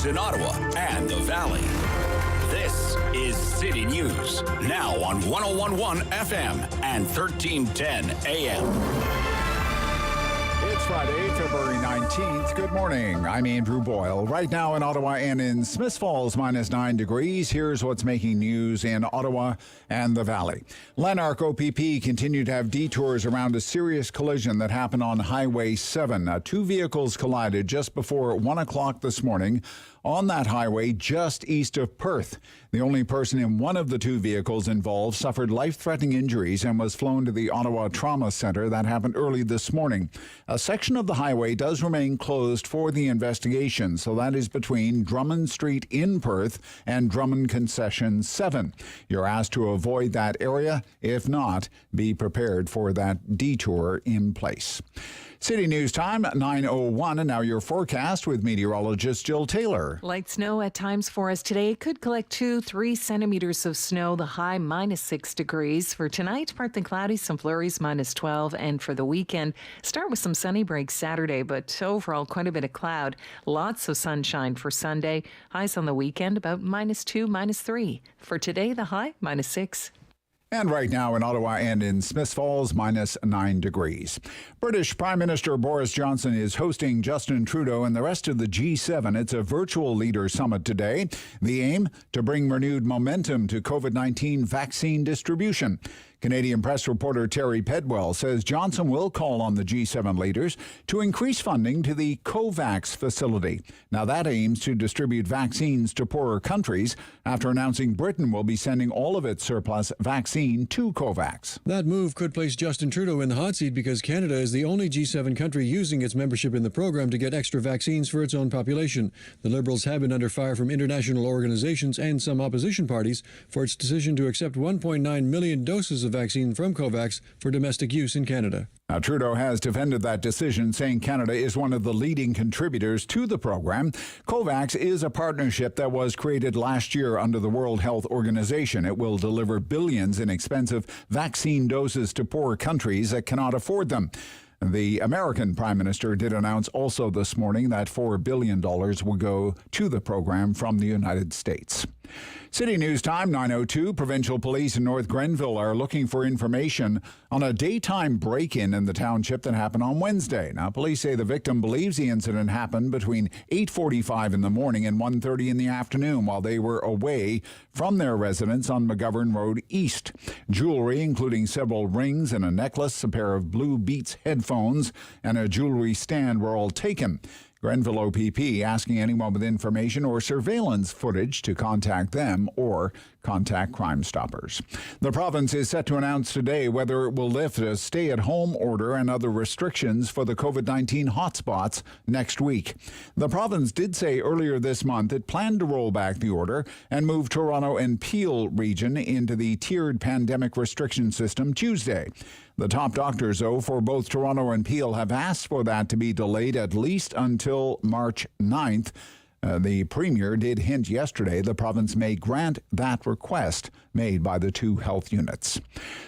in Ottawa and the Valley. This is City News, now on 101.1 FM and 1310 AM. It's Friday, February 19th. Good morning. I'm Andrew Boyle. Right now in Ottawa and in Smiths Falls, minus 9 degrees. Here's what's making news in Ottawa and the Valley. Lanark OPP continued to have detours around a serious collision that happened on Highway 7. Two vehicles collided just before 1 o'clock this morning on that highway just east of Perth. The only person in one of the two vehicles involved suffered life-threatening injuries and was flown to the Ottawa Trauma Centre. That happened early this morning. A section of the highway does remain closed for the investigation, so that is between Drummond Street in Perth and Drummond Concession 7. You're asked to avoid that area. If not, be prepared for that detour in place. City News Time, 9:01, and now your forecast with meteorologist Jill Taylor. Light snow at times for us today. Could collect 2-3 centimeters of snow, the high minus 6 degrees. For tonight, partly cloudy, some flurries, minus 12. And for the weekend, start with some sunny breaks Saturday, but overall quite a bit of cloud. Lots of sunshine for Sunday. Highs on the weekend about minus 2, minus 3. For today, the high, minus 6. And right now in Ottawa and in Smiths Falls, minus 9 degrees. British Prime Minister Boris Johnson is hosting Justin Trudeau and the rest of the G7. It's a virtual leader summit today. The aim, to bring renewed momentum to COVID-19 vaccine distribution. Canadian press reporter Terry Pedwell says Johnson will call on the G7 leaders to increase funding to the COVAX facility. Now, that aims to distribute vaccines to poorer countries after announcing Britain will be sending all of its surplus vaccine to COVAX. That move could place Justin Trudeau in the hot seat because Canada is the only G7 country using its membership in the program to get extra vaccines for its own population. The Liberals have been under fire from international organizations and some opposition parties for its decision to accept 1.9 million doses of vaccine from COVAX for domestic use in Canada. Now, Trudeau has defended that decision, saying Canada is one of the leading contributors to the program. COVAX is a partnership that was created last year under the World Health Organization. It will deliver billions in expensive vaccine doses to poor countries that cannot afford them. The American Prime Minister did announce also this morning that $4 billion will go to the program from the United States. City News Time, 9:02. Provincial police in North Grenville are looking for information on a daytime break-in in the township that happened on Wednesday. Now, police say the victim believes the incident happened between 8:45 in the morning and 1:30 in the afternoon while they were away from their residence on McGovern Road East. Jewelry, including several rings and a necklace, a pair of blue Beats headphones, and a jewelry stand were all taken. Grenville OPP asking anyone with information or surveillance footage to contact them or contact Crime Stoppers. The province is set to announce today whether it will lift a stay-at-home order and other restrictions for the COVID-19 hotspots next week. The province did say earlier this month it planned to roll back the order and move Toronto and Peel region into the tiered pandemic restriction system Tuesday. The top doctors, though, for both Toronto and Peel have asked for that to be delayed at least until March 9th. The Premier did hint yesterday the province may grant that request made by the two health units.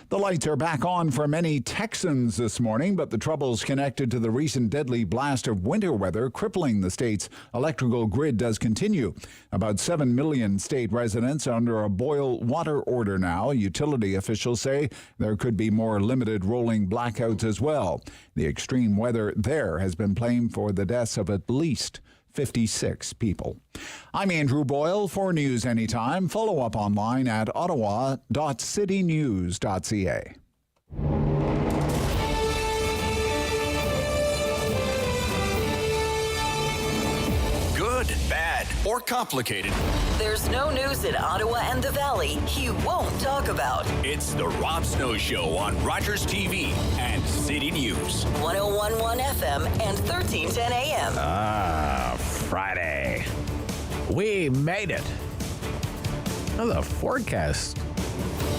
The lights are back on for many Texans this morning, but the troubles connected to the recent deadly blast of winter weather crippling the state's electrical grid does continue. About 7 million state residents are under a boil water order now. Utility officials say there could be more limited rolling blackouts as well. The extreme weather there has been blamed for the deaths of at least 56 people. I'm Andrew Boyle for News Anytime. Follow up online at ottawa.citynews.ca. Good, bad, or complicated. There's no news in Ottawa and the Valley he won't talk about. It's the Rob Snow Show on Rogers TV and City News. 101.1 FM and 1310 AM. Friday. We made it. Well, the forecast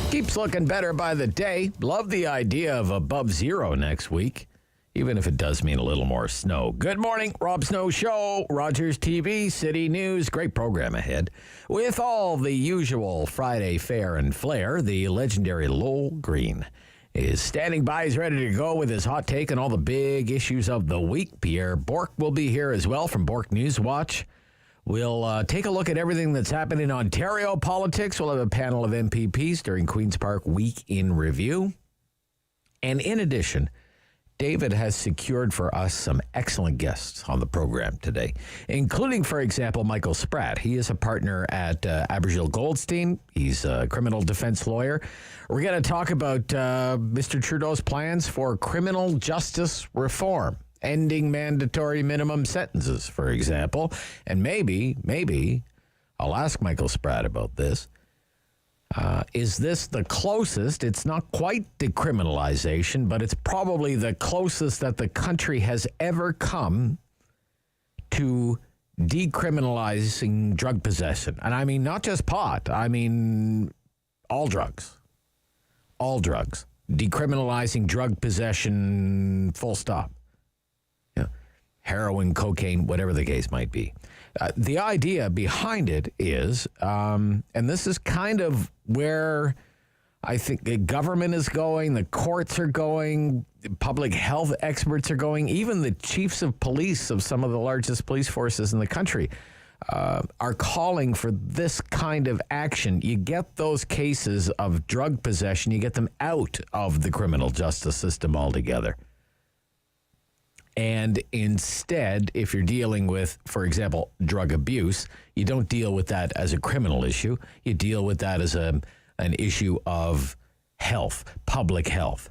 keeps looking better by the day. Love the idea of above zero next week, even if it does mean a little more snow. Good morning, Rob Snow Show, Rogers TV, City News. Great program ahead. With all the usual Friday fare and flair, the legendary Lowell Green is standing by. He's ready to go with his hot take on all the big issues of the week. Pierre Bourque will be here as well from Bourque Newswatch. We'll take a look at everything that's happened in Ontario politics. We'll have a panel of MPPs during Queen's Park Week in Review. And in addition, David has secured for us some excellent guests on the program today, including, for example, Michael Spratt. He is a partner at Abergel Goldstein. He's a criminal defense lawyer. We're going to talk about Mr. Trudeau's plans for criminal justice reform, ending mandatory minimum sentences, for example. And maybe, I'll ask Michael Spratt about this. Is this the closest? It's not quite decriminalization, but it's probably the closest that the country has ever come to decriminalizing drug possession. And I mean, not just pot. I mean, all drugs. All drugs. Decriminalizing drug possession, full stop. Yeah. Heroin, cocaine, whatever the case might be. The idea behind it is, and this is kind of where I think the government is going, the courts are going, public health experts are going, even the chiefs of police of some of the largest police forces in the country are calling for this kind of action. You get those cases of drug possession, you get them out of the criminal justice system altogether. And instead, if you're dealing with, for example, drug abuse, you don't deal with that as a criminal issue. You deal with that as an issue of health, public health.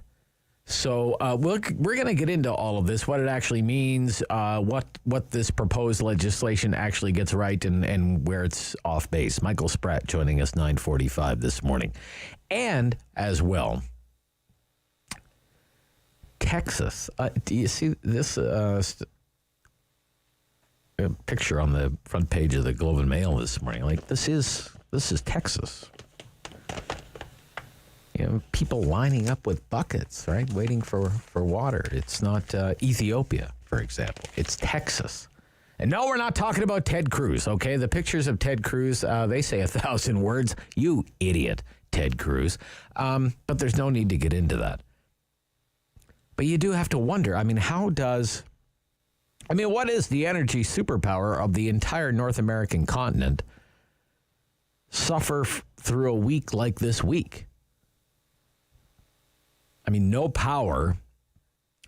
So we're going to get into all of this, what it actually means, what this proposed legislation actually gets right, and where it's off base. Michael Spratt joining us 9:45 this morning. And as well, Texas. Do you see this picture on the front page of the Globe and Mail this morning? Like, this is Texas. You know, people lining up with buckets, right, waiting for water. It's not Ethiopia, for example. It's Texas. And no, we're not talking about Ted Cruz, okay? The pictures of Ted Cruz, they say 1,000 words. You idiot, Ted Cruz. But there's no need to get into that. But you do have to wonder, I mean, what is the energy superpower of the entire North American continent suffer through a week like this week? I mean, no power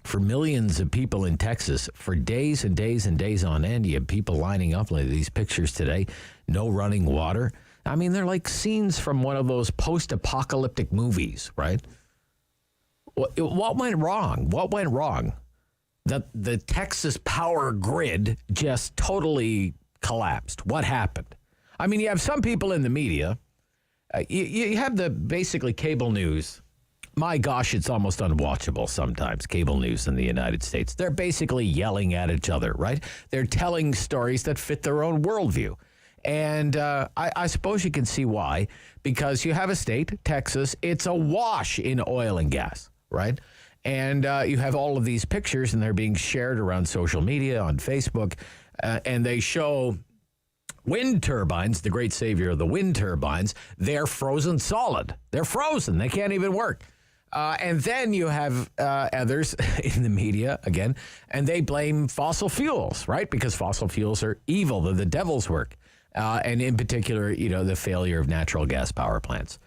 for millions of people in Texas for days and days and days on end. You have people lining up like these pictures today, no running water. I mean, they're like scenes from one of those post-apocalyptic movies, right? What went wrong? What went wrong? That the Texas power grid just totally collapsed. What happened? I mean, you have some people in the media. You have the basically cable news. My gosh, it's almost unwatchable sometimes, cable news in the United States. They're basically yelling at each other, right? They're telling stories that fit their own worldview. And I suppose you can see why. Because you have a state, Texas, it's awash in oil and gas. Right? And you have all of these pictures, and they're being shared around social media, on Facebook, and they show wind turbines, the great savior of the wind turbines. They're frozen solid. They're frozen. They can't even work. And then you have others in the media, again, and they blame fossil fuels, right? Because fossil fuels are evil. They're the devil's work. And in particular, the failure of natural gas power plants.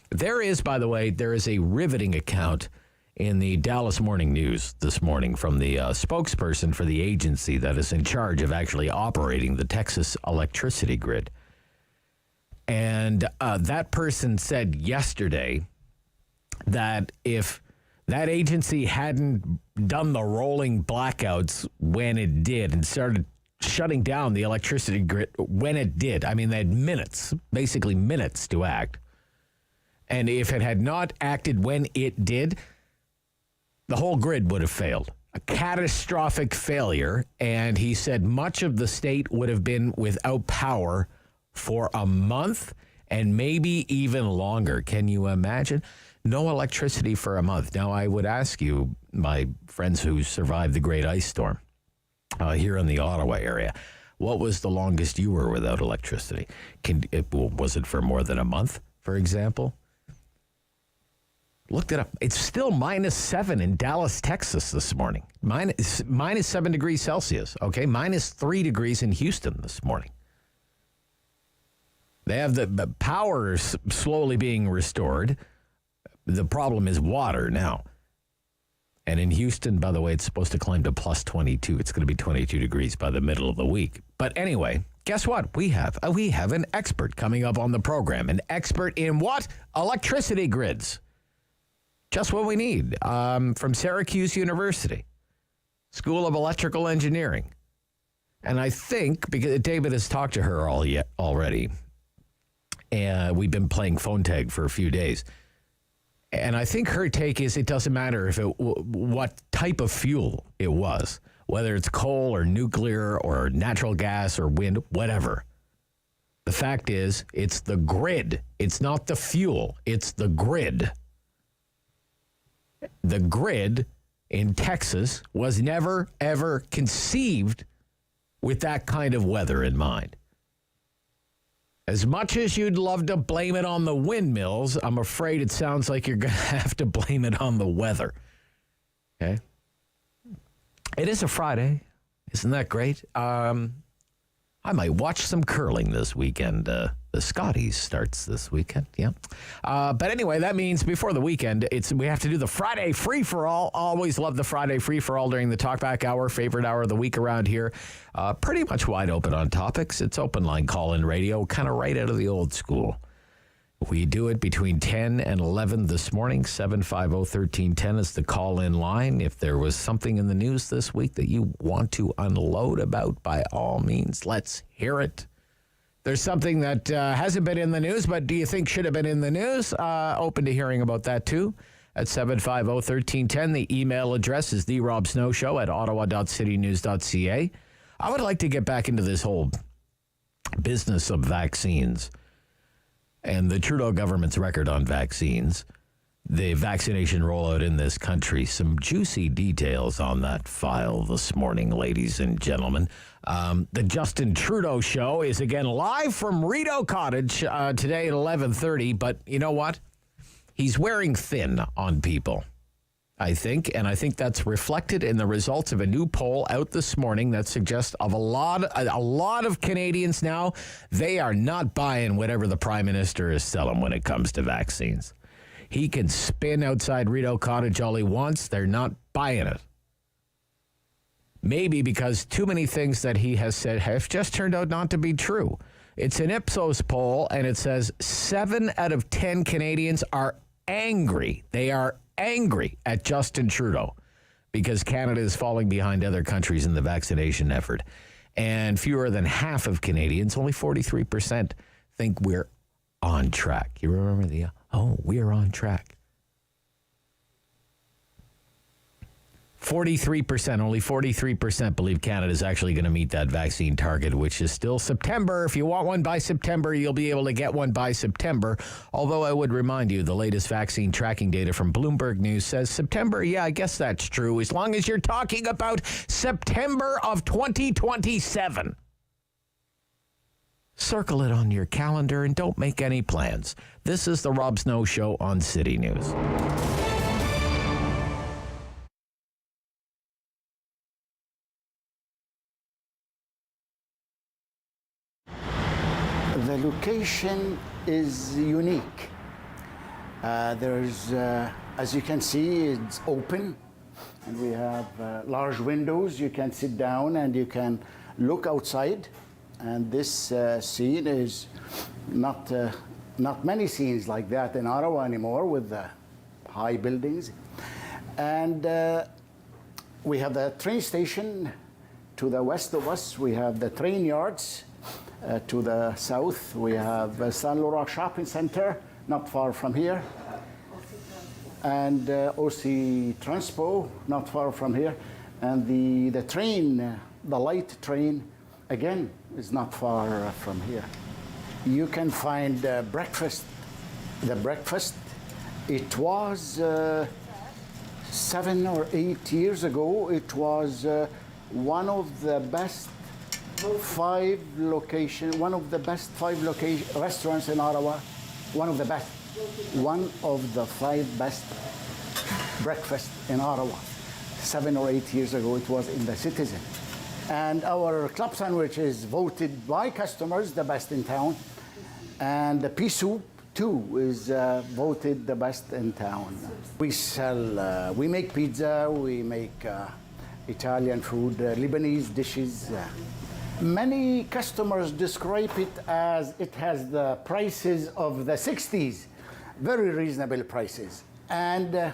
There is, by the way, a riveting account in the Dallas Morning News this morning from the spokesperson for the agency that is in charge of actually operating the Texas electricity grid. And that person said yesterday that if that agency hadn't done the rolling blackouts when it did and started shutting down the electricity grid when it did, I mean, they had minutes, basically minutes to act. And if it had not acted when it did, the whole grid would have failed. A catastrophic failure. And he said much of the state would have been without power for a month and maybe even longer. Can you imagine? No electricity for a month. Now, I would ask you, my friends who survived the great ice storm here in the Ottawa area, what was the longest you were without electricity? Was it for more than a month, for example? Looked it up. It's still -7 in Dallas, Texas this morning. Minus 7 degrees Celsius, okay? -3 degrees in Houston this morning. They have the power slowly being restored. The problem is water now. And in Houston, by the way, it's supposed to climb to plus 22. It's going to be 22 degrees by the middle of the week. But anyway, guess what? We have an expert coming up on the program. An expert in what? Electricity grids. Just what we need. From Syracuse University, School of Electrical Engineering. And I think, because David has talked to her already, and we've been playing phone tag for a few days. And I think her take is it doesn't matter if what type of fuel it was, whether it's coal or nuclear or natural gas or wind, whatever. The fact is, it's the grid. It's not the fuel. It's the grid. The grid in Texas was never, ever conceived with that kind of weather in mind. As much as you'd love to blame it on the windmills, I'm afraid it sounds like you're going to have to blame it on the weather. Okay? It is a Friday. Isn't that great? I might watch some curling this weekend. The Scotties starts this weekend, yeah. But anyway, that means before the weekend, we have to do the Friday free-for-all. Always love the Friday free-for-all during the talkback hour, favorite hour of the week around here. Pretty much wide open on topics. It's open line call-in radio, kind of right out of the old school. We do it between 10 and 11 this morning. 750-1310 is the call-in line. If there was something in the news this week that you want to unload about, by all means, let's hear it. There's something that hasn't been in the news, but do you think should have been in the news? Open to hearing about that, too. At 750-1310, the email address is therobsnowshow@ottawa.citynews.ca. I would like to get back into this whole business of vaccines and the Trudeau government's record on vaccines, the vaccination rollout in this country. Some juicy details on that file this morning, ladies and gentlemen. The Justin Trudeau Show is again live from Rideau Cottage today at 11:30. But you know what? He's wearing thin on people, I think. And I think that's reflected in the results of a new poll out this morning that suggests of a lot of Canadians now, they are not buying whatever the Prime Minister is selling when it comes to vaccines. He can spin outside Rideau Cottage all he wants. They're not buying it. Maybe because too many things that he has said have just turned out not to be true. It's an Ipsos poll, and it says 7 out of 10 Canadians are angry. They are angry at Justin Trudeau because Canada is falling behind other countries in the vaccination effort. And fewer than half of Canadians, only 43%, think we're on track. You remember we're on track. 43%, only 43% believe Canada is actually going to meet that vaccine target, which is still September. If you want one by September, you'll be able to get one by September. Although I would remind you, the latest vaccine tracking data from Bloomberg News says September, yeah, I guess that's true, as long as you're talking about September of 2027. Circle it on your calendar and don't make any plans. This is the Rob Snow Show on City News. The location is unique. There's, as you can see, it's open, and we have large windows. You can sit down and you can look outside. And this scene is not many scenes like that in Ottawa anymore with the high buildings. And we have the train station to the west of us. We have the train yards. To the south, we have Saint Laurent Shopping Center, not far from here. And OC Transpo, not far from here. And the train, the light train, again, is not far from here. You can find breakfast. The breakfast, it was 7 or 8 years ago, it was one of the best five restaurants in Ottawa, one of the five best breakfasts in Ottawa. 7 or 8 years ago, it was in the Citizen. And our club sandwich is voted by customers the best in town. And the pea soup, too, is voted the best in town. We sell, we make pizza, we make Italian food, Lebanese dishes. Many customers describe it as it has the prices of the 60s, very reasonable prices. And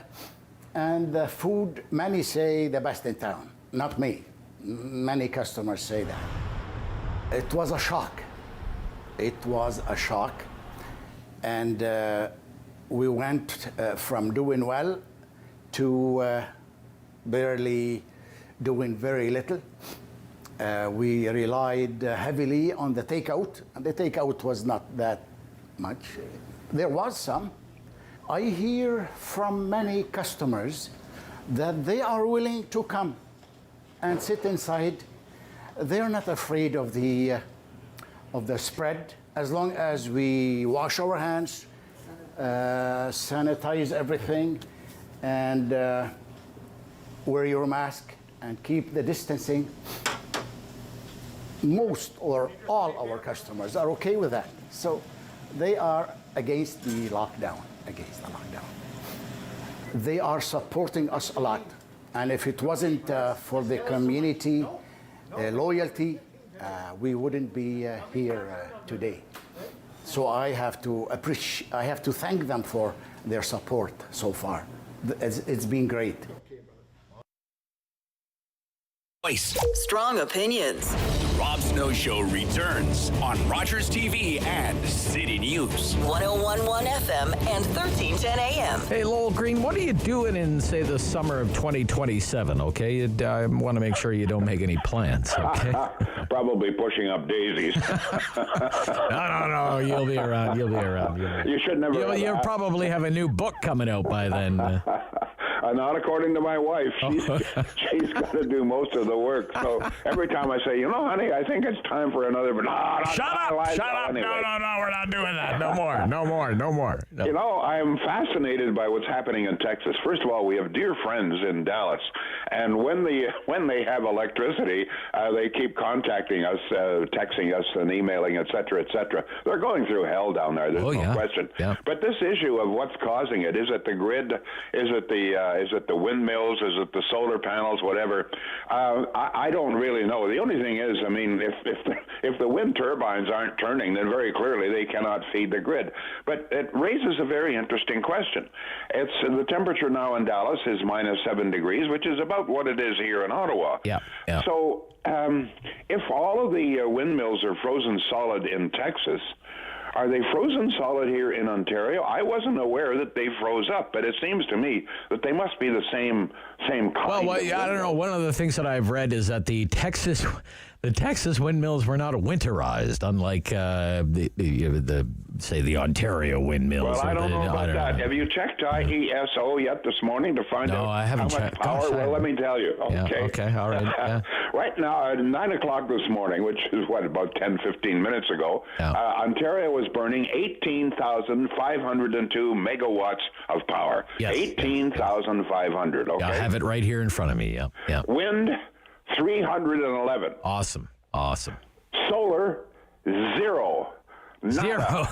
the food, many say the best in town, not me. Many customers say that. It was a shock. It was a shock. And we went from doing well to barely doing very little. We relied heavily on the takeout, and the takeout was not that much. There was some. I hear from many customers that they are willing to come and sit inside. They're not afraid of the spread, as long as we wash our hands, sanitize everything, and wear your mask and keep the distancing. Most or all our customers are okay with that. So they are against the lockdown, They are supporting us a lot. And if it wasn't for the community loyalty, we wouldn't be here today. So I have to thank them for their support so far. It's been great. Strong opinions. The Rob Snow Show returns on Rogers TV and City News. 101.1 FM and 1310 AM. Hey, Lowell Green, what are you doing in, say, the summer of 2027, okay? I want to make sure you don't make any plans, okay? Probably pushing up daisies. No, you'll be around. You should never. You'll probably have a new book coming out by then. Not according to my wife. She's got to do most of the work. So every time I say, honey, I think it's time for another. But shut up. Anyway. No, we're not doing that. No more. No. I am fascinated by what's happening in Texas. First of all, we have dear friends in Dallas, and when they have electricity, they keep contacting us, texting us, and emailing, et cetera, et cetera. They're going through hell down there. There's no question. Yeah. But this issue of what's causing it, is it the grid? Is it the windmills? Is it the solar panels? Whatever. I don't really know. The only thing is, if the wind turbines aren't turning, then very clearly they cannot feed the grid. But it raises a very interesting question. It's the temperature now in Dallas is -7 degrees, which is about what it is here in Ottawa. Yeah. So if all of the windmills are frozen solid in Texas, are they frozen solid here in Ontario? I wasn't aware that they froze up, but it seems to me that they must be the same kind. Well, I don't know. One of the things that I've read is that the Texas windmills were not winterized, unlike the Ontario windmills. Well, I don't know about that. Have you checked IESO yet this morning to find out I haven't how much checked. power? Well, let me tell you. Okay. Yeah, okay. All right. Yeah. Right now, at 9 o'clock this morning, which is about 10, 15 minutes ago, Ontario was burning 18,502 megawatts of power. Yes. 18,500. Okay. Yeah, I have it right here in front of me. Yeah. Wind, 311. Awesome. Solar, 0. Zero.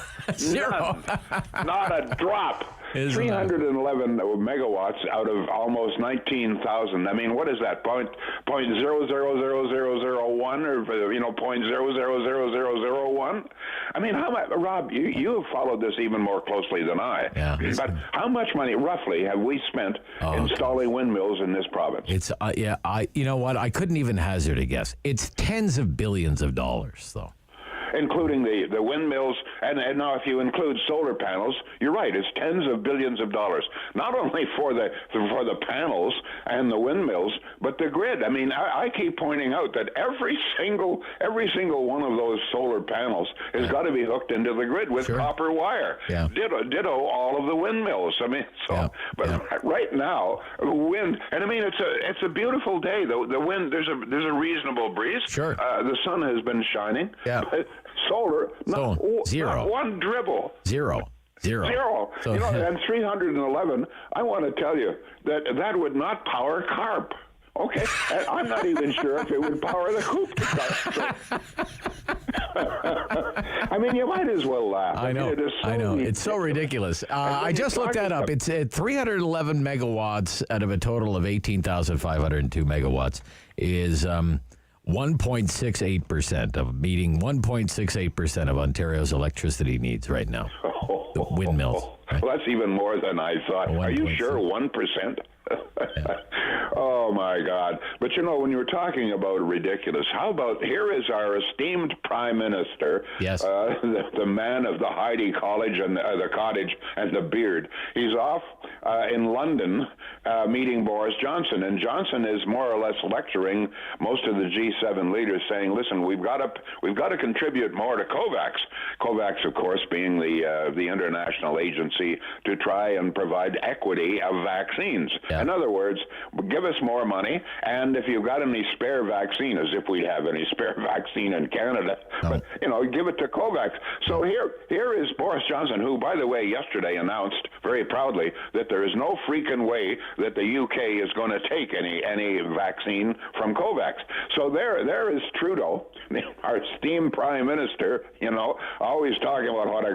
Not a drop. 311 megawatts out of almost 19,000. What is that? Point 0.000001 or 0.000001? How much, Rob? You have followed this even more closely than I. Yeah. But how much money roughly have we spent installing windmills in this province? It's you know what? I couldn't even hazard a guess. It's tens of billions of dollars, though. Including the windmills, and now if you include solar panels, you're right, it's tens of billions of dollars. Not only for the panels and the windmills, but the grid. I keep pointing out that every single one of those solar panels has got to be hooked into the grid with copper wire. Yeah. Ditto all of the windmills. Right now, wind, and it's a beautiful day. The wind, there's a reasonable breeze. Sure. The sun has been shining. Yeah. Solar, zero. Not one dribble. Zero. So, and 311, I want to tell you that would not power carp. Okay, and I'm not even sure if it would power the coop to carp. I mean, you might as well laugh. I know. I know. It's so ridiculous. I just looked that up. It's at 311 megawatts out of a total of 18,502 megawatts is 1.68% of meeting 1.68% of Ontario's electricity needs right now. The windmills. Right? Well, that's even more than I thought. Are you sure 1%? Yeah. Oh, my God. But, you know, when you were talking about ridiculous, how about here is our esteemed Prime Minister, yes. The man of the Heidi College and the cottage and the beard. He's off in London meeting Boris Johnson, and Johnson is more or less lecturing most of the G7 leaders, saying, listen, we've got to contribute more to COVAX. COVAX, of course, being the international agency to try and provide equity of vaccines. Yeah. In other words, give us more money, and if you've got any spare vaccine, as if we have any spare vaccine in Canada, but, you know, give it to COVAX. So here is Boris Johnson, who, by the way, yesterday announced very proudly that there is no freaking way that the UK is going to take any vaccine from COVAX. So there is Trudeau, our esteemed Prime Minister, you know, always talking about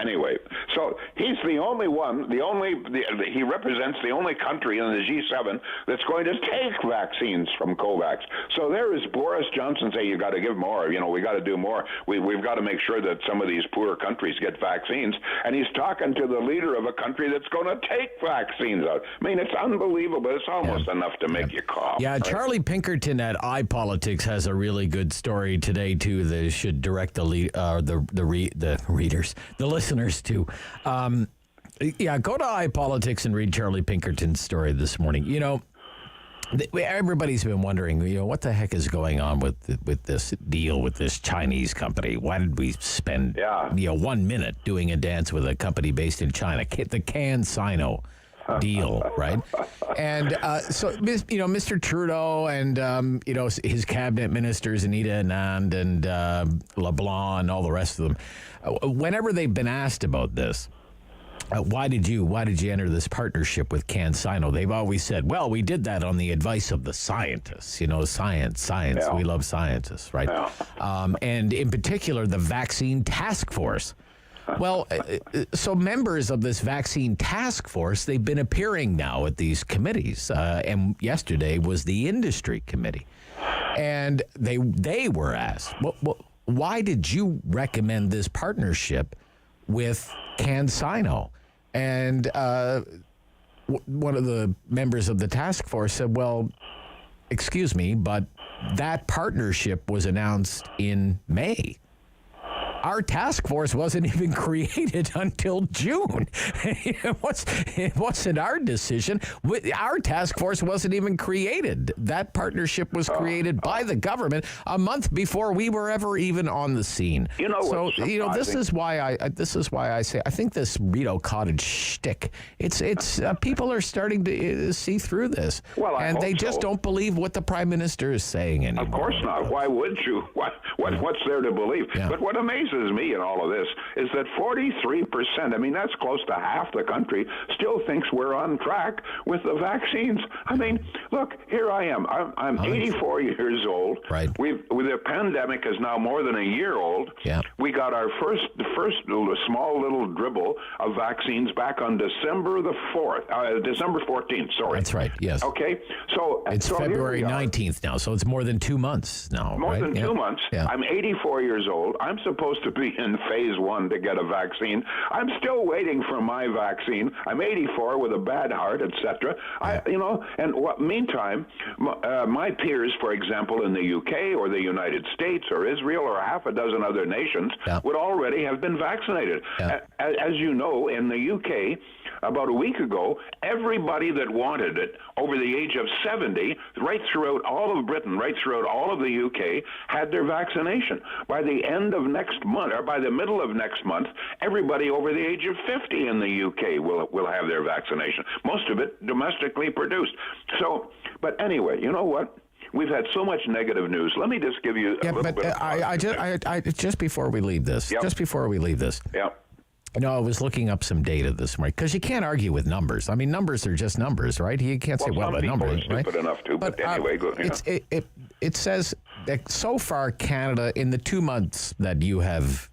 anyway. So he's the only one, he represents the only country in the G7 that's going to take vaccines from COVAX. So there is Boris Johnson saying, you got to give more, you know, we got to do more. We've got to make sure that some of these poor countries get vaccines. And he's talking to the leader of a country that's going to take vaccines out. I mean, it's unbelievable. It's almost enough to make you cough. Yeah, right? Charlie Pinkerton at iPolitics has a really good story today, too, that should direct the listeners to. Yeah, go to iPolitics and read Charlie Pinkerton's story this morning. You know, everybody's been wondering, you know, what the heck is going on with this deal with this Chinese company? Why did we spend 1 minute doing a dance with a company based in China, the CanSino deal, right? And so, you know, Mr. Trudeau and, you know, his cabinet ministers, Anita Anand and LeBlanc and all the rest of them, whenever they've been asked about this, why did you enter this partnership with CanSino? They've always said, well, we did that on the advice of the scientists. You know, science. Yeah. We love scientists, right? Yeah. And in particular, the vaccine task force. Well, so members of this vaccine task force, they've been appearing now at these committees. And yesterday was the industry committee. And they were asked, why did you recommend this partnership with CanSino? And one of the members of the task force said, well, excuse me, but that partnership was announced in May. Our task force wasn't even created until June. It wasn't our decision. Our task force wasn't even created. That partnership was created by the government a month before we were ever even on the scene. You know, so you know, this is why I say I think this Rideau Cottage shtick. It's people are starting to see through this, and they just don't believe what the Prime Minister is saying anymore. Of course not. Why would you? What's there to believe? Yeah. But what amazes me in all of this is that 43%, I mean, that's close to half the country, still thinks we're on track with the vaccines. I mean, look, here I am. I'm 84 years old. Right. The pandemic is now more than a year old. Yeah. We got our first small little dribble of vaccines back on December 14th, sorry. That's right, yes. Okay, so it's February 19th now, so it's more than 2 months now, More than 2 months. Yeah. I'm 84 years old. I'm supposed to be in phase 1 to get a vaccine. I'm still waiting for my vaccine. I'm 84 with a bad heart, etc. Meantime, my peers, for example, in the UK or the United States or Israel or half a dozen other nations would already have been vaccinated. Yeah. As you know, in the UK, about a week ago, everybody that wanted it over the age of 70, right throughout all of Britain, right throughout all of the UK, had their vaccination. By the end of next month, or by the middle of next month, everybody over the age of 50 in the UK will have their vaccination. Most of it domestically produced. So, but anyway, you know what? We've had so much negative news. Let me just give you a little bit of just before we leave this. Yeah. You know, I was looking up some data this morning because you can't argue with numbers. I mean, numbers are just numbers, right? You can't say, the number, right? Stupid enough to, but anyway, good. It says so far, Canada, in the 2 months that you have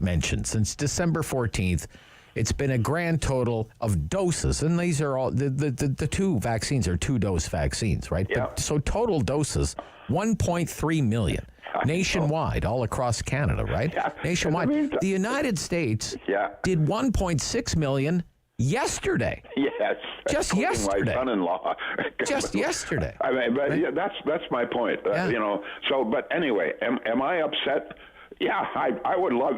mentioned, since December 14th, it's been a grand total of doses, and these are all the two vaccines are 2-dose vaccines, right? Yeah. So total doses, 1.3 million nationwide, all across Canada, right? Yeah. Nationwide. The United States did 1.6 million yesterday. Yes. Just yesterday. My son-in-law. Just yesterday. I mean, but right? that's my point. You know. So, but anyway, am I upset? Yeah, I would love,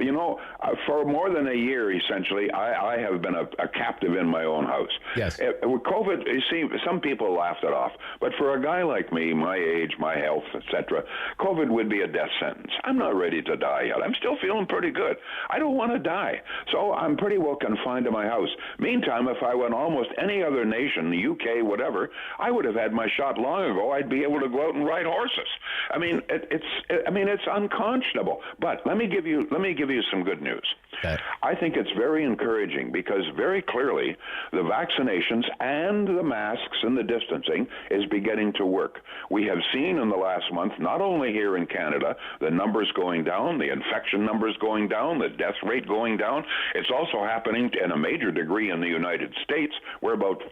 for more than a year, essentially, I have been a captive in my own house. Yes. With COVID, you see, some people laughed it off. But for a guy like me, my age, my health, etc., COVID would be a death sentence. I'm not ready to die yet. I'm still feeling pretty good. I don't want to die. So I'm pretty well confined to my house. Meantime, if I went almost any other nation, the UK, whatever, I would have had my shot long ago. I'd be able to go out and ride horses. I mean, it's unconscionable. But let me give you some good news. Okay. I think it's very encouraging because very clearly the vaccinations and the masks and the distancing is beginning to work. We have seen in the last month, not only here in Canada, the numbers going down, the infection numbers going down, the death rate going down. It's also happening in a major degree in the United States. We're about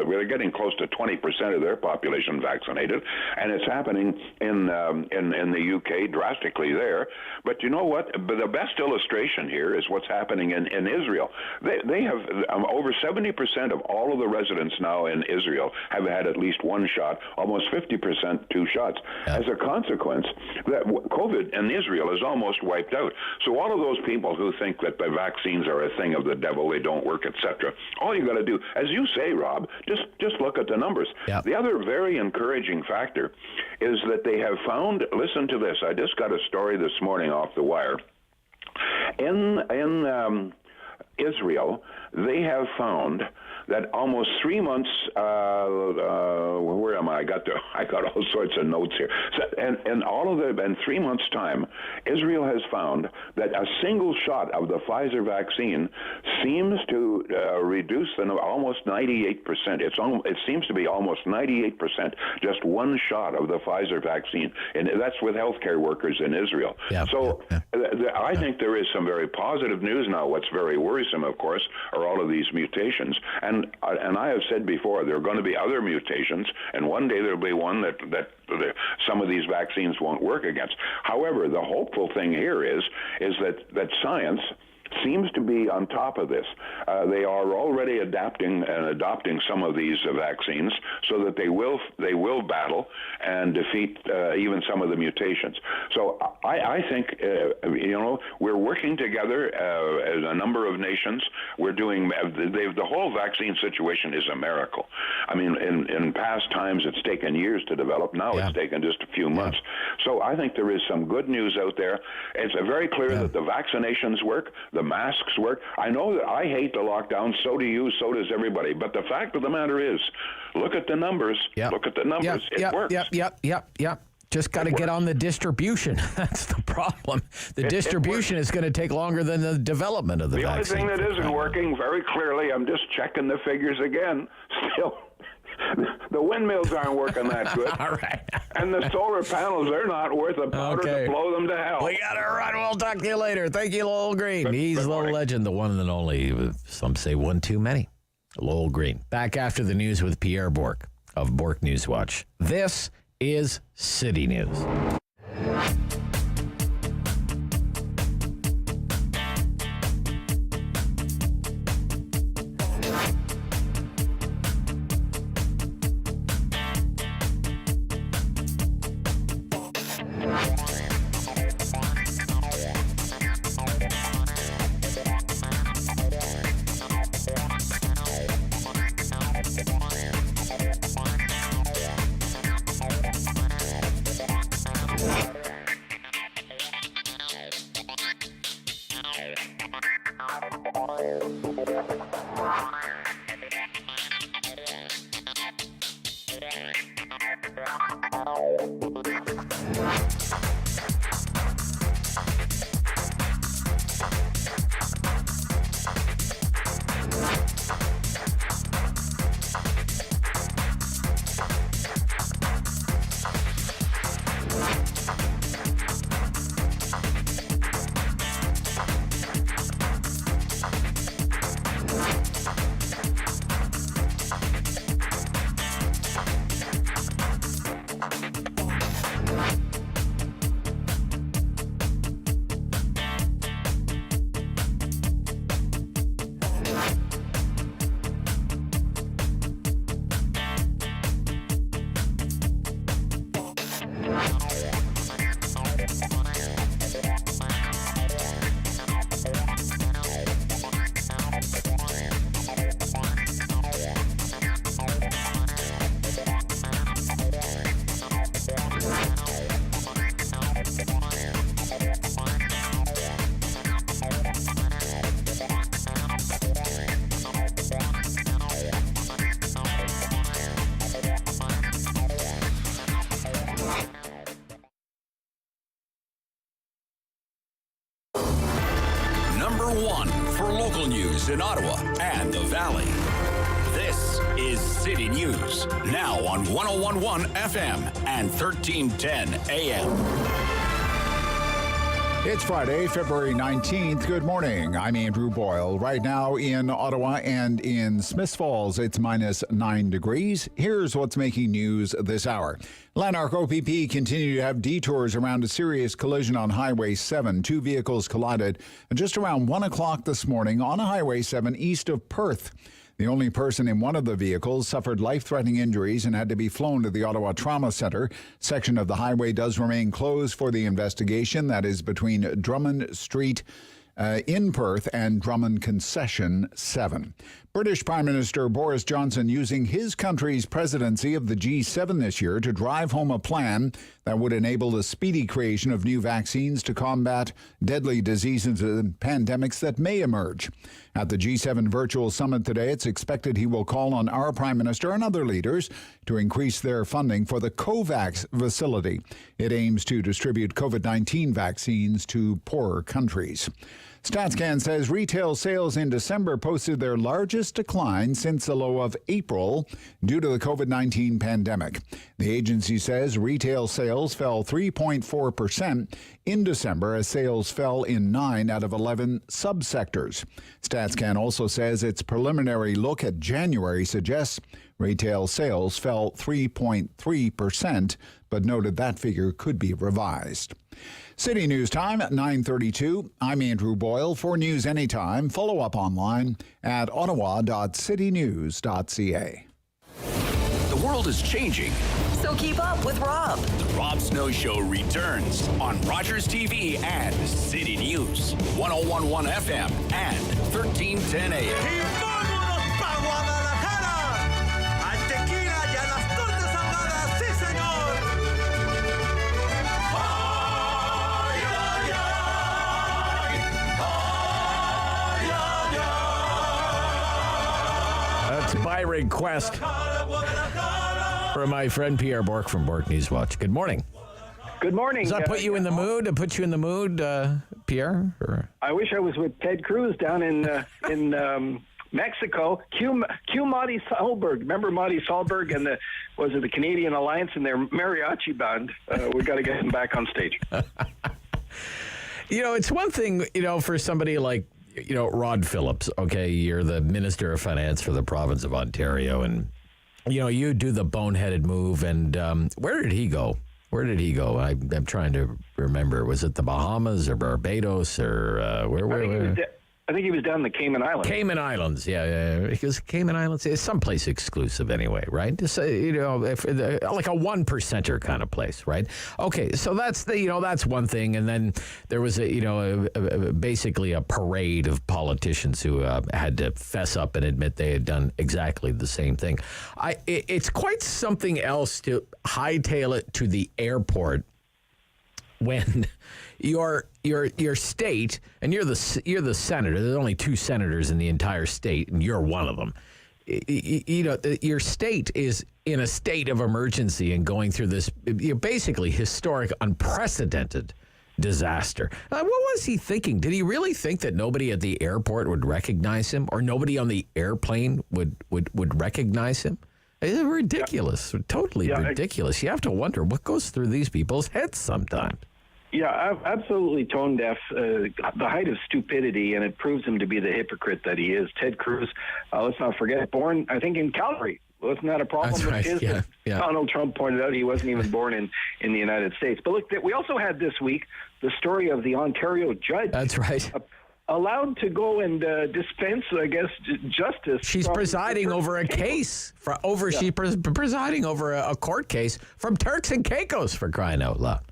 we're getting close to 20% of their population vaccinated, and it's happening in the UK drastically there. But you know what? The best illustration here is what's happening in Israel. They have over 70% of all of the residents now in Israel have had at least one shot, almost 50% 2 shots. Yeah. As a consequence, that COVID in Israel is almost wiped out. So all of those people who think that the vaccines are a thing of the devil, they don't work, etc., all you got to do, as you say, Rob, just look at the numbers. Yeah. The other very encouraging factor is that they have found, listen to this, I just got a story this morning off the wire. In Israel, they have found that almost 3 months. Where am I? I got all sorts of notes here. So, and all of them in 3 months' time, Israel has found that a single shot of the Pfizer vaccine seems to reduce almost 98%. It seems to be almost 98%. Just one shot of the Pfizer vaccine, and that's with healthcare workers in Israel. Yeah, so I think there is some very positive news now. What's very worrisome, of course, are all of these mutations. And I have said before, there are going to be other mutations, and one day there'll be one that some of these vaccines won't work against. However, the hopeful thing here is that science seems to be on top of this. They are already adapting and adopting some of these vaccines so that they will battle and defeat even some of the mutations. So I think we're working together as a number of nations. We're doing the whole vaccine situation is a miracle. I mean, in past times it's taken years to develop. Now it's taken just a few months. So I think there is some good news out there. It's very clear that the vaccinations work. The masks work. I know that I hate the lockdown. So do you. So does everybody. But the fact of the matter is, look at the numbers. Yep. Look at the numbers. It works. Yep. Just got to get on the distribution. That's the problem. The distribution is going to take longer than the development of the vaccine. The only thing that isn't working, very clearly, I'm just checking the figures again, still, the windmills aren't working that good. All right. And the solar panels, they're not worth a powder to blow them to hell. We got to run. We'll talk to you later. Thank you, Lowell Green. He's the legend, the one and only, some say one too many. Lowell Green. Back after the news with Pierre Bourque of Bourque Newswatch. This is City News. One for local news in Ottawa and the Valley. This is City News, now on 101.1 FM and 1310 AM. It's Friday, February 19th. Good morning. I'm Andrew Boyle. Right now in Ottawa and in Smiths Falls, it's minus 9 degrees. Here's what's making news this hour. Lanark OPP continue to have detours around a serious collision on Highway 7. Two vehicles collided just around 1 o'clock this morning on Highway 7 east of Perth. The only person in one of the vehicles suffered life-threatening injuries and had to be flown to the Ottawa Trauma Centre. Section of the highway does remain closed for the investigation. That is between Drummond Street in Perth and Drummond Concession 7. British Prime Minister Boris Johnson using his country's presidency of the G7 this year to drive home a plan that would enable the speedy creation of new vaccines to combat deadly diseases and pandemics that may emerge. At the G7 virtual summit today, it's expected he will call on our Prime Minister and other leaders to increase their funding for the COVAX facility. It aims to distribute COVID-19 vaccines to poorer countries. StatsCan says retail sales in December posted their largest decline since the low of April due to the COVID-19 pandemic. The agency says retail sales fell 3.4% in December as sales fell in 9 out of 11 subsectors. StatsCan also says its preliminary look at January suggests retail sales fell 3.3%, but noted that figure could be revised. City News Time at 9:32. I'm Andrew Boyle. For news anytime, follow up online at ottawa.citynews.ca. The world is changing. So keep up with Rob. The Rob Snow Show returns on Rogers TV and City News, 101.1 FM and 1310 AM. By request from my friend Pierre Bourque from Bourque Newswatch. Good morning. Good morning. Does that put you in the mood? Put you in the mood, Pierre? Or? I wish I was with Ted Cruz down in Mexico. Cue Marty Sahlberg. Remember Marty Sahlberg and the Canadian Alliance and their mariachi band? We got to get him back on stage. It's one thing, for somebody like Rod Phillips, okay, you're the Minister of Finance for the province of Ontario, and, you do the boneheaded move, and where did he go? I'm trying to remember. Was it the Bahamas or Barbados or where? I think he was down in the Cayman Islands. Cayman Islands, yeah. Because Cayman Islands is someplace exclusive anyway, right? Just, like a 1%er kind of place, right? Okay, so that's that's one thing. And then there was basically a parade of politicians who had to fess up and admit they had done exactly the same thing. It's quite something else to hightail it to the airport when your state, and you're the senator. There's only 2 senators in the entire state, and you're one of them. Your state is in a state of emergency and going through this basically historic, unprecedented disaster. What was he thinking? Did he really think that nobody at the airport would recognize him, or nobody on the airplane would recognize him? It's ridiculous, totally ridiculous. You have to wonder what goes through these people's heads sometimes. Yeah, absolutely tone deaf, the height of stupidity, and it proves him to be the hypocrite that he is. Ted Cruz, let's not forget, born, I think, in Calgary. Wasn't that a problem That's with right. his? Yeah. Donald Trump pointed out he wasn't even born in the United States. But look, we also had this week the story of the Ontario judge. That's right. allowed to go and dispense, I guess, justice. She's presiding over a case. She's presiding over a court case from Turks and Caicos, for crying out loud.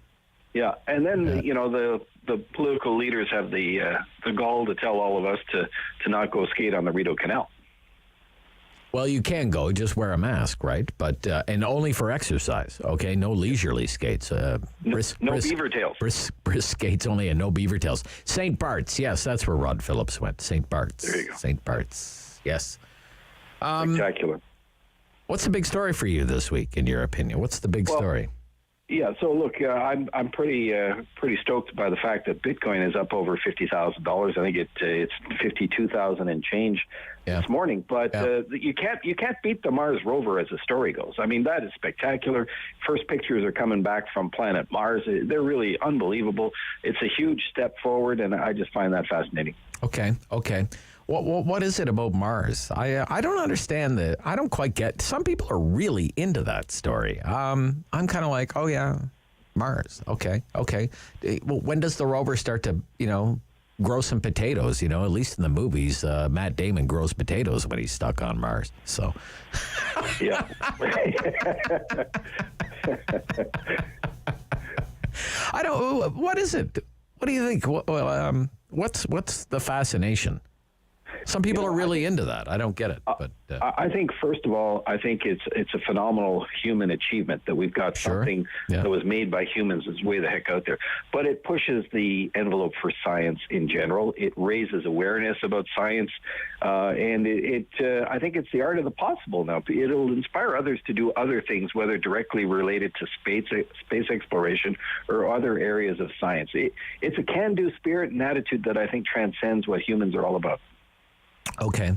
Yeah, and then the political leaders have the gall to tell all of us to not go skate on the Rideau Canal. Well, you can go, just wear a mask, right? But and only for exercise, okay? No leisurely skates. No beaver tails. Brisk skates only, and no beaver tails. St. Bart's, yes, that's where Rod Phillips went. St. Bart's. There you go. St. Bart's, yes. Spectacular. What's the big story for you this week, in your opinion? What's the big story? Yeah, so look, I'm pretty stoked by the fact that Bitcoin is up over $50,000. I think it's 52,000 and change this morning. But you can't beat the Mars rover as the story goes. I mean, that is spectacular. First pictures are coming back from planet Mars. They're really unbelievable. It's a huge step forward, and I just find that fascinating. Okay. What is it about Mars? I don't understand that. I don't quite get. Some people are really into that story. I'm kind of like, oh yeah, Mars. Okay. Well, when does the rover start to, grow some potatoes? At least in the movies, Matt Damon grows potatoes when he's stuck on Mars. So. Yeah. I don't. What is it? What do you think? What's the fascination? Some people are really into that. I don't get it. But I think, first of all, it's a phenomenal human achievement that we've got something that was made by humans that's way the heck out there. But it pushes the envelope for science in general. It raises awareness about science, and I think it's the art of the possible now. It'll inspire others to do other things, whether directly related to space exploration or other areas of science. It's a can-do spirit and attitude that I think transcends what humans are all about. Okay.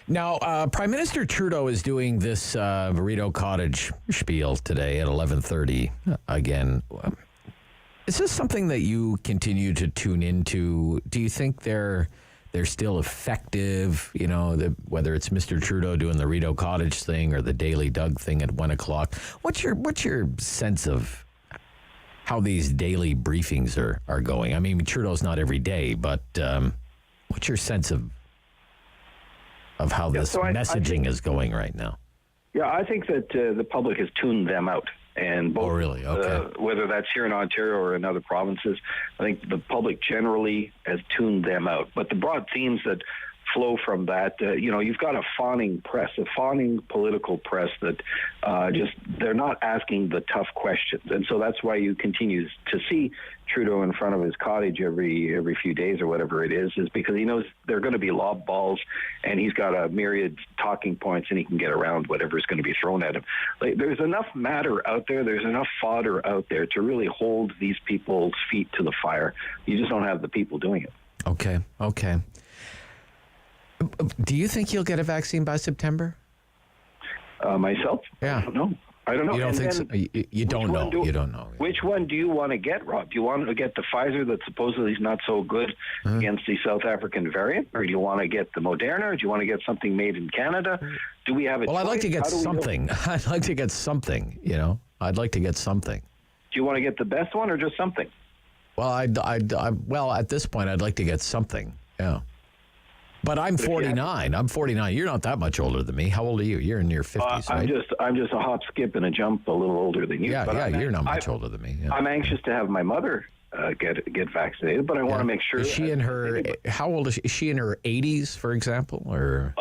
Now, Prime Minister Trudeau is doing this Rideau Cottage spiel today at 11:30 again. Is this something that you continue to tune into? Do you think they're still effective? Whether it's Mr. Trudeau doing the Rideau Cottage thing or the Daily Doug thing at 1 o'clock. What's your sense of how these daily briefings are going? I mean, Trudeau's not every day, but what's your sense of how this messaging is going right now? Yeah, I think that the public has tuned them out. And both, really? Okay. Whether that's here in Ontario or in other provinces, I think the public generally has tuned them out. But the broad themes that flow from that, you've got a fawning press, a fawning political press that they're not asking the tough questions. And so that's why you continue to see Trudeau in front of his cottage every few days or whatever it is because he knows they're going to be lob balls, and he's got a myriad talking points, and he can get around whatever's going to be thrown at him. There's enough matter out there, there's enough fodder out there to really hold these people's feet to the fire. You just don't have the people doing it. Okay. Do you think you'll get a vaccine by September? Myself? Yeah. I don't know. You don't think so? You don't know. You don't know. Which one do you want to get, Rob? Do you want to get the Pfizer that supposedly is not so good against the South African variant? Or do you want to get the Moderna? Or do you want to get something made in Canada? Do we have a choice? I'd like to get something. I'd like to get something, I'd like to get something. Do you want to get the best one or just something? Well, well, at this point, I'd like to get something, yeah. But I'm 49. I'm 49. You're not that much older than me. How old are you? You're in your 50s, right? I'm just a hop, skip, and a jump a little older than you. Yeah, you're not much older than me. Yeah. I'm anxious to have my mother get vaccinated, but I want to make sure. Is she in her? How old is she? Is she in her 80s, for example, or?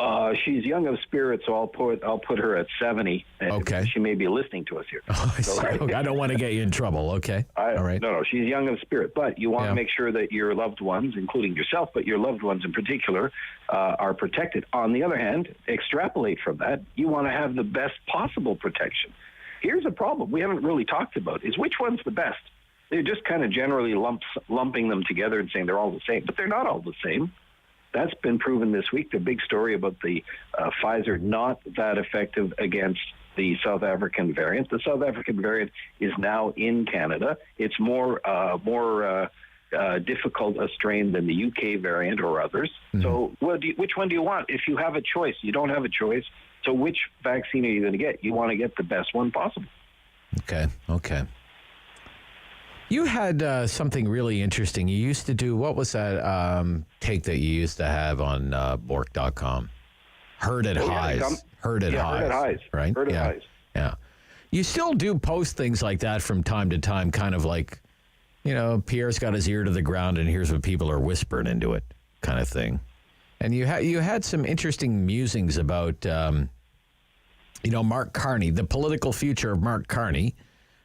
She's young of spirit, so I'll put her at 70. Okay. She may be listening to us here. I don't want to get you in trouble. Okay. All right. No, she's young of spirit, but you want to make sure that your loved ones, including yourself, but your loved ones in particular, are protected. On the other hand, extrapolate from that. You want to have the best possible protection. Here's a problem we haven't really talked about: is which one's the best. They're just kind of generally lumping them together and saying they're all the same, but they're not all the same. That's been proven this week. The big story about the Pfizer not that effective against the South African variant. The South African variant is now in Canada. It's more difficult a strain than the UK variant or others. Mm-hmm. So which one do you want? If you have a choice, you don't have a choice. So which vaccine are you going to get? You want to get the best one possible. Okay. You had something really interesting. You used to do, what was that take that you used to have on Bourque.com? Heard at highs. Heard at highs. Right? Heard at highs. Yeah. You still do post things like that from time to time, kind of like, Pierre's got his ear to the ground and here's what people are whispering into it kind of thing. And you had some interesting musings about, Mark Carney, the political future of Mark Carney,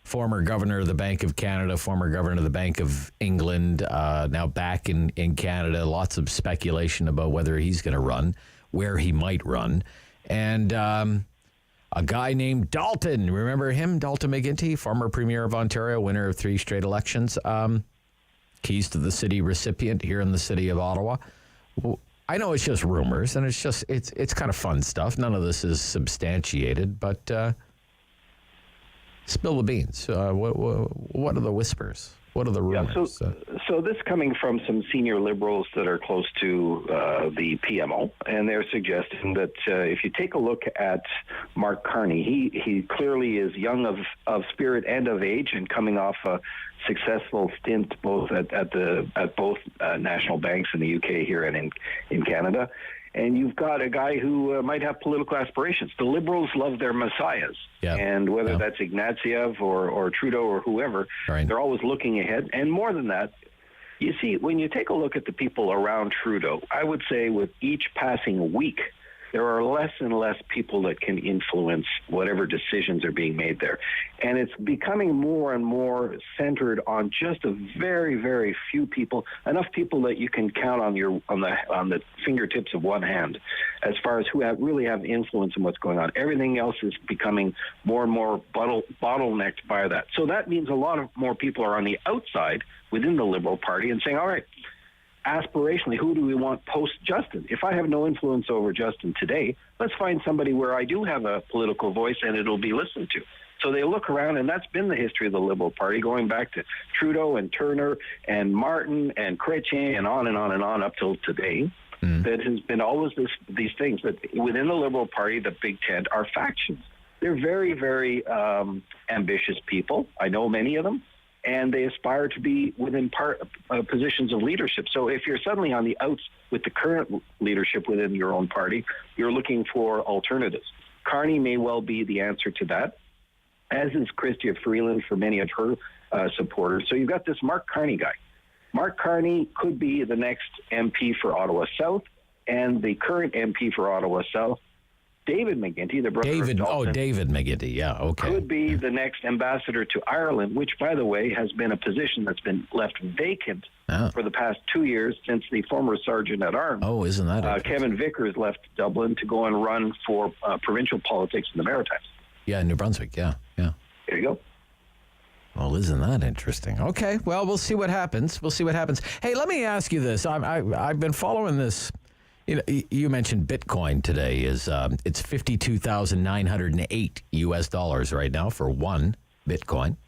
former governor of the Bank of Canada, former governor of the Bank of England, now back in Canada. Lots of speculation about whether he's going to run, where he might run. And a guy named Dalton, remember him? Dalton McGuinty, former premier of Ontario, winner of 3 straight elections. Keys to the city recipient here in the city of Ottawa. I know it's just rumors, and it's kind of fun stuff. None of this is substantiated, but spill the beans. What are the whispers? What are the rumors? So this coming from some senior Liberals that are close to the PMO, and they're suggesting that if you take a look at Mark Carney, he clearly is young of spirit and of age, and coming off a successful stint both at both national banks in the UK here and in Canada. And you've got a guy who might have political aspirations. The Liberals love their messiahs. Yeah. And whether that's Ignatieff or Trudeau or whoever, they're always looking ahead. And more than that, you see, when you take a look at the people around Trudeau, I would say with each passing week, there are less and less people that can influence whatever decisions are being made there. And it's becoming more and more centered on just a very, very few people, enough people that you can count on the fingertips of one hand as far as who really have influence in what's going on. Everything else is becoming more and more bottlenecked by that. So that means a lot of more people are on the outside within the Liberal Party and saying, all right, aspirationally, who do we want post-Justin? If I have no influence over Justin today, let's find somebody where I do have a political voice and it'll be listened to. So they look around, and that's been the history of the Liberal Party, going back to Trudeau and Turner and Martin and Chrétien and on and on and on up till today. That has been always these things that within the Liberal Party, the Big Tent, are factions. They're very, very ambitious people. I know many of them. And they aspire to be within positions of leadership. So if you're suddenly on the outs with the current leadership within your own party, you're looking for alternatives. Carney may well be the answer to that, as is Chrystia Freeland for many of her supporters. So you've got this Mark Carney guy. Mark Carney could be the next MP for Ottawa South, and the current MP for Ottawa South, David McGuinty, the brother of Dalton, David McGuinty, yeah, okay. could be the next ambassador to Ireland, which, by the way, has been a position that's been left vacant for the past 2 years since the former Sergeant at Arms. Oh, isn't that Kevin Vickers left Dublin to go and run for provincial politics in the Maritimes. Yeah, New Brunswick, yeah. There you go. Well, isn't that interesting? Okay, well, we'll see what happens. Hey, let me ask you this. I've been following this. You mentioned Bitcoin today. It's $52,908 US right now for one Bitcoin.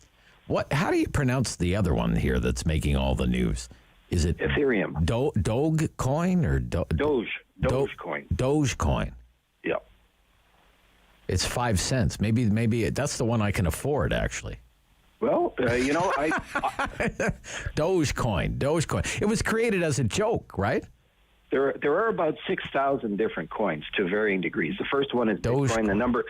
How do you pronounce the other one here that's making all the news? Is it Ethereum? Dogecoin or Dogecoin? Dogecoin. Yeah. It's 5 cents. Maybe that's the one I can afford, actually. Well, Dogecoin. It was created as a joke, right? There are about 6,000 different coins to varying degrees. The first one is Bitcoin. The number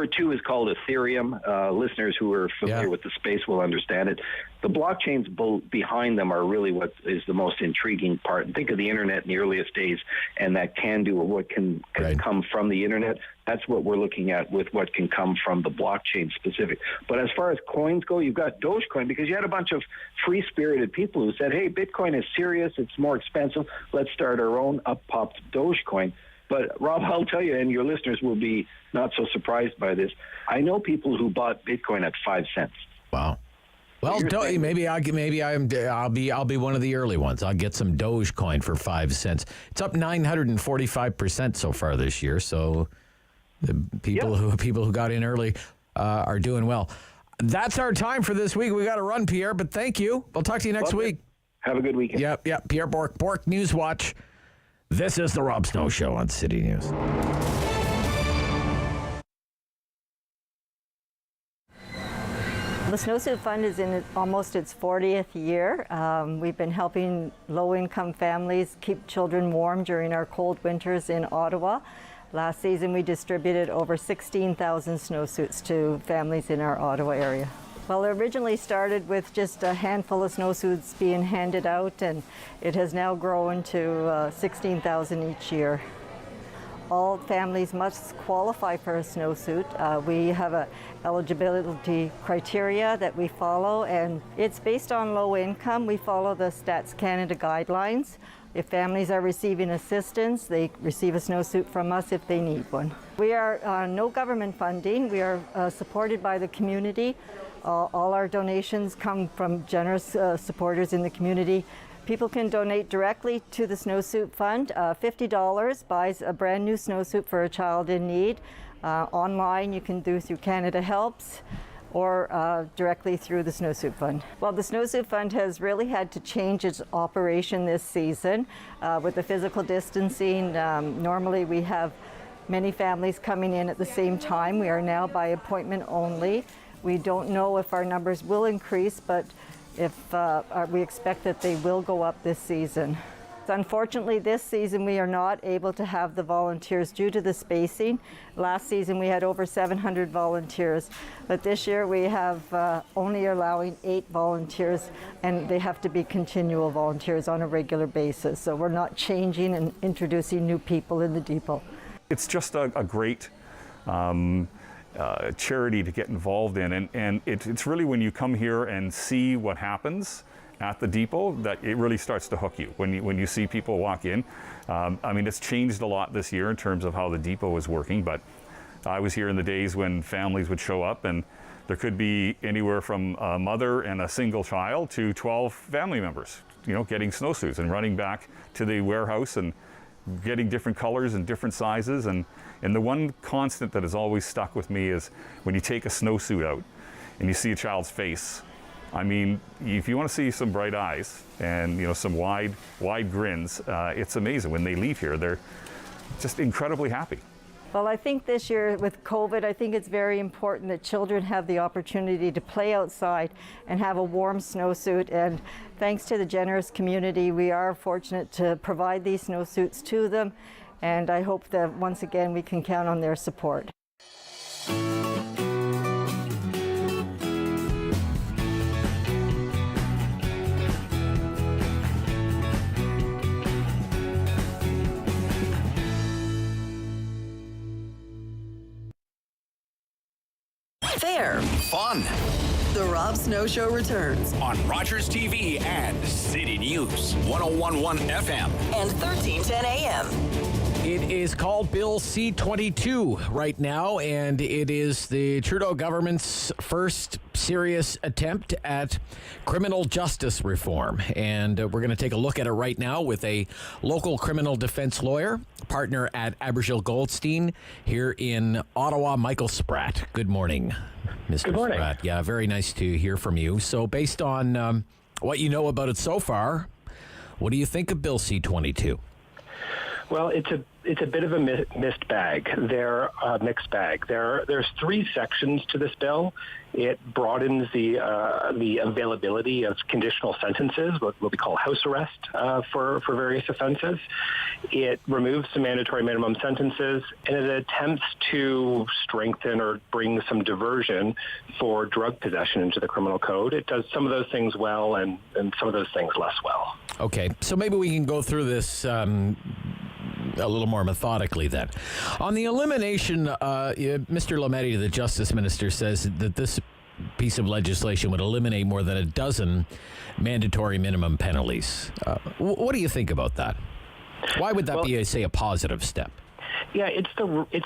2 is called Ethereum. Listeners who are familiar with the space will understand it. The blockchains behind them are really what is the most intriguing part. And think of the internet in the earliest days, and that can do or what can come from the internet. That's what we're looking at with what can come from the blockchain specific. But as far as coins go, you've got Dogecoin, because you had a bunch of free-spirited people who said, hey, Bitcoin is serious, it's more expensive, let's start our own. Up popped Dogecoin. But Rob, I'll tell you, and your listeners will be not so surprised by this, I know people who bought Bitcoin at 5 cents. Wow. Well, maybe I'll be one of the early ones. I'll get some Dogecoin for 5 cents. It's up 945% so far this year. So the people who got in early are doing well. That's our time for this week. We got to run, Pierre. But thank you. We'll talk to you next week. Have a good weekend. Yep. Pierre Bourque, Bourque Newswatch. This is the Rob Snow Show on City News. The Snowsuit Fund is in almost its 40th year. We've been helping low-income families keep children warm during our cold winters in Ottawa. Last season, we distributed over 16,000 snowsuits to families in our Ottawa area. Well, it originally started with just a handful of snowsuits being handed out, and it has now grown to 16,000 each year. All families must qualify for a snowsuit. We have a eligibility criteria that we follow, and it's based on low income. We follow the Stats Canada guidelines. If families are receiving assistance, they receive a snowsuit from us if they need one. We are no government funding. We are supported by the community. All our donations come from generous supporters in the community. People can donate directly to the Snowsuit Fund. $50 buys a brand new snowsuit for a child in need. Online you can do through Canada Helps or directly through the Snowsuit Fund. Well, the Snowsuit Fund has really had to change its operation this season with the physical distancing. Normally we have many families coming in at the same time. We are now by appointment only. We don't know if our numbers will increase, but we expect that they will go up this season. Unfortunately, this season we are not able to have the volunteers due to the spacing. Last season we had over 700 volunteers, but this year we have only allowing 8 volunteers, and they have to be continual volunteers on a regular basis. So we're not changing and introducing new people in the depot. It's just a great charity to get involved in, and it's really when you come here and see what happens at the depot that it really starts to hook you when you see people walk in. I mean, it's changed a lot this year in terms of how the depot is working, but I was here in the days when families would show up and there could be anywhere from a mother and a single child to 12 family members, you know, getting snowsuits and running back to the warehouse and getting different colors and different sizes. And the one constant that has always stuck with me is when you take a snowsuit out and you see a child's face. I mean, if you want to see some bright eyes and, you know, some wide grins, it's amazing. When they leave here, they're just incredibly happy. Well, I think this year with COVID, I think it's very important that children have the opportunity to play outside and have a warm snowsuit. And thanks to the generous community, we are fortunate to provide these snowsuits to them. And I hope that once again we can count on their support. Fair. Fun. The Rob Snow Show returns On Rogers TV and City News, 101.1 FM. and 1310 AM. It is called Bill C-22 right now, and it is the Trudeau government's first serious attempt at criminal justice reform. And we're going to take a look at it right now with a local criminal defense lawyer, partner at Abergel Goldstein here in Ottawa, Michael Spratt. Good morning, Mr. Good morning. Spratt. Yeah, very nice to hear from you. So based on what you know about it so far, what do you think of Bill C-22? Well, it's a bit of a mixed bag. Mixed bag. There's 3 sections to this bill. It broadens the availability of conditional sentences, what we call house arrest, for various offenses. It removes some mandatory minimum sentences, and it attempts to strengthen or bring some diversion for drug possession into the criminal code. It does some of those things well and some of those things less well. Okay, so maybe we can go through this a little more methodically then. On the elimination, Mr. Lametti, the Justice Minister, says that this piece of legislation would eliminate more than a dozen mandatory minimum penalties. What do you think about that? Why would that be, a positive step? Yeah, it's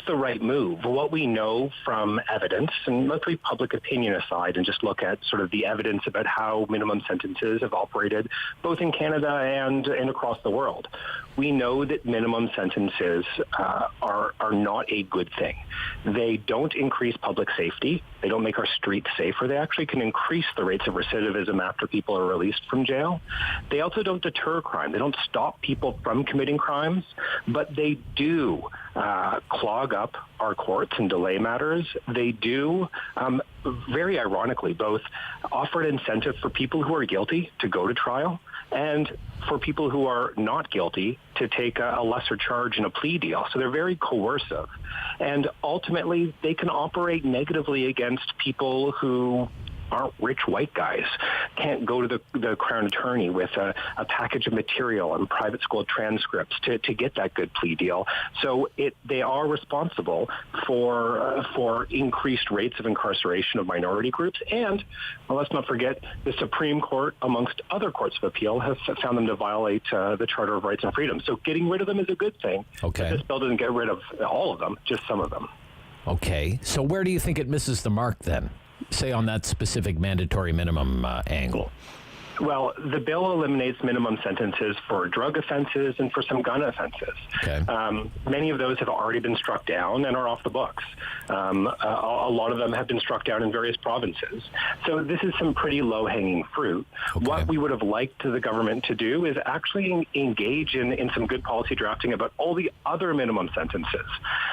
the right move. What we know from evidence, and let's leave public opinion aside and just look at sort of the evidence about how minimum sentences have operated both in Canada and across the world. We know that minimum sentences are not a good thing. They don't increase public safety. They don't make our streets safer. They actually can increase the rates of recidivism after people are released from jail. They also don't deter crime. They don't stop people from committing crimes, but they do clog up our courts and delay matters. They do, very ironically, both offer an incentive for people who are guilty to go to trial and for people who are not guilty to take a lesser charge in a plea deal. So they're very coercive. And ultimately, they can operate negatively against people who aren't rich white guys, can't go to the Crown Attorney with a package of material and private school transcripts to get that good plea deal. So they are responsible for increased rates of incarceration of minority groups. And let's not forget, the Supreme Court, amongst other courts of appeal, has found them to violate the Charter of Rights and Freedoms. So getting rid of them is a good thing. Okay. But this bill doesn't get rid of all of them, just some of them. Okay. So where do you think it misses the mark then? Say on that specific mandatory minimum angle. Well, the bill eliminates minimum sentences for drug offenses and for some gun offenses. Okay. Many of those have already been struck down and are off the books. A lot of them have been struck down in various provinces. So this is some pretty low-hanging fruit. Okay. What we would have liked the government to do is actually engage in some good policy drafting about all the other minimum sentences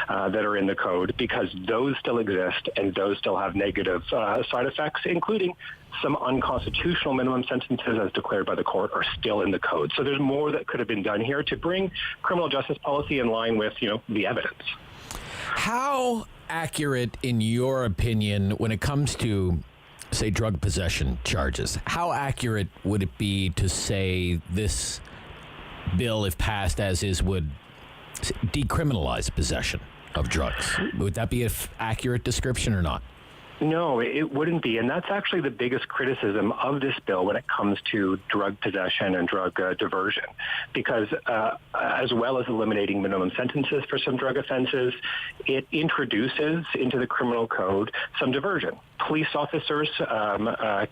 that are in the code, because those still exist and those still have negative side effects, including some unconstitutional minimum sentences as declared by the court are still in the code. So there's more that could have been done here to bring criminal justice policy in line with, the evidence. How accurate, in your opinion, when it comes to, say, drug possession charges, how accurate would it be to say this bill, if passed as is, would decriminalize possession of drugs? Would that be an accurate description or not? No, it wouldn't be. And that's actually the biggest criticism of this bill when it comes to drug possession and drug diversion, because as well as eliminating minimum sentences for some drug offenses, it introduces into the criminal code some diversion. Police officers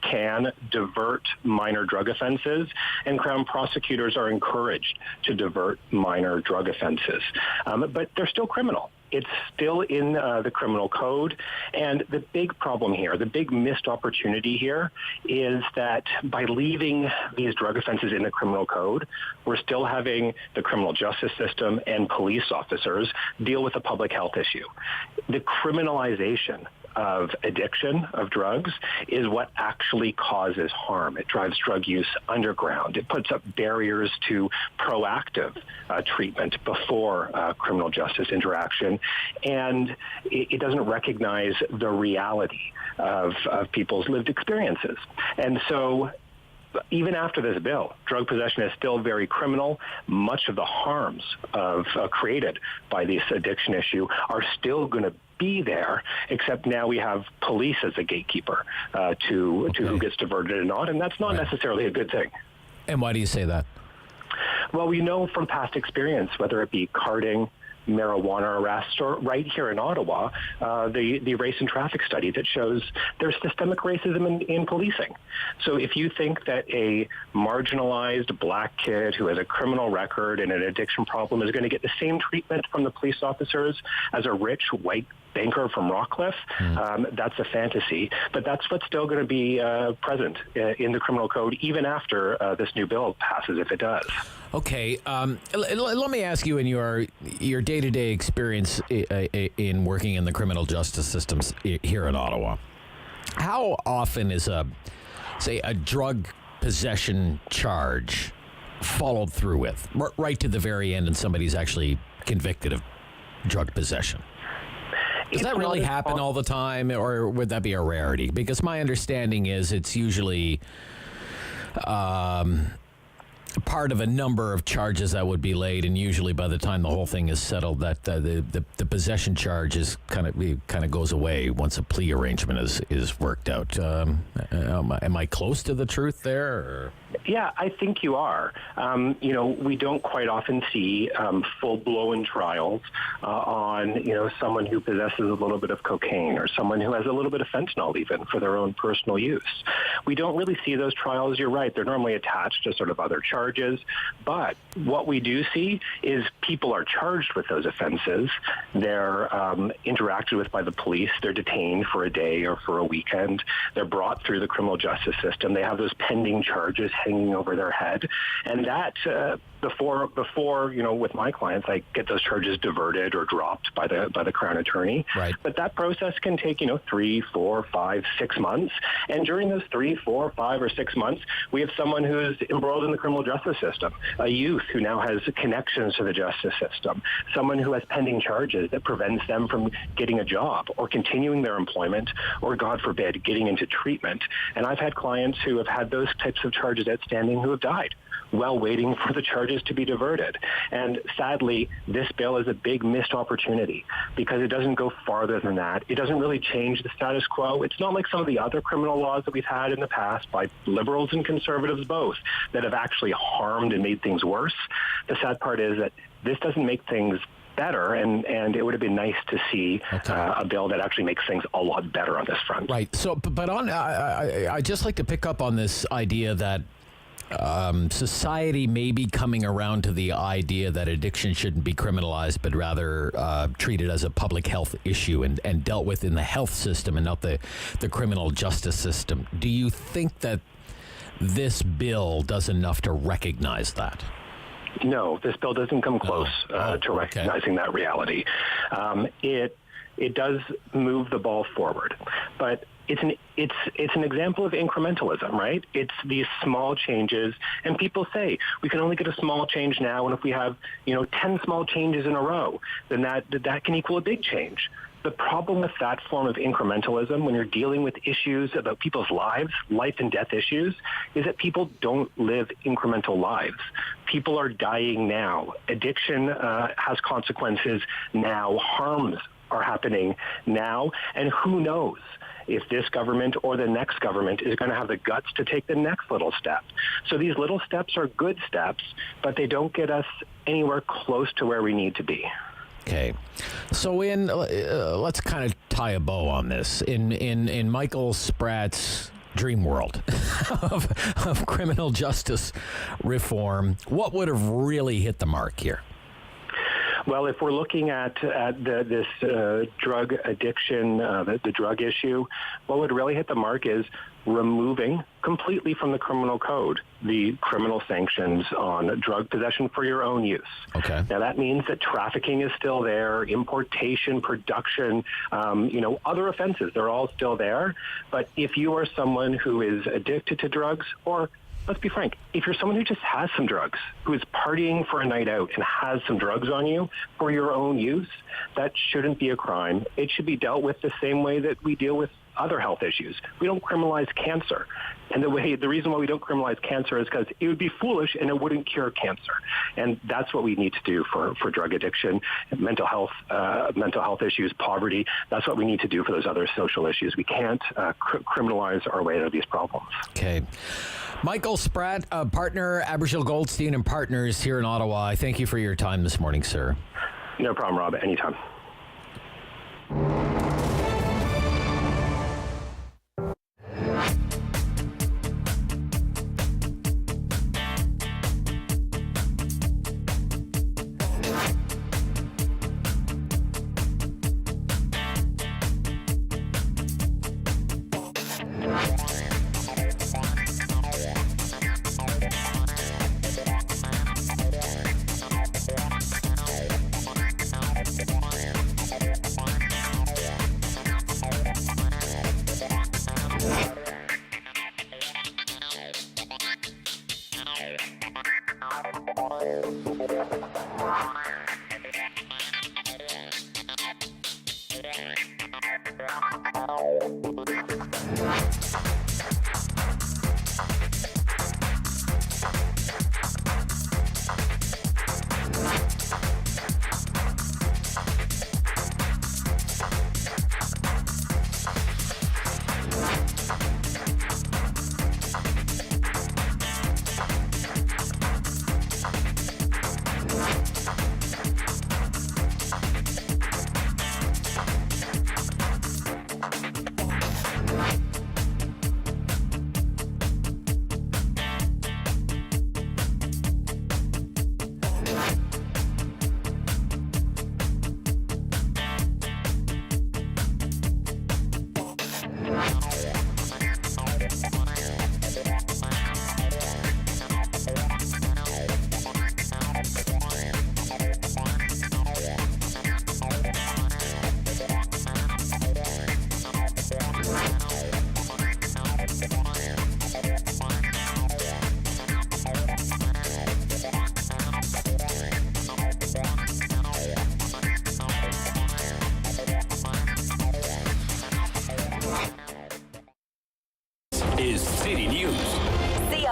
can divert minor drug offenses, and Crown prosecutors are encouraged to divert minor drug offenses. But they're still criminal. It's still in the criminal code. And the big problem here, the big missed opportunity here, is that by leaving these drug offenses in the criminal code, we're still having the criminal justice system and police officers deal with a public health issue. The criminalization of addiction of drugs is what actually causes harm. It drives drug use underground. It puts up barriers to proactive treatment before criminal justice interaction, and it doesn't recognize the reality of people's lived experiences. And so even after this bill, drug possession is still very criminal. Much of the harms created by this addiction issue are still going to be there, except now we have police as a gatekeeper to who gets diverted or not, and that's not necessarily a good thing. And why do you say that? Well, we know from past experience, whether it be carding, marijuana arrests, or right here in Ottawa, the race and traffic study that shows there's systemic racism in policing. So if you think that a marginalized black kid who has a criminal record and an addiction problem is going to get the same treatment from the police officers as a rich white banker from Rockcliffe, that's a fantasy. But that's what's still going to be present in the criminal code, even after this new bill passes, if it does. Okay, let me ask you, in your day-to-day experience in working in the criminal justice systems here in Ottawa, how often is a drug possession charge followed through with, right to the very end, and somebody's actually convicted of drug possession? Does that really happen all the time, or would that be a rarity? Because my understanding is it's usually part of a number of charges that would be laid, and usually by the time the whole thing is settled, that the possession charge is kind of goes away once a plea arrangement is worked out. Am I close to the truth there? Or? Yeah, I think you are. We don't quite often see full-blown trials on, someone who possesses a little bit of cocaine or someone who has a little bit of fentanyl even for their own personal use. We don't really see those trials. You're right. They're normally attached to sort of other charges. But what we do see is people are charged with those offenses. They're interacted with by the police. They're detained for a day or for a weekend. They're brought through the criminal justice system. They have those pending charges hanging over their head. And that before with my clients, I get those charges diverted or dropped by the Crown attorney. Right. But that process can take 3, 4, 5, 6 months, and during those 3, 4, 5, or 6 months, we have someone who's embroiled in the criminal justice system, a youth who now has connections to the justice system, someone who has pending charges that prevents them from getting a job or continuing their employment, or God forbid, getting into treatment. And I've had clients who have had those types of charges outstanding who have died while waiting for the charges to be diverted. And sadly, this bill is a big missed opportunity because it doesn't go farther than that. It doesn't really change the status quo. It's not like some of the other criminal laws that we've had in the past by liberals and conservatives both that have actually harmed and made things worse. The sad part is that this doesn't make things better, and it would have been nice to see a bill that actually makes things a lot better on this front. Right. So, but I just like to pick up on this idea that society may be coming around to the idea that addiction shouldn't be criminalized, but rather treated as a public health issue and dealt with in the health system and not the criminal justice system. Do you think that this bill does enough to recognize that? No, this bill doesn't come close to recognizing that reality. It does move the ball forward, but it's an example of incrementalism, right? It's these small changes, and people say we can only get a small change now, and if we have 10 small changes in a row, then that can equal a big change. The problem with that form of incrementalism, when you're dealing with issues about people's lives, life and death issues, is that people don't live incremental lives. People are dying now. Addiction has consequences now. Harms are happening now. And who knows if this government or the next government is going to have the guts to take the next little step. So these little steps are good steps, but they don't get us anywhere close to where we need to be. Okay, so let's kind of tie a bow on this. In Michael Spratt's dream world of criminal justice reform, what would have really hit the mark here? Well, if we're looking at this drug addiction, the drug issue, what would really hit the mark is removing completely from the criminal code the criminal sanctions on drug possession for your own use. Okay. Now, that means that trafficking is still there, importation, production, other offenses, they're all still there. But if you are someone who is addicted to drugs, or let's be frank, if you're someone who just has some drugs, who is partying for a night out and has some drugs on you for your own use, that shouldn't be a crime. It should be dealt with the same way that we deal with other health issues. We don't criminalize cancer. And the reason why we don't criminalize cancer is because it would be foolish and it wouldn't cure cancer. And that's what we need to do for drug addiction, mental health issues, poverty. That's what we need to do for those other social issues. We can't criminalize our way out of these problems. Okay. Michael Spratt, partner, Abergel, Goldstein and Partners here in Ottawa. I thank you for your time this morning, sir. No problem, Rob. Anytime.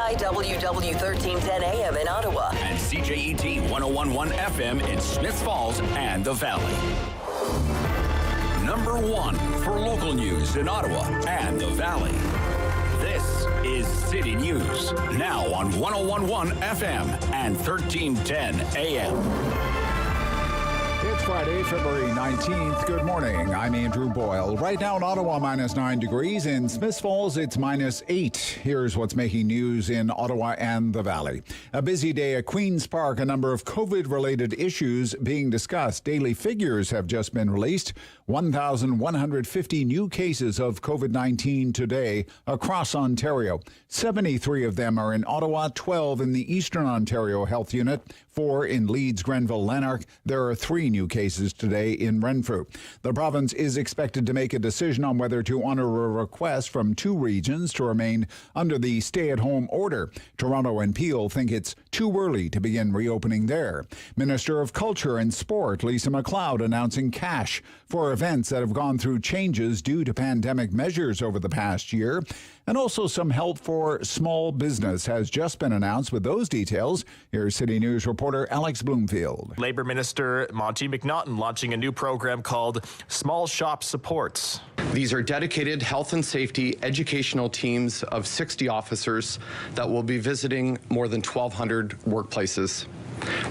KYWW 1310 AM in Ottawa. And CJET 1011 FM in Smiths Falls and the Valley. Number 1 for local news in Ottawa and the Valley. This is City News, now on 1011 FM and 1310 AM. It's Friday, February 19th. Good morning. I'm Andrew Boyle. Right now in Ottawa, minus 9 degrees. In Smiths Falls, it's minus 8. Here's what's making news in Ottawa and the Valley. A busy day at Queen's Park. A number of COVID-related issues being discussed. Daily figures have just been released. 1,150 new cases of COVID-19 today across Ontario. 73 of them are in Ottawa, 12 in the Eastern Ontario Health Unit, 4 in Leeds, Grenville, Lanark. There are 3 new cases today in Renfrew. The province is expected to make a decision on whether to honor a request from 2 regions to remain under the stay-at-home order. Toronto and Peel think it's too early to begin reopening there. Minister of Culture and Sport Lisa MacLeod announcing cash for events that have gone through changes due to pandemic measures over the past year. And also some help for small business has just been announced. With those details, here's City News reporter Alex Bloomfield. Labour Minister Monty McNaughton launching a new program called Small Shop Supports. These are dedicated health and safety educational teams of 60 officers that will be visiting more than 1,200 workplaces,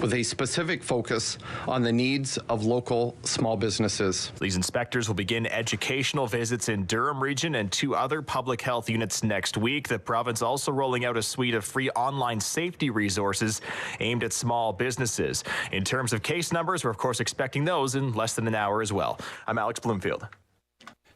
with a specific focus on the needs of local small businesses. These inspectors will begin educational visits in Durham Region and 2 other public health units next week. The province also rolling out a suite of free online safety resources aimed at small businesses. In terms of case numbers, we're of course expecting those in less than an hour as well. I'm Alex Bloomfield.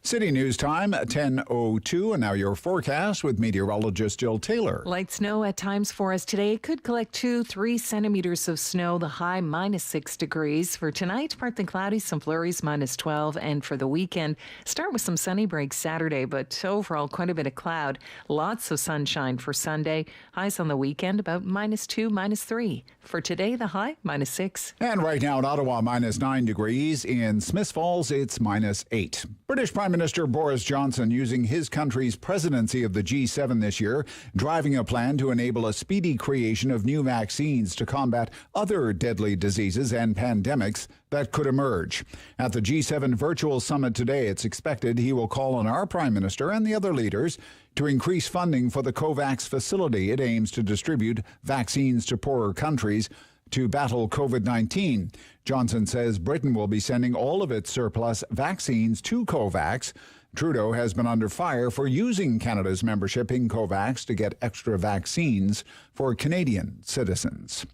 City News time, 10:02, and now your forecast with meteorologist Jill Taylor. Light snow at times for us today. Could collect 2-3 centimeters of snow. The high minus 6 degrees. For tonight, partly cloudy, some flurries minus 12. And for the weekend, start with some sunny breaks Saturday, but overall quite a bit of cloud. Lots of sunshine for Sunday. Highs on the weekend about minus 2, minus 3. For today, the high minus 6. And right now in Ottawa, minus 9 degrees. In Smiths Falls, it's minus 8. British Prime Minister Boris Johnson using his country's presidency of the G7 this year, driving a plan to enable a speedy creation of new vaccines to combat other deadly diseases and pandemics that could emerge. At the G7 virtual summit today, it's expected he will call on our Prime Minister and the other leaders to increase funding for the COVAX facility. It aims to distribute vaccines to poorer countries to battle COVID-19. Johnson says Britain will be sending all of its surplus vaccines to COVAX. Trudeau has been under fire for using Canada's membership in COVAX to get extra vaccines for Canadian citizens.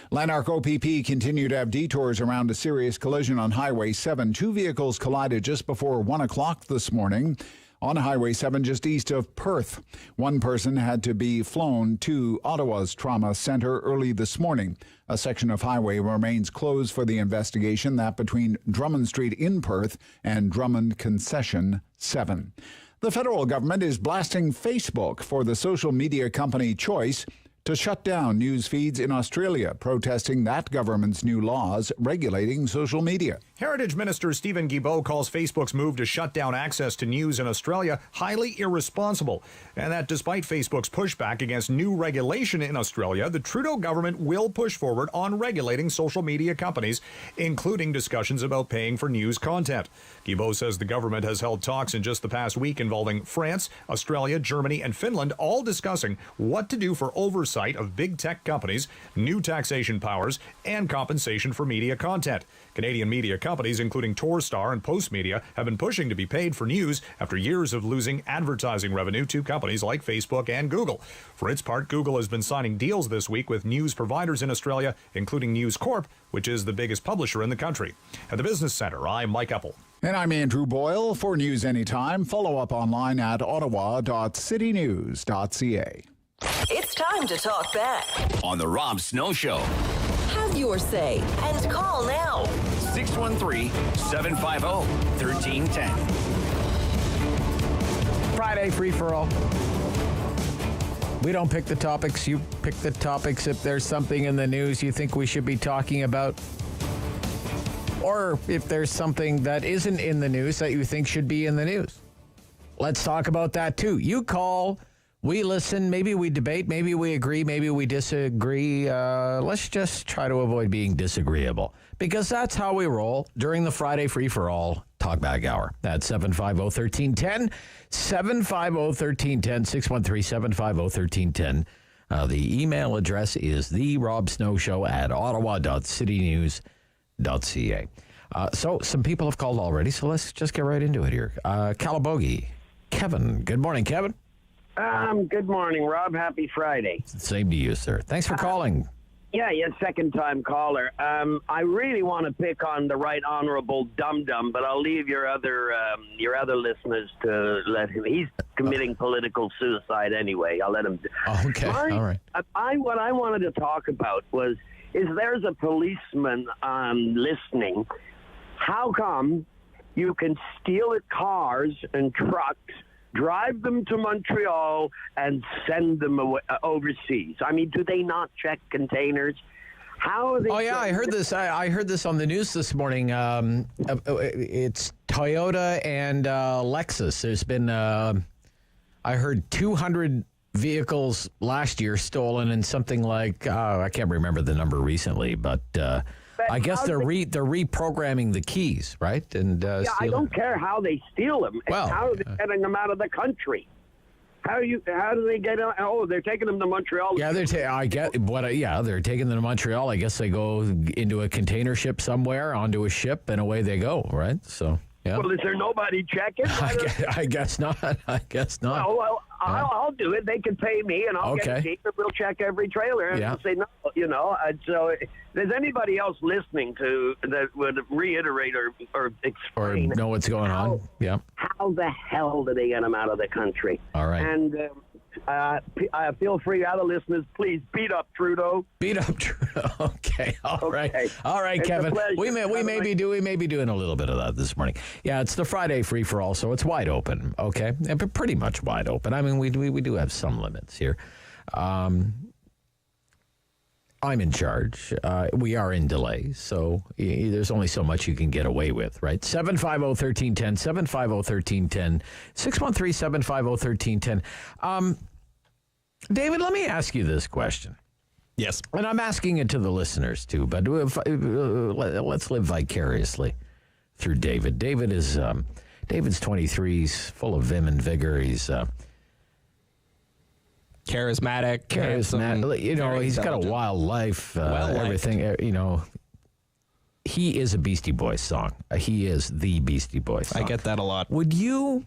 Lanark OPP continue to have detours around a serious collision on Highway 7. 2 vehicles collided just before 1 o'clock this morning on Highway 7 just east of Perth. 1 person had to be flown to Ottawa's trauma center early this morning. A section of highway remains closed for the investigation, that between Drummond Street in Perth and Drummond Concession 7. The federal government is blasting Facebook for the social media company Choice to shut down news feeds in Australia, protesting that government's new laws regulating social media. Heritage Minister Stephen Guilbeault calls Facebook's move to shut down access to news in Australia highly irresponsible, and that despite Facebook's pushback against new regulation in Australia, the Trudeau government will push forward on regulating social media companies, including discussions about paying for news content. Guilbeault says the government has held talks in just the past week involving France, Australia, Germany, and Finland, all discussing what to do for oversight of big tech companies, new taxation powers, and compensation for media content. Canadian media companies, including Torstar and Postmedia, have been pushing to be paid for news after years of losing advertising revenue to companies like Facebook and Google. For its part, Google has been signing deals this week with news providers in Australia, including News Corp, which is the biggest publisher in the country. At the Business Centre, I'm Mike Epple. And I'm Andrew Boyle. For news anytime, follow up online at ottawa.citynews.ca. It's time to talk back on the Rob Snow Show. Have your say and call now. 613-750-1310. Friday free-for-all. We don't pick the topics. You pick the topics if there's something in the news you think we should be talking about. Or if there's something that isn't in the news that you think should be in the news. Let's talk about that too. You call We listen, maybe we debate, maybe we agree, maybe we disagree. Let's just try to avoid being disagreeable, because that's how we roll during the Friday free-for-all talkback hour. That's 750-1310, 750-1310, 613-750-1310. The email address is therobsnowshow@ottawa.citynews.ca. So some people have called already, so let's just get right into it here. Calabogie, Kevin. Good morning, Kevin. Good morning, Rob. Happy Friday. Same to you, sir. Thanks for calling. Yeah, second-time caller. I really want to pick on the Right Honorable Dum Dum, but I'll leave your other listeners to let him. He's committing political suicide anyway. I'll let him. Okay, all right. What I wanted to talk about is there's a policeman listening. How come you can steal cars and trucks, drive them to Montreal, and send them overseas? I mean, do they not check containers? How are they? Oh yeah, I heard this. I heard this on the news this morning. It's Toyota and Lexus. There's been, I heard 200 vehicles last year stolen, and something like I can't remember the number recently, but I guess they're reprogramming the keys, right? And I don't care how they steal them. Well, how are they getting them out of the country? How do they get out? Oh, they're taking them to Montreal. Yeah, they're taking them to Montreal. I guess they go into a container ship somewhere, onto a ship, and away they go, right? So, yeah. Well, is there nobody checking? I guess not. I guess not. Well, I'll do it. They can pay me, and I'll get a team, and we'll check every trailer, and we'll say no, So, if there's anybody else listening that would reiterate or explain or know what's going on, how the hell do they get them out of the country? All right. And feel free, other listeners, please beat up Trudeau. Beat up Trudeau. Okay. All right, Kevin. We may be doing a little bit of that this morning. Yeah, it's the Friday free for all, so it's wide open. Okay, and pretty much wide open. I mean, we do have some limits here. I'm in charge. We are in delay, so there's only so much you can get away with, right? 750-1310, 750-1310, 613-750-1310. David, let me ask you this question. Yes. And I'm asking it to the listeners, too, but let's live vicariously through David. David's 23. He's full of vim and vigor. He's charismatic. He's got a wild life, everything, He is a Beastie Boys song. He is the Beastie Boys song. I get that a lot. Would you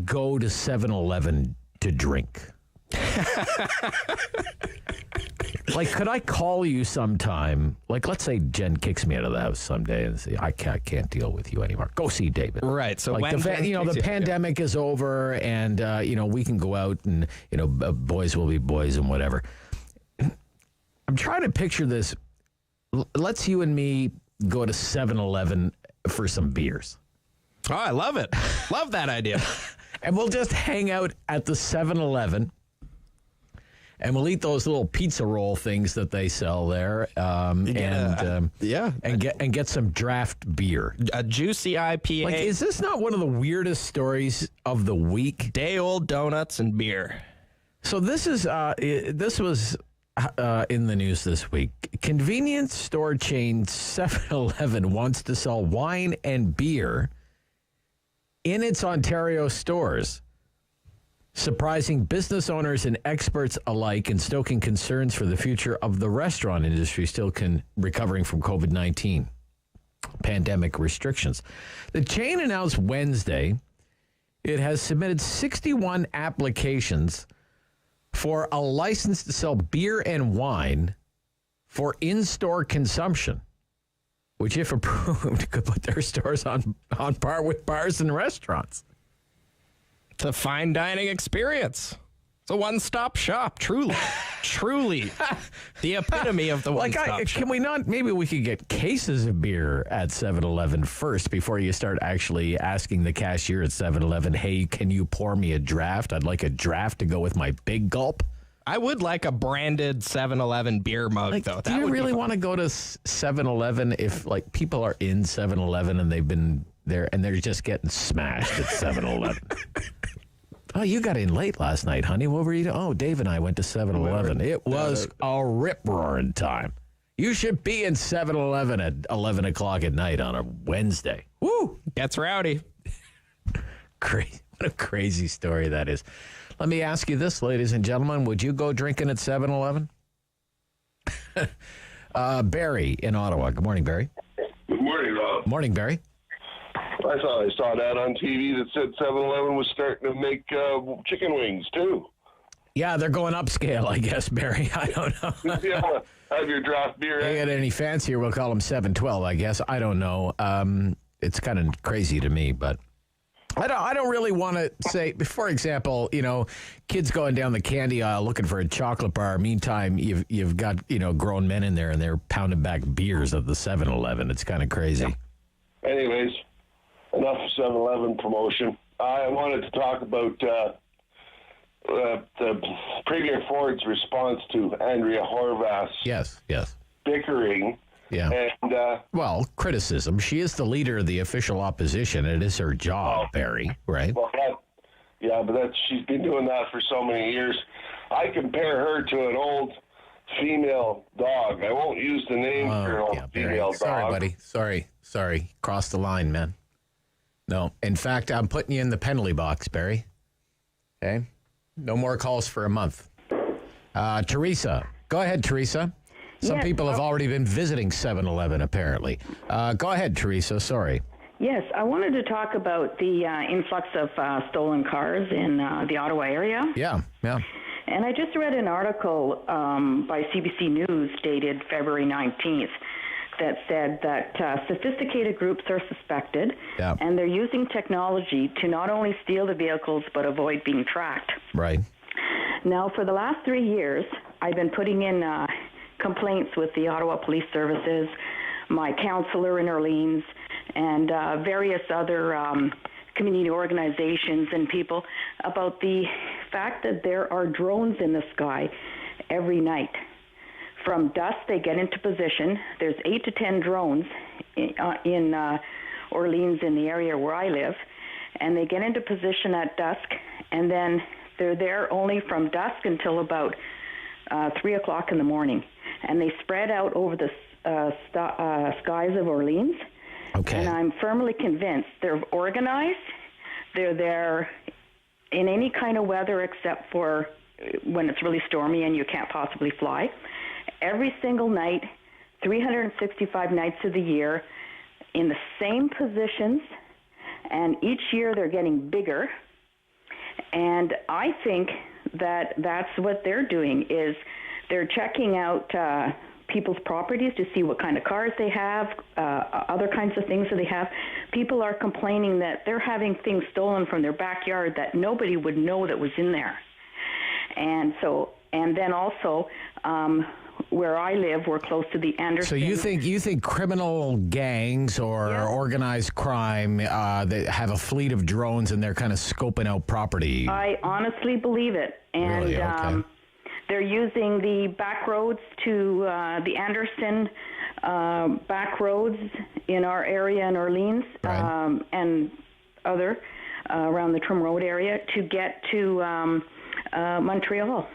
go to 7-Eleven to drink? Like, could I call you sometime? Like, let's say Jen kicks me out of the house someday and say, I can't deal with you anymore. Go see David. Right. So like the pandemic is over, and we can go out, and boys will be boys and whatever. I'm trying to picture this. Let's you and me go to 7-Eleven for some beers. Oh, I love it. Love that idea. And we'll just hang out at the 7-Eleven. And we'll eat those little pizza roll things that they sell there, and get some draft beer, a juicy IPA. Like, is this not one of the weirdest stories of the week? Day-old donuts and beer. So this was in the news this week. Convenience store chain 7-Eleven wants to sell wine and beer in its Ontario stores, surprising business owners and experts alike and stoking concerns for the future of the restaurant industry still recovering from COVID-19 pandemic restrictions. The chain announced Wednesday it has submitted 61 applications for a license to sell beer and wine for in-store consumption, which, if approved, could put their stores on par with bars and restaurants. It's a fine dining experience. It's a one-stop shop, truly. Truly. The epitome of the one-stop shop. Can we not, maybe we could get cases of beer at 7-Eleven first before you start actually asking the cashier at 7-Eleven, hey, can you pour me a draft? I'd like a draft to go with my big gulp. I would like a branded 7-Eleven beer mug, though. Do you really want to go to 7-Eleven if, like, people are in 7-Eleven and they've been there and they're just getting smashed at 7-Eleven? Oh, you got in late last night, honey. What were you doing? Oh, Dave and I went to 7-Eleven. It was a rip-roaring time. You should be in 7-Eleven at 11 o'clock at night on a Wednesday. Woo! Gets rowdy. What a crazy story that is. Let me ask you this, ladies and gentlemen. Would you go drinking at 7-Eleven? Barry in Ottawa. Good morning, Barry. Good morning, Rob. Morning, Barry. I saw that on TV that said 7-Eleven was starting to make chicken wings, too. Yeah, they're going upscale, I guess, Barry. I don't know. Yeah, have your draft beer. They get any fancier, we'll call them 712, I guess. I don't know. It's kind of crazy to me, but I don't really want to say, for example, kids going down the candy aisle looking for a chocolate bar. Meantime, you've got, grown men in there and they're pounding back beers at the 7-Eleven. It's kind of crazy. Anyways, enough 7-Eleven promotion. I wanted to talk about the Premier Ford's response to Andrea Horwath's Yes. bickering. Yeah. And well, criticism. She is the leader of the official opposition. It is her job, Barry, right? Well, but she's been doing that for so many years. I compare her to an old female dog. I won't use the name for an old female dog. Sorry, buddy. Sorry. Cross the line, man. No. In fact, I'm putting you in the penalty box, Barry. Okay? No more calls for a month. Teresa. Go ahead, Teresa. Some people have already been visiting 7-Eleven, apparently. Go ahead, Teresa. Sorry. Yes, I wanted to talk about the influx of stolen cars in the Ottawa area. Yeah. And I just read an article by CBC News dated February 19th that said that sophisticated groups are suspected, and they're using technology to not only steal the vehicles but avoid being tracked. Right. Now, for the last 3 years, I've been putting in complaints with the Ottawa Police Services, my counselor in Orleans, and various other community organizations and people about the fact that there are drones in the sky every night. From dusk, they get into position. There's 8 to 10 drones in Orleans, in the area where I live, and they get into position at dusk, and then they're there only from dusk until about 3 o'clock in the morning. And they spread out over the skies of Orleans. Okay. And I'm firmly convinced they're organized. They're there in any kind of weather except for when it's really stormy and you can't possibly fly. Every single night, 365 nights of the year, in the same positions, and each year they're getting bigger. And I think that that's what they're doing, is they're checking out people's properties to see what kind of cars they have, other kinds of things that they have. People are complaining that they're having things stolen from their backyard that nobody would know that was in there. And then also, where I live, we're close to the Anderson. So you think criminal gangs or organized crime that have a fleet of drones and they're kind of scoping out property? I honestly believe it. And really? Okay. They're using the back roads to the Anderson back roads in our area in Orleans, right. And other around the Trim Road area to get to Montreal.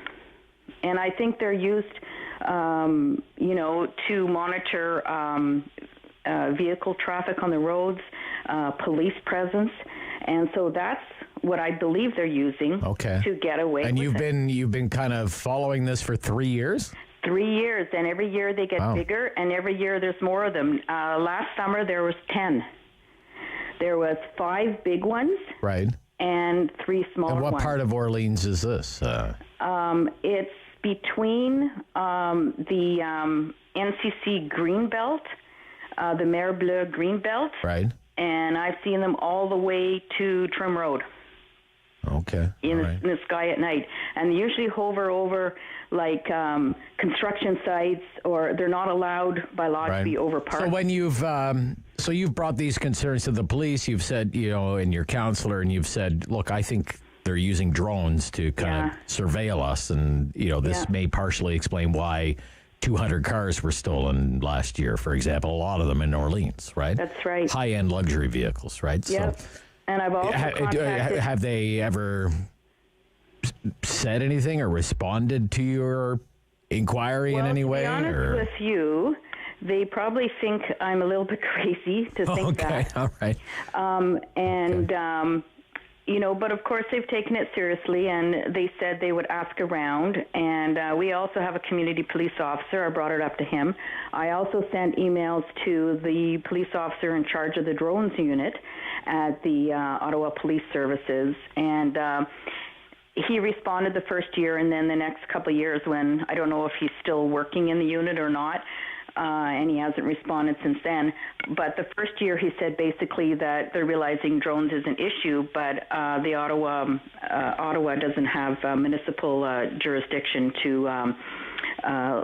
And I think they're used, to monitor vehicle traffic on the roads, police presence, and so that's what I believe they're using to get away with it. And you've been kind of following this for 3 years? 3 years, and every year they get bigger, and every year there's more of them. Last summer there was 10. There was 5 big ones, right, and 3 smaller ones. And what part of Orleans is this? It's between the NCC Greenbelt, the Mer Bleu Greenbelt, right, and I've seen them all the way to Trim Road. Okay. In the sky at night. And they usually hover over like construction sites, or they're not allowed by law to be over parks. So when you've brought these concerns to the police, you've said, and your counselor, and you've said, look, I think they're using drones to kind of surveil us, and this may partially explain why 200 cars were stolen last year, for example, a lot of them in Orleans, right? That's right. High-end luxury vehicles, right? Yep. So, and I've also contacted... have they ever said anything or responded to your inquiry in any way? To be honest with you, they probably think I'm a little bit crazy to think that. All right. But of course they've taken it seriously, and they said they would ask around. And we also have a community police officer. I brought it up to him. I also sent emails to the police officer in charge of the drones unit at the Ottawa Police Services, and he responded the first year, and then the next couple of years when I don't know if he's still working in the unit or not, and he hasn't responded since then. But the first year he said basically that they're realizing drones is an issue, but the Ottawa doesn't have municipal jurisdiction to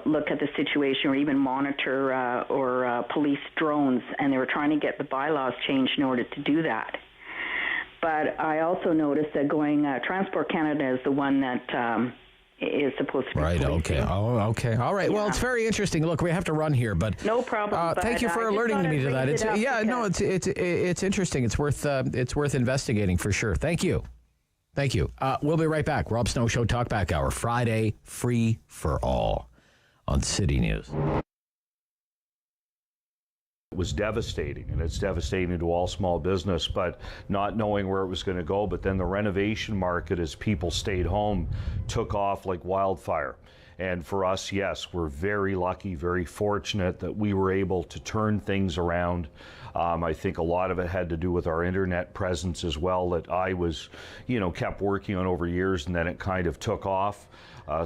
look at the situation or even monitor or police drones, and they were trying to get the bylaws changed in order to do that. But I also noticed that Transport Canada is the one that is supposed to be right. policing. Okay. Oh, okay. All right. Yeah. Well, it's very interesting. Look, we have to run here, but no problem. Thank you for alerting me to that. It's interesting. It's worth investigating for sure. Thank you. We'll be right back. Rob Snow Show Talkback Hour, Friday, free for all on City News. It was devastating, and it's devastating to all small business, but not knowing where it was going to go. But then the renovation market, as people stayed home, took off like wildfire. And for us, yes, we're very lucky, very fortunate that we were able to turn things around. I think a lot of it had to do with our internet presence as well, that I was, kept working on over years, and then it kind of took off.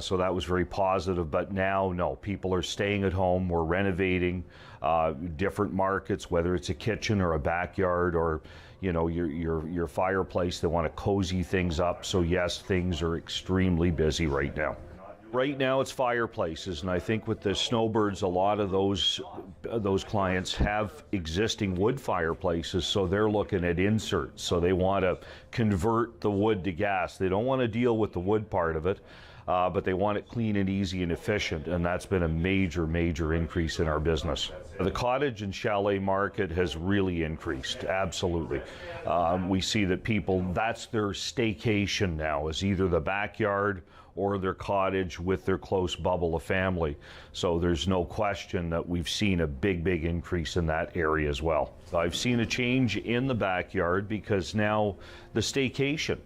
So that was very positive. But now, no, people are staying at home. We're renovating different markets, whether it's a kitchen or a backyard or, your fireplace. They want to cozy things up. So yes, things are extremely busy right now. Right now it's fireplaces, and I think with the snowbirds, a lot of those clients have existing wood fireplaces, so they're looking at inserts. So they want to convert the wood to gas. They don't want to deal with the wood part of it, but they want it clean and easy and efficient, and that's been a major increase in our business. The cottage and chalet market has really increased, absolutely. We see that people, that's their staycation now, is either the backyard or their cottage with their close bubble of family. So there's no question that we've seen a big increase in that area as well. I've seen a change in the backyard because now the staycation,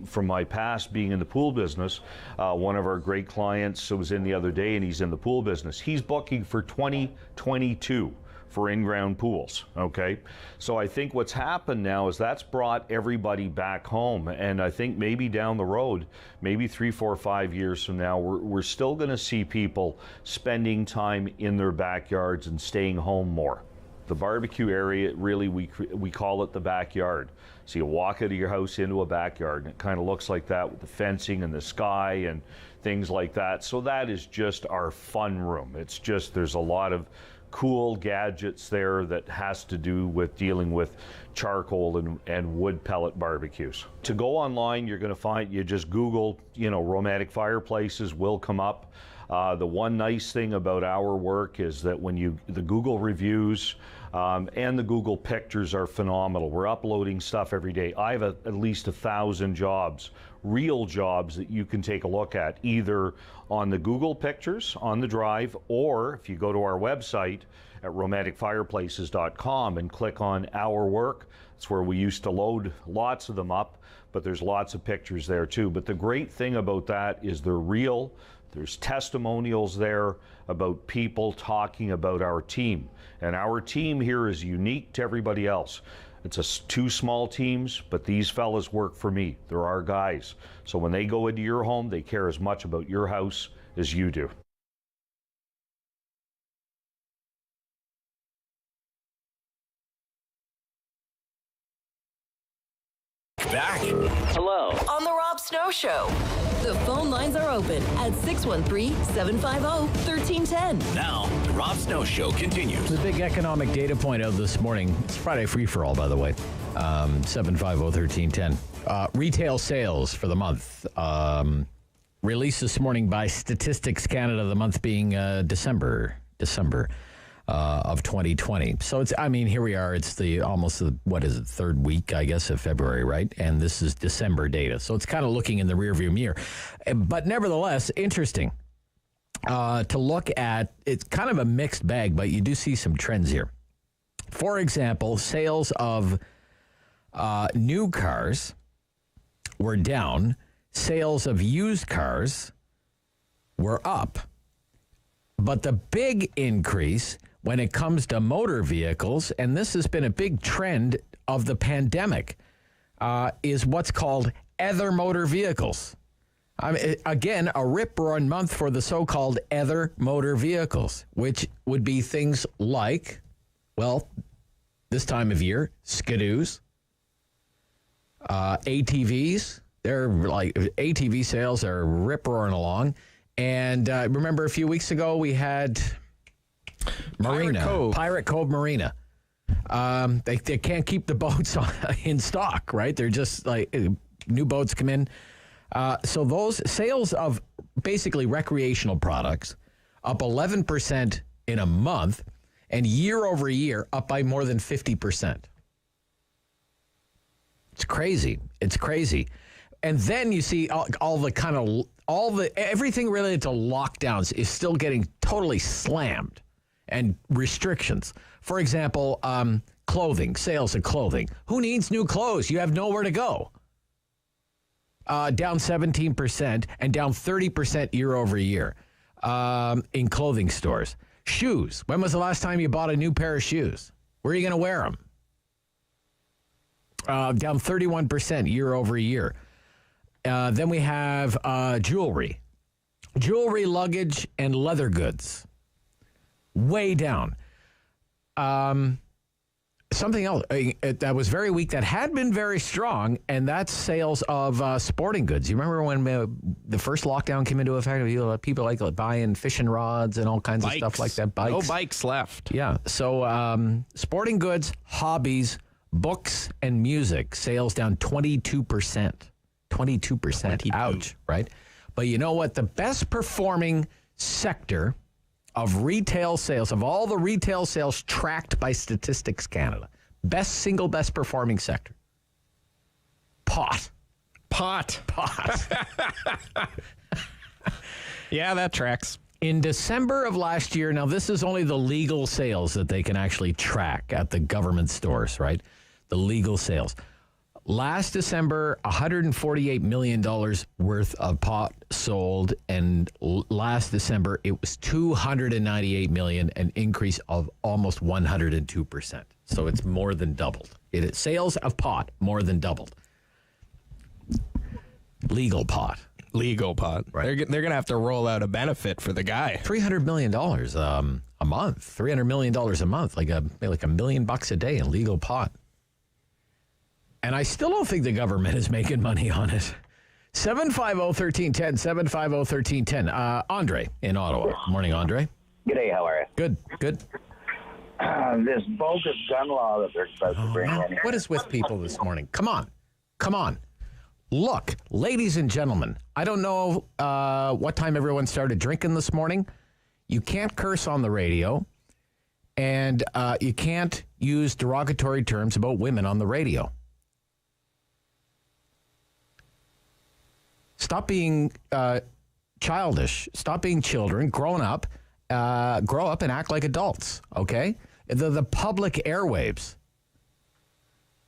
from my past being in the pool business, one of our great clients was in the other day, and he's in the pool business. He's booking for 2022. For in-ground pools, okay? So I think what's happened now is that's brought everybody back home, and I think maybe down the road, maybe 3, 4, 5 years from now, we're still gonna see people spending time in their backyards and staying home more. The barbecue area, really, we call it the backyard. So you walk out of your house into a backyard, and it kind of looks like that with the fencing and the sky and things like that. So that is just our fun room. It's just, there's a lot of cool gadgets there that has to do with dealing with charcoal and wood pellet barbecues. To go online, you're going to find, you just Google, romantic fireplaces will come up. The one nice thing about our work is that when the Google reviews and the Google pictures are phenomenal. We're uploading stuff every day. I have at least 1,000 jobs, real jobs that you can take a look at, either on the Google pictures on the drive, or if you go to our website at romanticfireplaces.com and click on Our Work. It's where we used to load lots of them up, but there's lots of pictures there too. But the great thing about that is they're real. There's testimonials there about people talking about our team. And our team here is unique to everybody else. It's two small teams, but these fellas work for me. They're our guys. So when they go into your home, they care as much about your house as you do. Back. Hello. On the Rob Snow Show. The phone lines are open at 613-750-1310. Now, the Rob Snow Show continues. The big economic data point out this morning. It's Friday free for all, by the way. 750-1310. Retail sales for the month. Released this morning by Statistics Canada, the month being December. of 2020. So it's, I mean, here we are. It's third week, I guess, of February, right? And this is December data. So it's kind of looking in the rearview mirror. But nevertheless, interesting to look at. It's kind of a mixed bag, but you do see some trends here. For example, sales of new cars were down. Sales of used cars were up. But the big increase when it comes to motor vehicles, and this has been a big trend of the pandemic, is what's called other motor vehicles. I mean, again, a rip-roaring month for the so-called other motor vehicles, which would be things like, well, this time of year, skidoos, ATVs. They're like ATV sales are rip-roaring along. And remember a few weeks ago we had Pirate Cove Marina. They can't keep the boats in stock, right? They're just like new boats come in. So those sales of basically recreational products up 11% in a month, and year over year up by more than 50%. It's crazy. It's crazy. And then you see everything related to lockdowns is still getting totally slammed, and restrictions. For example, clothing, sales of clothing. Who needs new clothes? You have nowhere to go. Down 17% and down 30% year over year in clothing stores. Shoes. When was the last time you bought a new pair of shoes? Where are you going to wear them? Down 31% year over year. Then we have jewelry. Jewelry, luggage, and leather goods. Way down. Something else that was very weak that had been very strong, and that's sales of sporting goods. You remember when the first lockdown came into effect? People like buying fishing rods and all kinds of stuff like that. Bikes. No bikes left. Yeah. So sporting goods, hobbies, books, and music, sales down 22%. 22%. Ouch, right? But you know what? The best performing sector of retail sales, of all the retail sales tracked by Statistics Canada, best performing sector, pot. Yeah, that tracks. In December of last year, now this is only the legal sales that they can actually track at the government stores, right? The legal sales. Last December, $148 million worth of pot sold, and last December it was $298 million, an increase of almost 102%. So it's more than doubled. Sales of pot more than doubled. Legal pot. Right. They're going to have to roll out a benefit for the guy. $300 million a month. $300 million a month, like $1 million a day in legal pot. And I still don't think the government is making money on it. 750-1310, 750-1310. Andre in Ottawa. Morning, Andre. G'day, how are you? Good. This bogus gun law that they're supposed to bring in here. What is with people this morning? Come on. Look, ladies and gentlemen, I don't know what time everyone started drinking this morning. You can't curse on the radio, and you can't use derogatory terms about women on the radio. Stop being childish. Stop being children. Grow up and act like adults, okay? The public airwaves.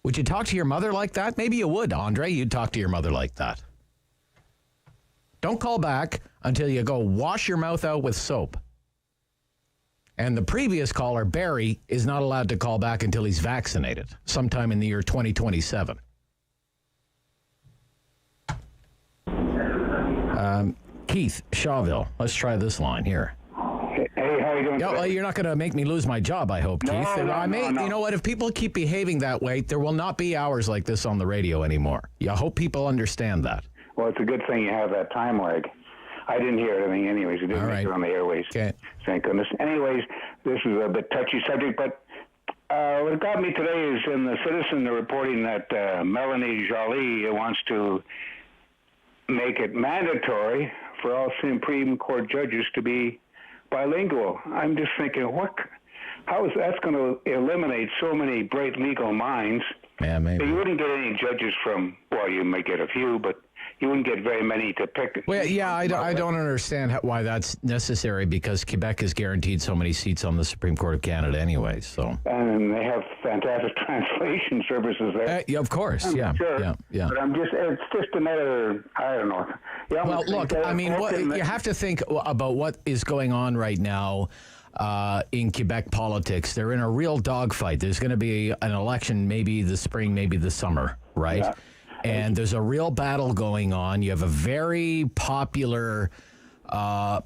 Would you talk to your mother like that? Maybe you would, Andre. You'd talk to your mother like that. Don't call back until you go wash your mouth out with soap. And the previous caller, Barry, is not allowed to call back until he's vaccinated sometime in the year 2027. Keith, Shawville. Let's try this line here. Hey, how you doing? Yeah, well, you're not going to make me lose my job, I hope, Keith. No. You know what? If people keep behaving that way, there will not be hours like this on the radio anymore. I hope people understand that. Well, it's a good thing you have that time lag. I didn't hear anything anyways. It didn't make it on the airways. Okay. Thank goodness. Anyways, this is a bit touchy subject, but what got me today is in the Citizen reporting that Melanie Joly wants to make it mandatory for all Supreme Court judges to be bilingual. I'm just thinking, how is that's going to eliminate so many bright legal minds? Yeah, maybe. You wouldn't get any judges from, well, you might get a few, but you wouldn't get very many to pick. Well, yeah, I don't understand why that's necessary, because Quebec is guaranteed so many seats on the Supreme Court of Canada anyway. So, and they have fantastic translation services there. Yeah, of course, I'm sure. yeah. But it's just another, I don't know. Yeah, well, look, I mean, you have to think about what is going on right now in Quebec politics. They're in a real dogfight. There's going to be an election, maybe the spring, maybe the summer, right? Yeah. And there's a real battle going on. You have a very popular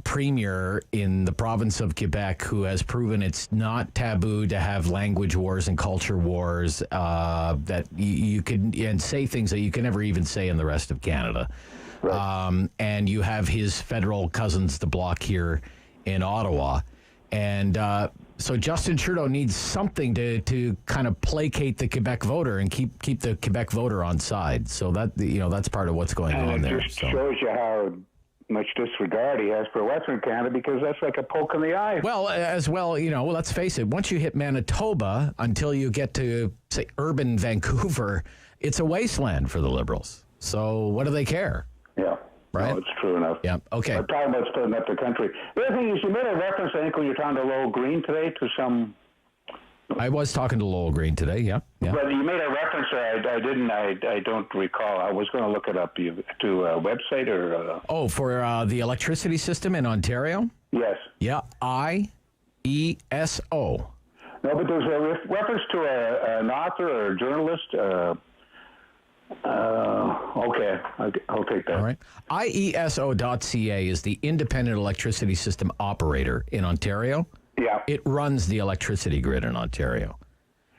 premier in the province of Quebec who has proven it's not taboo to have language wars and culture wars, that you can and say things that you can never even say in the rest of Canada. Right. And you have his federal cousins, the Bloc, here in Ottawa. And so Justin Trudeau needs something to kind of placate the Quebec voter and keep the Quebec voter on side. So that's part of what's going on there. It just shows you how much disregard he has for Western Canada, because that's like a poke in the eye. Well, as well, let's face it. Once you hit Manitoba, until you get to, say, urban Vancouver, it's a wasteland for the Liberals. So what do they care? Yeah. Right? No, it's true enough. Yeah, okay. We're talking about splitting up the country. The other thing is, you made a reference, I think, when you were talking to Lowell Green today, to some... I was talking to Lowell Green today, yeah. But you made a reference, I don't recall. I was going to look it up. To a website or... Oh, for the electricity system in Ontario? Yes. Yeah, IESO. No, but there's a reference to an author or a journalist... okay, I'll take that. All right. IESO.ca is the independent electricity system operator in Ontario. Yeah. It runs the electricity grid in Ontario.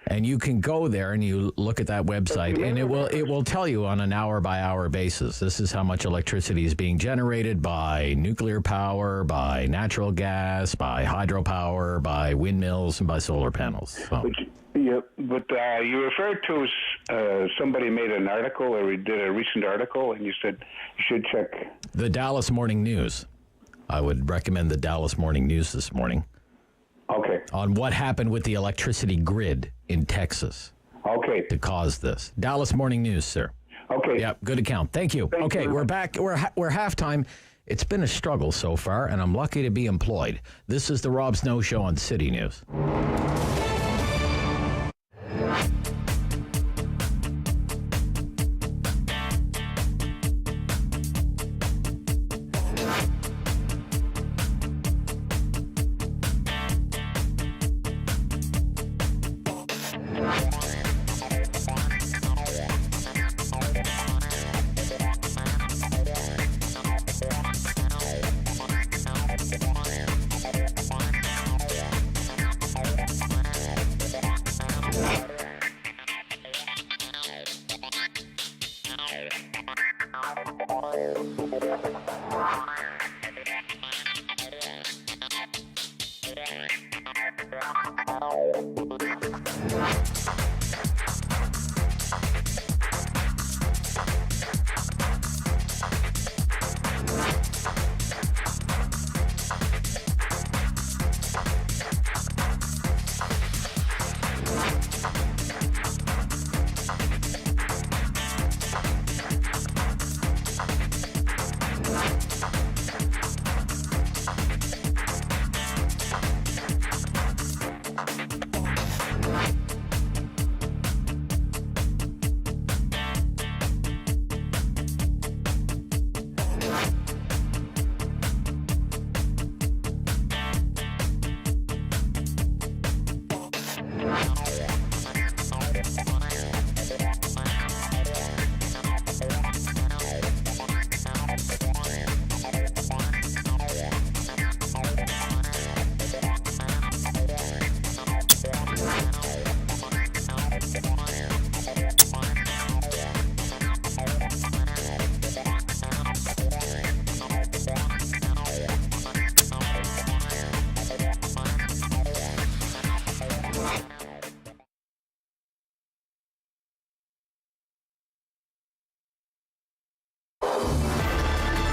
And you can go there and you look at that website, and it will tell you on an hour-by-hour basis, this is how much electricity is being generated by nuclear power, by natural gas, by hydropower, by windmills, and by solar panels. So. But you referred to somebody made an article, or did a recent article, and you said you should check. The Dallas Morning News. I would recommend the Dallas Morning News this morning. Okay. On what happened with the electricity grid in Texas. Okay. To cause this. Dallas Morning News, sir. Okay. Yeah, good account. Thank you. Okay, we're back. We're halftime. It's been a struggle so far, and I'm lucky to be employed. This is the Rob Snow Show on City News.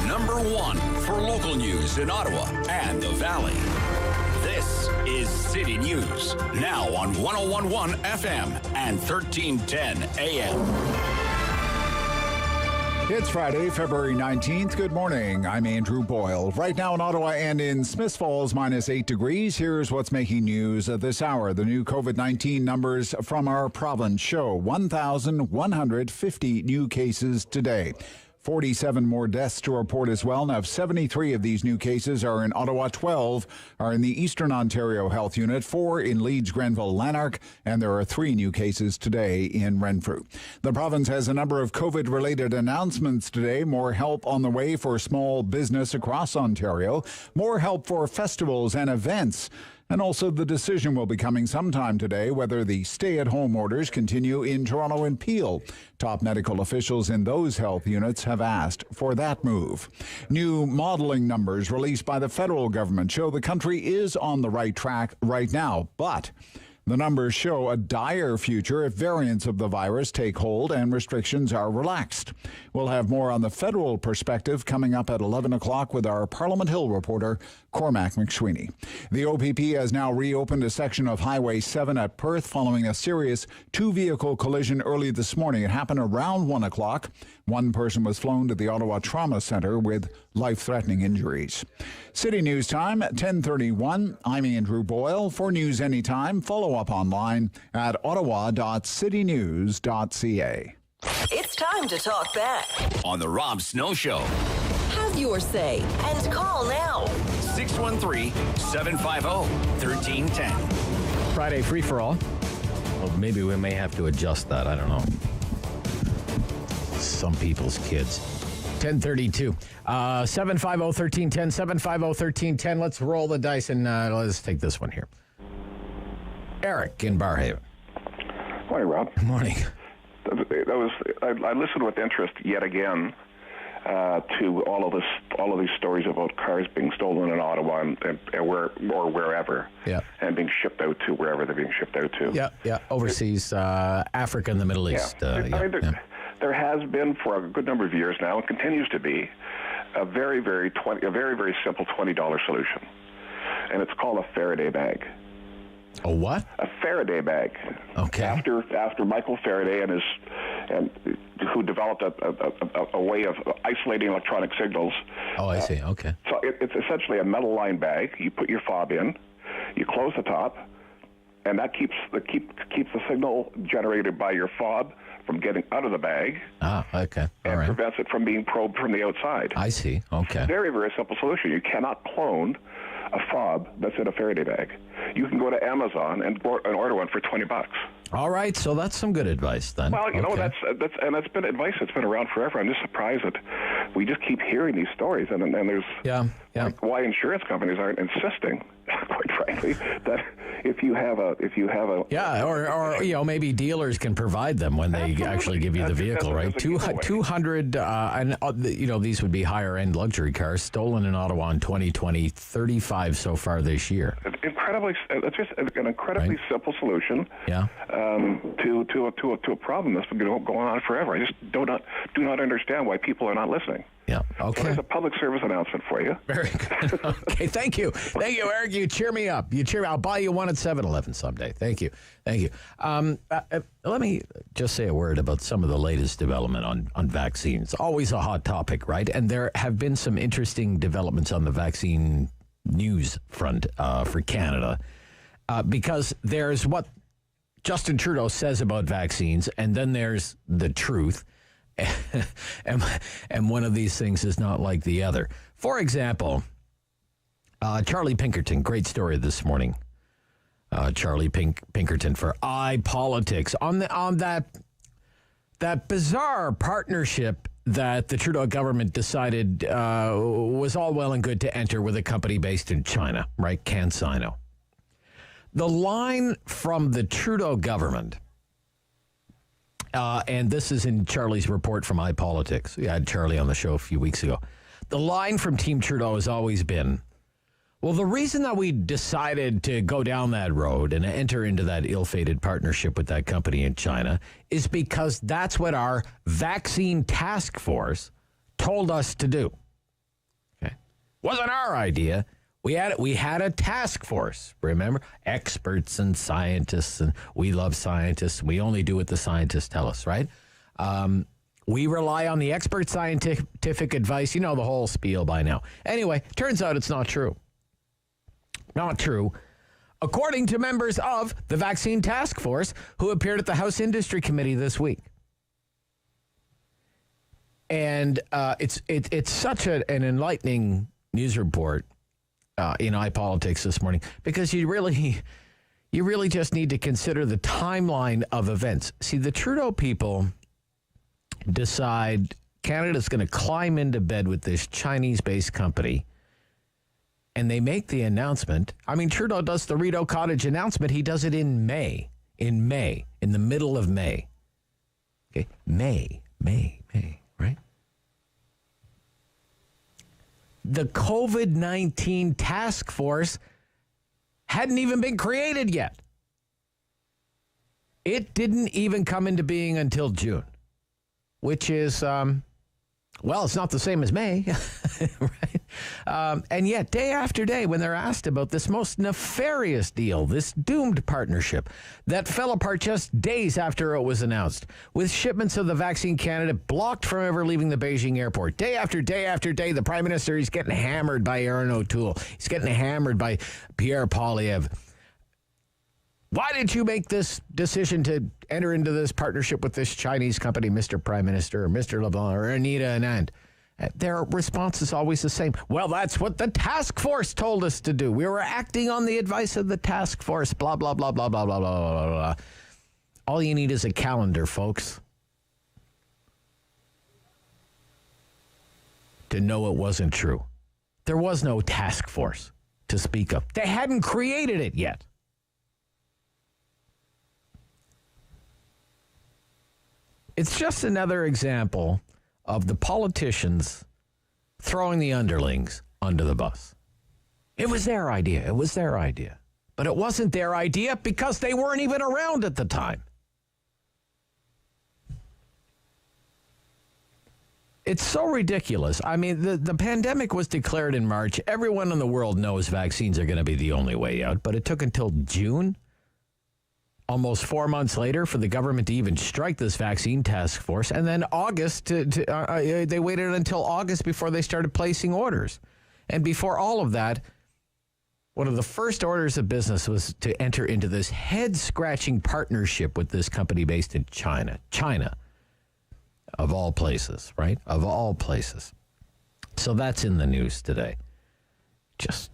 Number one for local news in Ottawa and the Valley. This is City News, now on 101.1 FM and 1310 AM. It's Friday, February 19th. Good morning. I'm Andrew Boyle. Right now in Ottawa and in Smiths Falls, minus 8 degrees. Here's what's making news at this hour. The new COVID-19 numbers from our province show 1,150 new cases today. 47 more deaths to report as well. Now, 73 of these new cases are in Ottawa, 12 are in the Eastern Ontario Health Unit, 4 in Leeds, Grenville, Lanark, and there are 3 new cases today in Renfrew. The province has a number of COVID-related announcements today. More help on the way for small business across Ontario. More help for festivals and events. And also the decision will be coming sometime today whether the stay-at-home orders continue in Toronto and Peel. Top medical officials in those health units have asked for that move. New modeling numbers released by the federal government show the country is on the right track right now, but the numbers show a dire future if variants of the virus take hold and restrictions are relaxed. We'll have more on the federal perspective coming up at 11 o'clock with our Parliament Hill reporter, Cormac McSweeney. The OPP has now reopened a section of Highway 7 at Perth following a serious 2-vehicle collision early this morning. It happened around 1 o'clock. One person was flown to the Ottawa Trauma Centre with life-threatening injuries. City News Time, 10:31. I'm Andrew Boyle. For news anytime, follow up online at ottawa.citynews.ca. It's time to talk back On the Rob Snow Show. Have your say and call now. 613-750-1310. Friday free-for-all. Well, maybe we may have to adjust that. I don't know. Some people's kids. 10:32. 750-1310, 750-1310. Let's roll the dice and let's take this one here. Eric in Barhaven. Morning, Rob. Good morning. I listened with interest yet again to all of these stories about cars being stolen in Ottawa and wherever, and being shipped out to wherever they're being shipped out to. Yeah, overseas, Africa and the Middle East. There has been for a good number of years now, and continues to be, a very, very simple $20 solution, and it's called a Faraday bag. A what? A Faraday bag. Okay. After Michael Faraday and who developed a way of isolating electronic signals. Oh, I see. Okay. So it's essentially a metal-lined bag. You put your fob in, you close the top, and that keeps the signal generated by your fob from getting out of the bag. Ah, okay. All right. Prevents it from being probed from the outside. I see. Okay. Very, very simple solution. You cannot clone a fob that's in a Faraday bag. You can go to Amazon and order one for $20. All right, so that's some good advice then. Well, you know, that's been advice that's been around forever. I'm just surprised that we just keep hearing these stories, and there's like, why insurance companies aren't insisting, quite frankly, that if you have a or you know, maybe dealers can provide them when they actually give you the vehicle, right? 200 and you know, these would be higher end luxury cars stolen in Ottawa in 2020, 35 so far this year. It's just an incredibly simple solution. Yeah. To a problem that's been going on forever. I just do not understand why people are not listening. Yeah. Okay. So there's a public service announcement for you. Very good. Okay. Thank you, Eric. You cheer me up. I'll buy you one at 7-Eleven someday. Thank you. Let me just say a word about some of the latest development on vaccines. Always a hot topic, right? And there have been some interesting developments on the vaccine news front for Canada, because there's what Justin Trudeau says about vaccines, and then there's the truth. and one of these things is not like the other. For example, Charlie Pinkerton, great story this morning. Charlie Pinkerton for iPolitics on that bizarre partnership that the Trudeau government decided was all well and good to enter with a company based in China, right? CanSino. The line from the Trudeau government, and this is in Charlie's report from iPolitics. We had Charlie on the show a few weeks ago. The line from Team Trudeau has always been, well, the reason that we decided to go down that road and enter into that ill-fated partnership with that company in China is because that's what our vaccine task force told us to do. Okay. Wasn't our idea. We had a task force, remember? Experts and scientists, and we love scientists. We only do what the scientists tell us, right? We rely on the expert scientific advice. You know the whole spiel by now. Anyway, turns out it's not true. Not true. According to members of the vaccine task force who appeared at the House Industry Committee this week. And it's such an enlightening news report in iPolitics this morning, because you really just need to consider the timeline of events. See, the Trudeau people decide Canada's going to climb into bed with this Chinese-based company, and they make the announcement. I mean, Trudeau does the Rideau Cottage announcement. He does it in May, in the middle of May. Okay, May, right? The COVID-19 task force hadn't even been created yet. It didn't even come into being until June, which is, it's not the same as May, right? And yet, day after day, when they're asked about this most nefarious deal, this doomed partnership that fell apart just days after it was announced, with shipments of the vaccine candidate blocked from ever leaving the Beijing airport. Day after day after day, the Prime Minister, he's getting hammered by Aaron O'Toole. He's getting hammered by Pierre Bourque. Why did you make this decision to enter into this partnership with this Chinese company, Mr. Prime Minister, or Mr. LeBlanc, or Anita Anand? Their response is always the same. Well, that's what the task force told us to do. We were acting on the advice of the task force, blah, blah, blah, blah, blah, blah, blah, blah, blah. All you need is a calendar, folks, to know it wasn't true. There was no task force to speak of. They hadn't created it yet. It's just another example of the politicians throwing the underlings under the bus. It was their idea. It was their idea. But it wasn't their idea because they weren't even around at the time. It's so ridiculous. I mean, the pandemic was declared in March. Everyone in the world knows vaccines are going to be the only way out, but it took until June, almost 4 months later, for the government to even strike this vaccine task force. And then August, they waited until August before they started placing orders. And before all of that, one of the first orders of business was to enter into this head-scratching partnership with this company based in China. China, of all places, right? Of all places. So that's in the news today. Just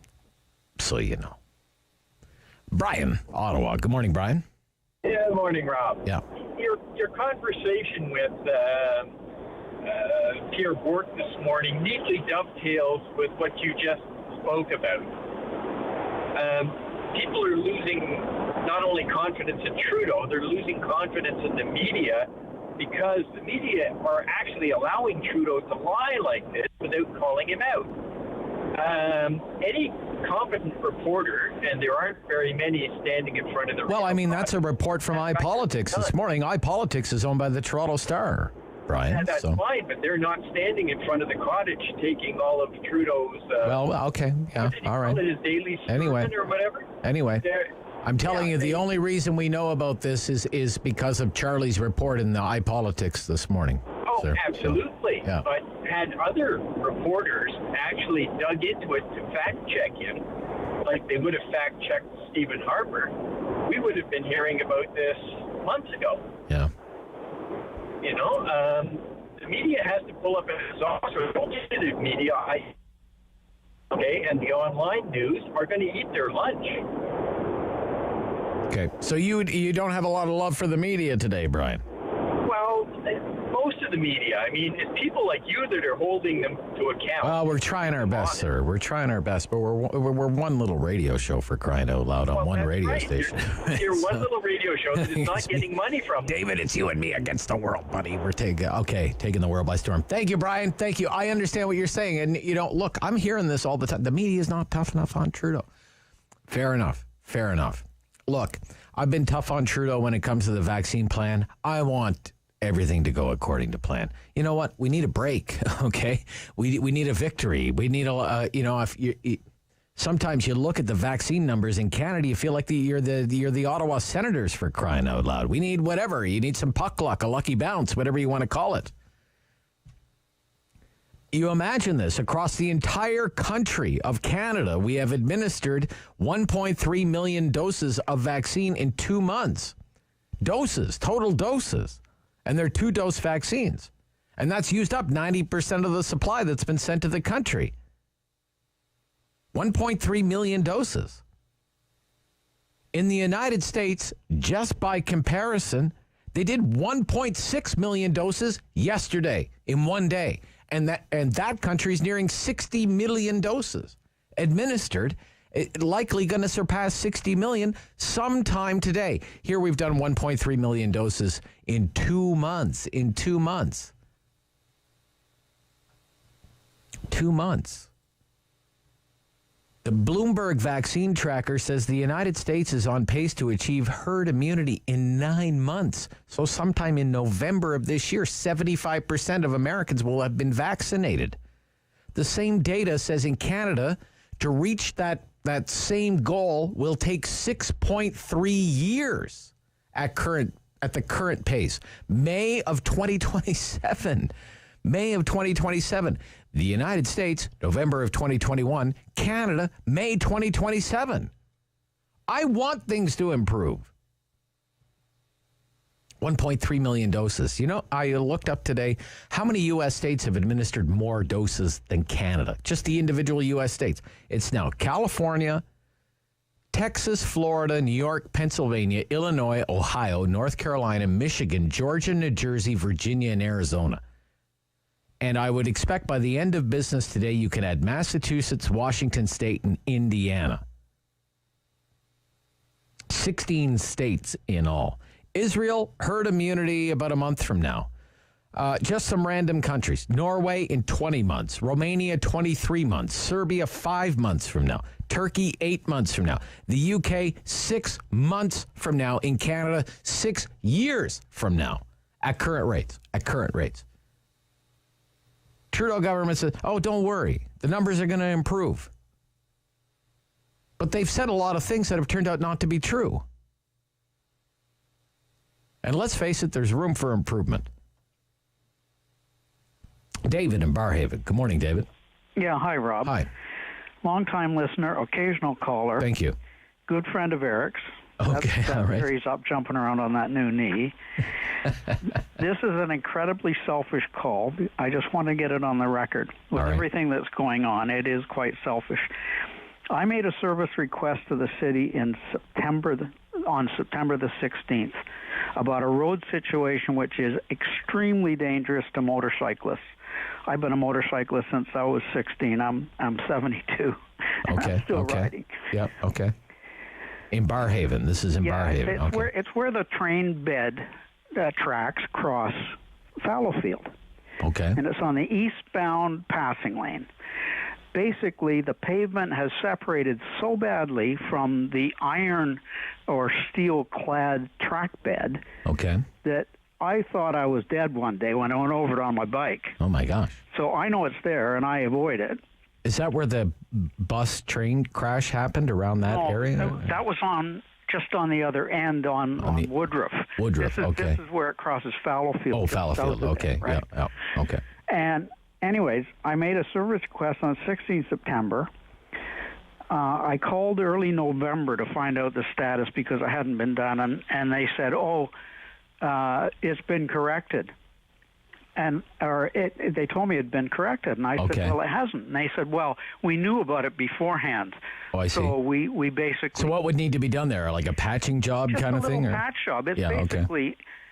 so you know. Brian, Ottawa. Good morning, Brian. Yeah, morning, Rob. Yeah. Your conversation with Pierre Bourque this morning neatly dovetails with what you just spoke about. People are losing not only confidence in Trudeau, they're losing confidence in the media, because the media are actually allowing Trudeau to lie like this without calling him out. Any competent reporter, and there aren't very many standing in front of the... Well, I mean, that's a report from iPolitics this morning. iPolitics is owned by the Toronto Star, Brian. Yeah, that's fine, but they're not standing in front of the cottage taking all of Trudeau's... okay, yeah, all right. His daily sermon or whatever. Anyway, I'm telling you, the only reason we know about this is because of Charlie's report in the iPolitics this morning. Oh, sir. Absolutely. So, yeah. But had other reporters actually dug into it to fact-check him, like they would have fact-checked Stephen Harper, we would have been hearing about this months ago. Yeah. You know, the media has to pull up its socks, or the alternative media, and the online news are going to eat their lunch. Okay, so you don't have a lot of love for the media today, Brian? Well, most of the media. I mean, it's people like you that are holding them to account. Well, we're trying our best, sir. We're trying our best, but we're one little radio show, for crying out loud, on one radio station. You're one little radio show that is not getting money from. David, it's you and me against the world, buddy. We're taking the world by storm. Thank you, Brian. Thank you. I understand what you're saying, and look, I'm hearing this all the time. The media is not tough enough on Trudeau. Fair enough. Look, I've been tough on Trudeau when it comes to the vaccine plan. I want everything to go according to plan. You know what? We need a break, okay? We need a victory. We need Sometimes you look at the vaccine numbers in Canada, you feel like you're the Ottawa Senators, for crying out loud. We need whatever. You need some puck luck, a lucky bounce, whatever you want to call it. You imagine this. Across the entire country of Canada, we have administered 1.3 million doses of vaccine in 2 months. Doses, total doses. And they're 2-dose vaccines. And that's used up 90% of the supply that's been sent to the country. 1.3 million doses. In the United States, just by comparison, they did 1.6 million doses yesterday in one day. And that country's nearing 60 million doses administered, likely going to surpass 60 million sometime today. Here we've done 1.3 million doses in 2 months. 2 months. The Bloomberg vaccine tracker says the United States is on pace to achieve herd immunity in 9 months. So sometime in November of this year, 75% of Americans will have been vaccinated. The same data says in Canada, to reach that same goal will take 6.3 years at the current pace. May of 2027. The United States, November of 2021. Canada, May 2027. I want things to improve. 1.3 million doses. You know, I looked up today how many U.S. states have administered more doses than Canada. Just the individual U.S. states. It's now California, Texas, Florida, New York, Pennsylvania, Illinois, Ohio, North Carolina, Michigan, Georgia, New Jersey, Virginia, and Arizona. And I would expect by the end of business today, you can add Massachusetts, Washington State, and Indiana. 16 states in all. Israel, herd immunity about a month from now. Just some random countries. Norway in 20 months. Romania, 23 months. Serbia, 5 months from now. Turkey, 8 months from now. The UK, 6 months from now. In Canada, 6 years from now. At current rates. Trudeau government says, oh, don't worry. The numbers are going to improve. But they've said a lot of things that have turned out not to be true. And let's face it, there's room for improvement. David in Barhaven. Good morning, David. Yeah, hi, Rob. Hi. Long-time listener, occasional caller. Thank you. Good friend of Eric's. Okay, all right. He's up jumping around on that new knee. This is an incredibly selfish call. I just want to get it on the record. With everything that's going on, it is quite selfish. I made a service request to the city on September the 16th about a road situation which is extremely dangerous to motorcyclists. I've been a motorcyclist since I was 16. I'm 72. Okay. I'm still riding. Yep. Okay. In Barhaven. This is in Barhaven. It's where the train bed tracks cross Fallowfield. Okay. And it's on the eastbound passing lane. Basically, the pavement has separated so badly from the iron or steel-clad track bed that I thought I was dead one day when I went over it on my bike. Oh, my gosh. So I know it's there, and I avoid it. Is that where the bus train crash happened, around that area? That was just on the other end on Woodruff. Woodruff, okay. This is where it crosses Fallowfield. Oh, Fallowfield, okay. Right? Yeah, okay. And anyways, I made a service request on 16th September. I called early November to find out the status because it hadn't been done, and they said, it's been corrected. They told me it had been corrected, and I said, well, it hasn't. And they said, well, we knew about it beforehand. Oh, I see. So we basically... So what would need to be done there? Like a patching job kind of thing? Just a patch job.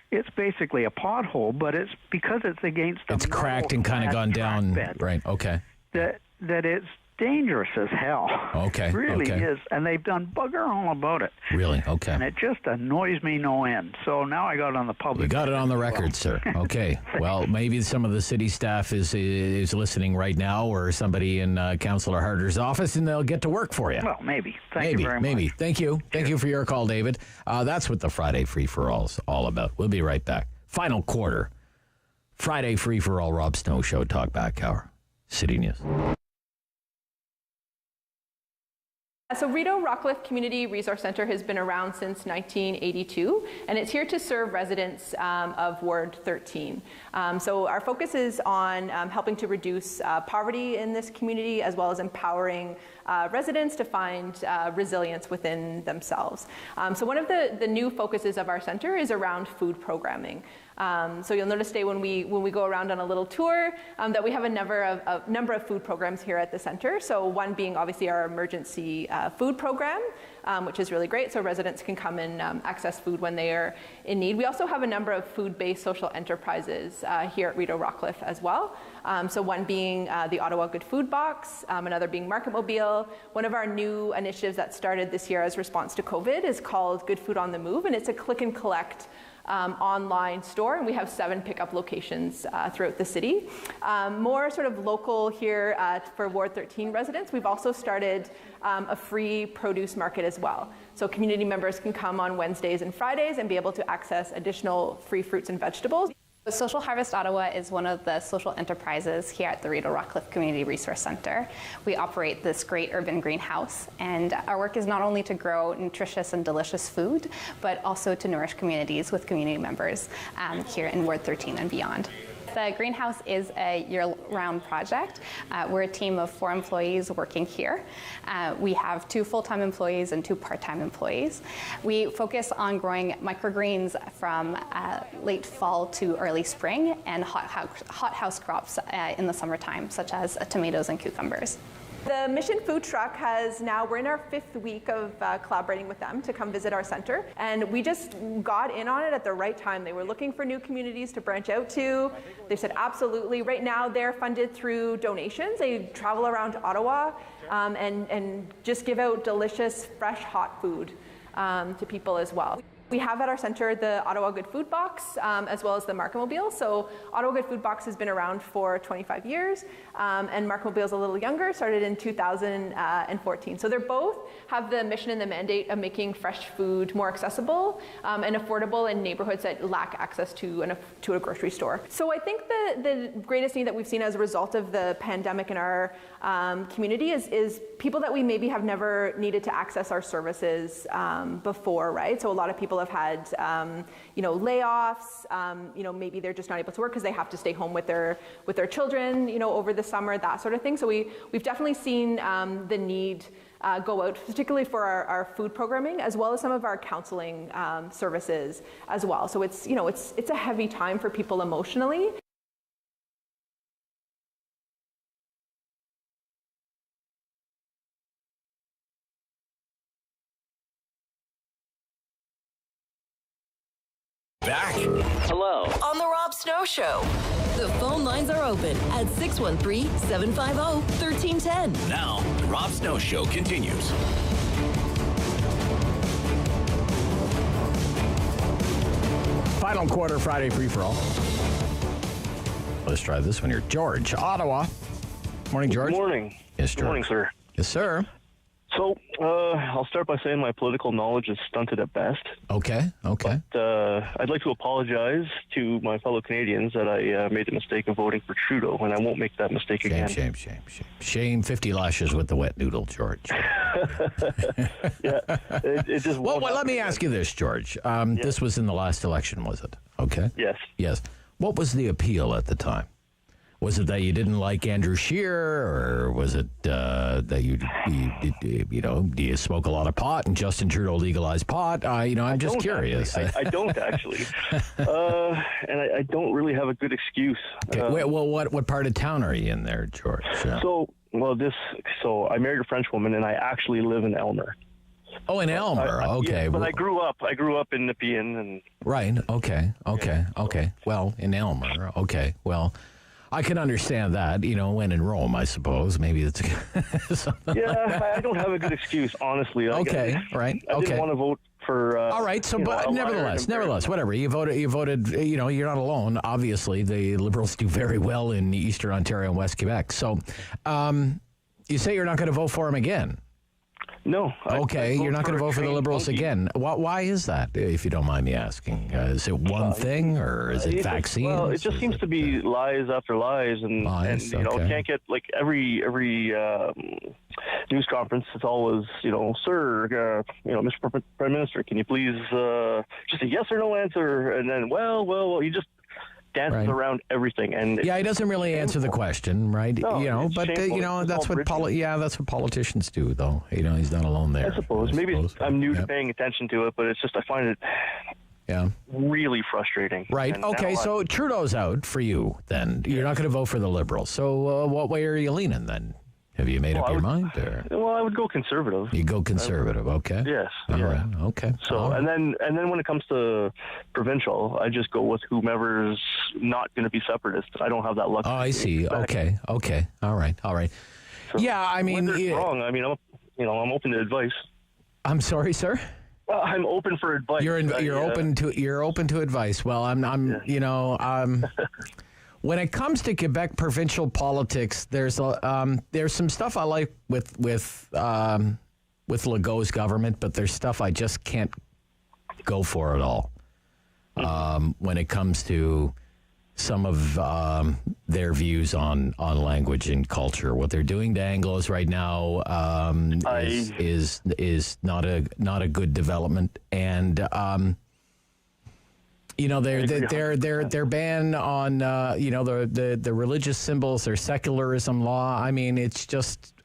It's basically a pothole, but it's because it's against It's cracked and kind of gone down. Bed, right, okay. That it's dangerous as hell. Okay. It really is. And they've done bugger all about it. Really? Okay. And it just annoys me no end. So now I got it on the public. You got it on the record, sir. Okay. Well, maybe some of the city staff is listening right now, or somebody in Councillor Harder's office, and they'll get to work for you. Well, maybe. Thank you very much. Thank you. Thank you for your call, David. That's what the Friday Free-for-All is all about. We'll be right back. Final quarter. Friday Free-for-All, Rob Snow Show, Talk Back Hour. City News. So Rideau Rockcliffe Community Resource Center has been around since 1982, and it's here to serve residents of Ward 13. So our focus is on helping to reduce poverty in this community, as well as empowering residents to find resilience within themselves. So one of the new focuses of our center is around food programming. So you'll notice today when we go around on a little tour that we have a number of food programs here at the center. So one being obviously our emergency food program, which is really great. So residents can come and access food when they are in need. We also have a number of food-based social enterprises here at Rideau Rockcliffe as well. So one being the Ottawa Good Food Box, another being Market Mobile. One of our new initiatives that started this year as response to COVID is called Good Food on the Move, and it's a click and collect online store, and we have 7 pickup locations throughout the city. More sort of local here for Ward 13 residents, we've also started a free produce market as well. So community members can come on Wednesdays and Fridays and be able to access additional free fruits and vegetables. Social Harvest Ottawa is one of the social enterprises here at the Rideau Rockcliffe Community Resource Center. We operate this great urban greenhouse, and our work is not only to grow nutritious and delicious food, but also to nourish communities with community members here in Ward 13 and beyond. The greenhouse is a year-round project. We're a team of 4 employees working here. We have 2 full-time employees and 2 part-time employees. We focus on growing microgreens from late fall to early spring, and hothouse crops in the summertime, such as tomatoes and cucumbers. The Mission Food Truck we're in our 5th week of collaborating with them to come visit our center, and we just got in on it at the right time. They were looking for new communities to branch out to. They said absolutely. Right now they're funded through donations. They travel around Ottawa and just give out delicious, fresh, hot food to people as well. We have at our center the Ottawa Good Food Box, as well as the Market Mobile. So Ottawa Good Food Box has been around for 25 years, and Market Mobile is a little younger, started in 2014. So they both have the mission and the mandate of making fresh food more accessible and affordable in neighborhoods that lack access to a grocery store. So I think the greatest need that we've seen as a result of the pandemic in our community is people that we maybe have never needed to access our services before, right? So a lot of people have had, layoffs. Maybe they're just not able to work because they have to stay home with their children, over the summer, that sort of thing. So we've definitely seen the need go out, particularly for our food programming, as well as some of our counseling services as well. So it's a heavy time for people emotionally. Back. Hello. On the Rob Snow Show. The phone lines are open at 613-750-1310. Now, the Rob Snow Show continues. Final quarter Friday free-for-all. Let's try this one here. George, Ottawa. Morning, George. Good morning. Yes, George. Good morning, sir. Yes, sir. So, I'll start by saying my political knowledge is stunted at best. Okay. But I'd like to apologize to my fellow Canadians that I made the mistake of voting for Trudeau, and I won't make that mistake again. Shame, 50 lashes with the wet noodle, George. Yeah, it just well, let me ask you this, George. This was in the last election, was it? Okay. Yes. What was the appeal at the time? Was it that you didn't like Andrew Scheer, or was it that you do you smoke a lot of pot and Justin Trudeau legalized pot? I'm just curious. I don't actually, and I don't really have a good excuse. Okay. What part of town are you in there, George? So I married a French woman, and I actually live in Elmer. Oh, in Elmer. Okay. Yeah, but I grew up in Nepean, and right. Okay. Well, in Elmer. Okay. Well, I can understand that, when in Rome, I suppose. Maybe it's something. Yeah, I don't have a good excuse, honestly. Right. I didn't want to vote for. All right. So, but nevertheless, whatever. You voted. You're not alone. Obviously, the Liberals do very well in Eastern Ontario and West Quebec. So, you say you're not going to vote for him again? No. Okay, you're not going to vote for the Liberals again. Why is that, if you don't mind me asking? Is it one thing, or is it vaccines? Well, it just seems to be lies after lies, and can't get every news conference, it's always, sir, Mr. Prime Minister, can you please just a yes or no answer? And then, well, you just dances around everything. And he doesn't really answer the question, right? No, that's what that's what politicians do, though. He's not alone there. I suppose. I'm new to paying attention to it, but it's just I find it really frustrating. Right. And okay. So Trudeau's out for you. Then you're not going to vote for the Liberals. So what way are you leaning then? Have you made up your mind? Or? Well, I would go conservative. You go conservative, okay? Yes. All right. Okay. So, and then when it comes to provincial, I just go with whomever's not going to be separatist. I don't have that luxury. Oh, I see. Okay. All right. So, I mean, wrong. I mean, I'm open to advice. I'm sorry, sir. Well, I'm open for advice. You're open to advice. Well, when it comes to Quebec provincial politics, there's some stuff I like with Legault's government, but there's stuff I just can't go for at all. When it comes to some of their views on language and culture, what they're doing to Anglos right now is not a good development, and. Their ban on the religious symbols, their secularism law. I mean, it's just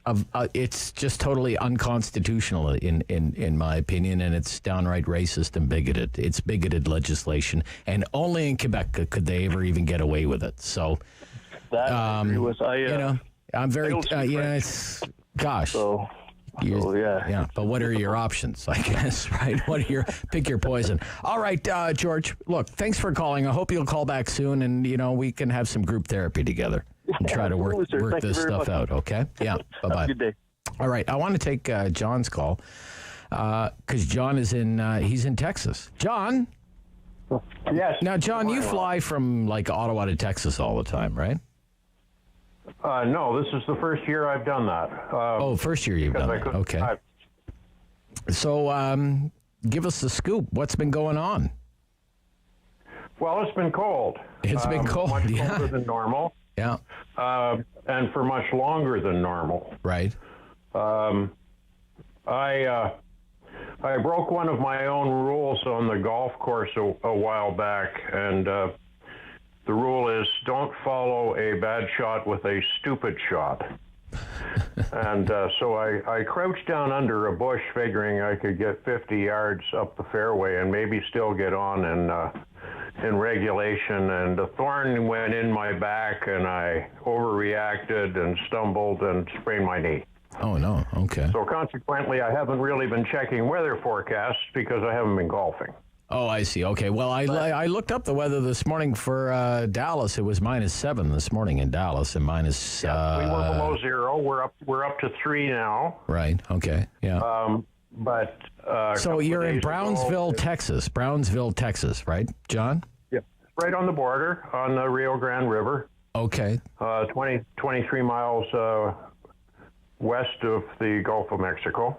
totally unconstitutional in my opinion, and it's downright racist and bigoted. It's bigoted legislation, and only in Quebec could they ever even get away with it. So, that I agree with. I'm very it's gosh. So. But what are your options, I guess, right? Pick your poison. All right, George, look, thanks for calling. I hope you'll call back soon, and, we can have some group therapy together and try to work this stuff out, okay? Yeah, bye-bye. Have a good day. All right, I want to take John's call because John is he's in Texas. John? Yes. Now, John, you fly from, Ottawa to Texas all the time, right? No, this is the first year I've done that. First year you've done that. Okay. So, give us the scoop. What's been going on? Well, it's been cold. It's been cold, much colder than normal. Yeah. And for much longer than normal. Right. I broke one of my own rules on the golf course a while back, and the rule is don't follow a bad shot with a stupid shot. And so I crouched down under a bush figuring I could get 50 yards up the fairway and maybe still get on in regulation. And a thorn went in my back and I overreacted and stumbled and sprained my knee. Oh, no. Okay. So consequently, I haven't really been checking weather forecasts because I haven't been golfing. Oh, I see. Okay. Well, I looked up the weather this morning for Dallas. It was -7 this morning in Dallas, and minus. We were below 0. We're up to 3 now. Right. Okay. Yeah. But so you're in Brownsville, Texas. Brownsville, Texas, right, John? Yeah. Right on the border on the Rio Grande River. Okay. 23 miles west of the Gulf of Mexico.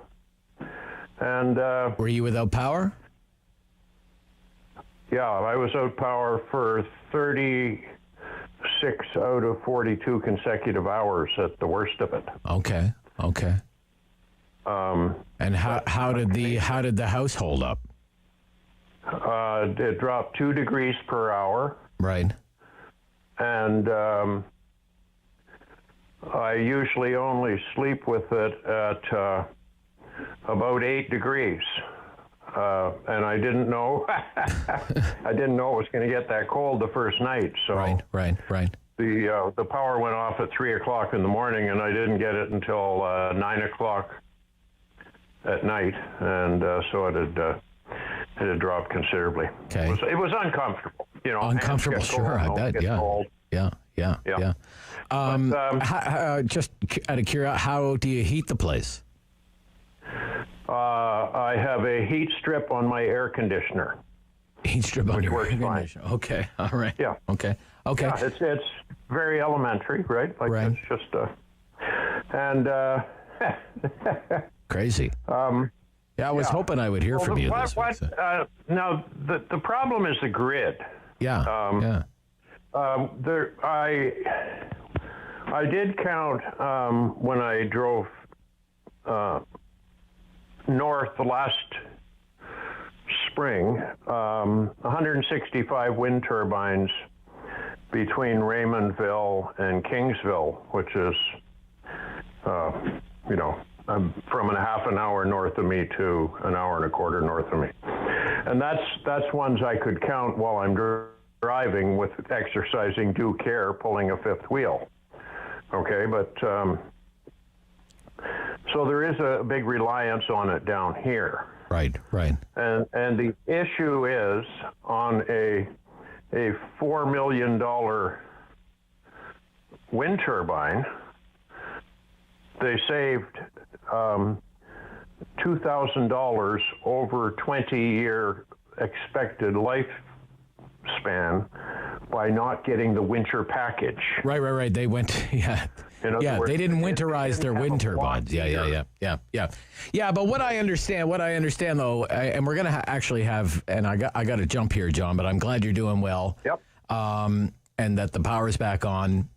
And were you without power? Yeah, I was out power for 36 out of 42 consecutive hours at the worst of it. Okay. And how did the house hold up? It dropped 2 degrees per hour. Right. And I usually only sleep with it at about 8 degrees. And I didn't know. I didn't know it was going to get that cold the first night. So right. The power went off at 3 o'clock in the morning, and I didn't get it until 9 o'clock at night, and so it had dropped considerably. Okay. It was uncomfortable. Uncomfortable, sure. I bet. Yeah. Just out of curiosity, how do you heat the place? I have a heat strip on my air conditioner. Heat strip on your air conditioner. Okay. All right. Yeah. Okay. Yeah, it's very elementary, right? Right. It's just and crazy. I was hoping I would hear from you this week. Now the problem is the grid. Yeah. I did count when I drove north last spring, 165 wind turbines between Raymondville and Kingsville, which is, from a half an hour north of me to an hour and a quarter north of me. And that's ones I could count while I'm driving with exercising due care, pulling a fifth wheel. Okay, but so there is a big reliance on it down here. Right. And the issue is on a $4 million wind turbine, they saved $2,000 over 20-year expected lifespan by not getting the winter package. Right. They went, they didn't winterize their wind turbines. Yeah. But what I understand though, and we're going to actually have, and I got to jump here, John, but I'm glad you're doing well. Yep. And that the power's back on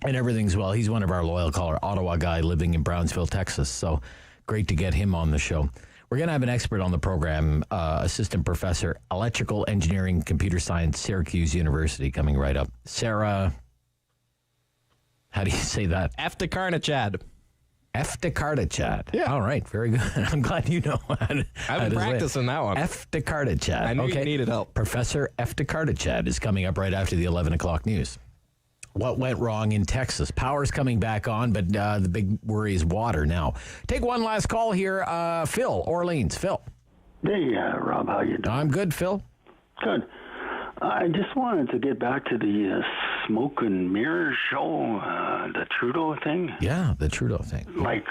and everything's well. He's one of our loyal caller, Ottawa guy living in Brownsville, Texas. So great to get him on the show. We're going to have an expert on the program, assistant professor, electrical engineering, computer science, Syracuse University, coming right up. Sara, how do you say that? Eftekharnejad. Eftekharnejad. Yeah. All right. Very good. I'm glad you know how to I've been practicing that one. Eftekharnejad. I knew you needed help. Professor Eftekharnejad is coming up right after the 11 o'clock news. What went wrong in Texas? Power's coming back on, but the big worry is water now. Take one last call here. Phil, Orleans. Phil. Hey, Rob, how you doing? I'm good, Phil. Good. I just wanted to get back to the smoke and mirror show, the Trudeau thing. Yeah, the Trudeau thing. Like,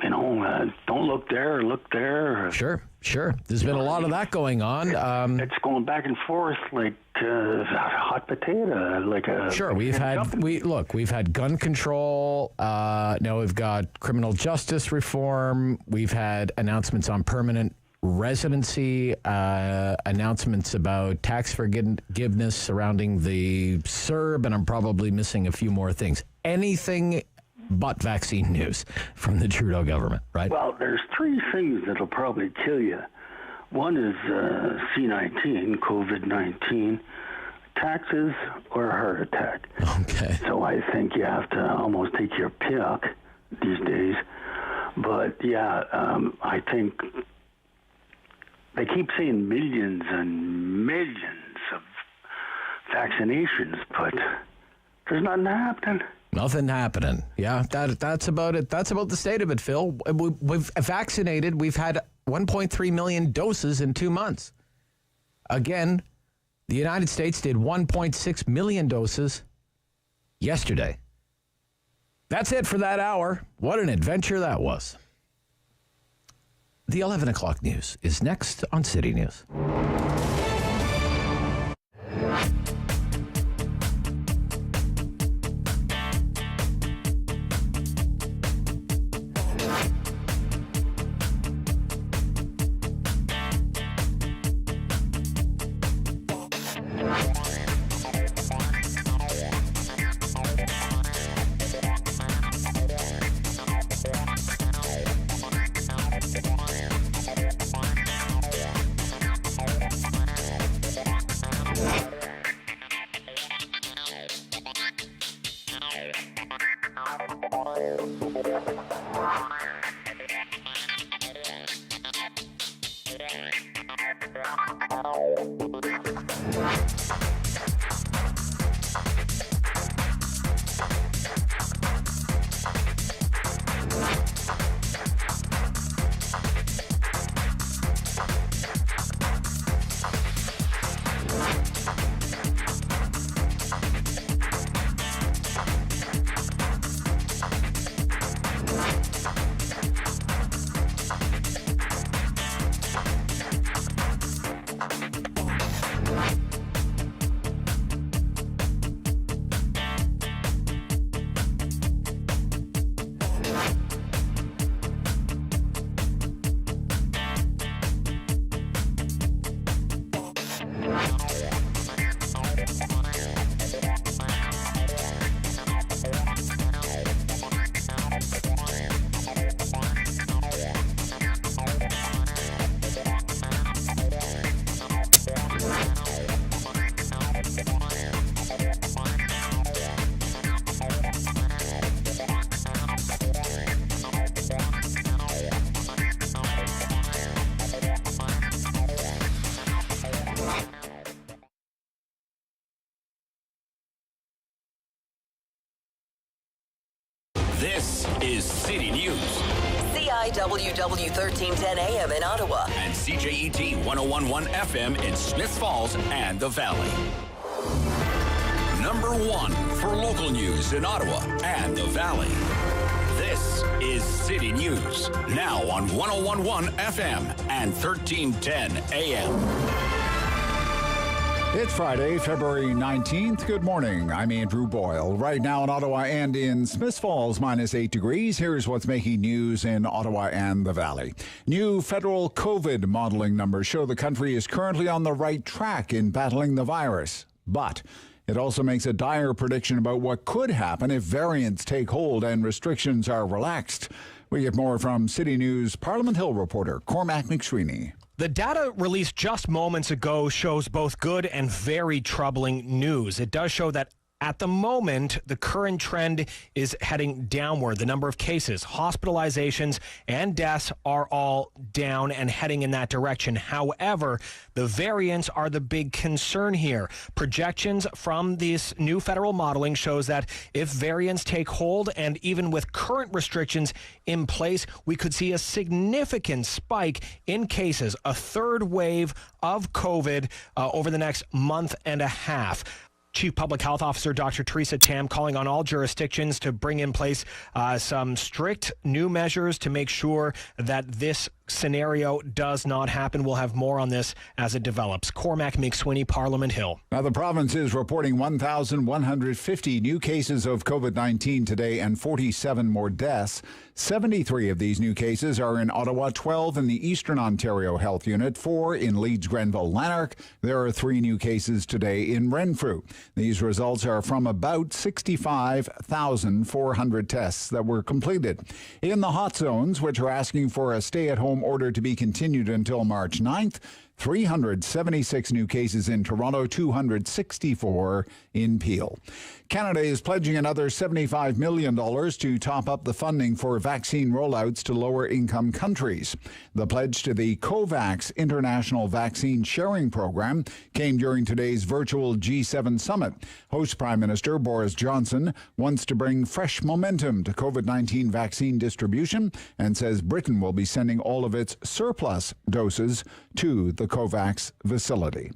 don't look there, look there. Sure. There's been a lot of that going on. It's going back and forth like hot potato. Sure, we've had gun control. Now we've got criminal justice reform. We've had announcements on permanent residency, announcements about tax forgiveness surrounding the CERB, and I'm probably missing a few more things. Anything but vaccine news from the Trudeau government, right? Well, there's three things that'll probably kill you. One is C-19, COVID-19, taxes, or a heart attack. Okay. So I think you have to almost take your pick these days. But, I think they keep saying millions and millions of vaccinations, but there's nothing happening. Nothing happening. Yeah, that's about it. That's about the state of it, Phil. We've vaccinated. We've had 1.3 million doses in 2 months. Again, the United States did 1.6 million doses yesterday. That's it for that hour. What an adventure that was. The 11 o'clock news is next on City News. This is City News. CIWW 1310 AM in Ottawa. And CJET 1011 FM in Smiths Falls and the Valley. Number 1 for local news in Ottawa and the Valley. This is City News. Now on 1011 FM and 1310 AM. It's Friday, February 19th. Good morning. I'm Andrew Boyle. Right now in Ottawa and in Smiths Falls, -8 degrees. Here's what's making news in Ottawa and the Valley. New federal COVID modeling numbers show the country is currently on the right track in battling the virus. But it also makes a dire prediction about what could happen if variants take hold and restrictions are relaxed. We get more from City News Parliament Hill reporter Cormac McSweeney. The data released just moments ago shows both good and very troubling news. It does show that at the moment, the current trend is heading downward. The number of cases, hospitalizations, and deaths are all down and heading in that direction. However, the variants are the big concern here. Projections from this new federal modeling shows that if variants take hold and even with current restrictions in place, we could see a significant spike in cases, a third wave of COVID over the next month and a half. Chief Public Health Officer Dr. Theresa Tam calling on all jurisdictions to bring in place some strict new measures to make sure that this scenario does not happen. We'll have more on this as it develops. Cormac McSweeney, Parliament Hill. Now, the province is reporting 1,150 new cases of COVID-19 today and 47 more deaths. 73 of these new cases are in Ottawa, 12 in the Eastern Ontario Health Unit, 4 in Leeds, Grenville, Lanark. There are 3 new cases today in Renfrew. These results are from about 65,400 tests that were completed. In the hot zones, which are asking for a stay-at-home order to be continued until March 9th, 376 new cases in Toronto, 264 in Peel. Canada is pledging another $75 million to top up the funding for vaccine rollouts to lower-income countries. The pledge to the COVAX International Vaccine Sharing Program came during today's virtual G7 summit. Host Prime Minister Boris Johnson wants to bring fresh momentum to COVID-19 vaccine distribution and says Britain will be sending all of its surplus doses to the COVAX facility.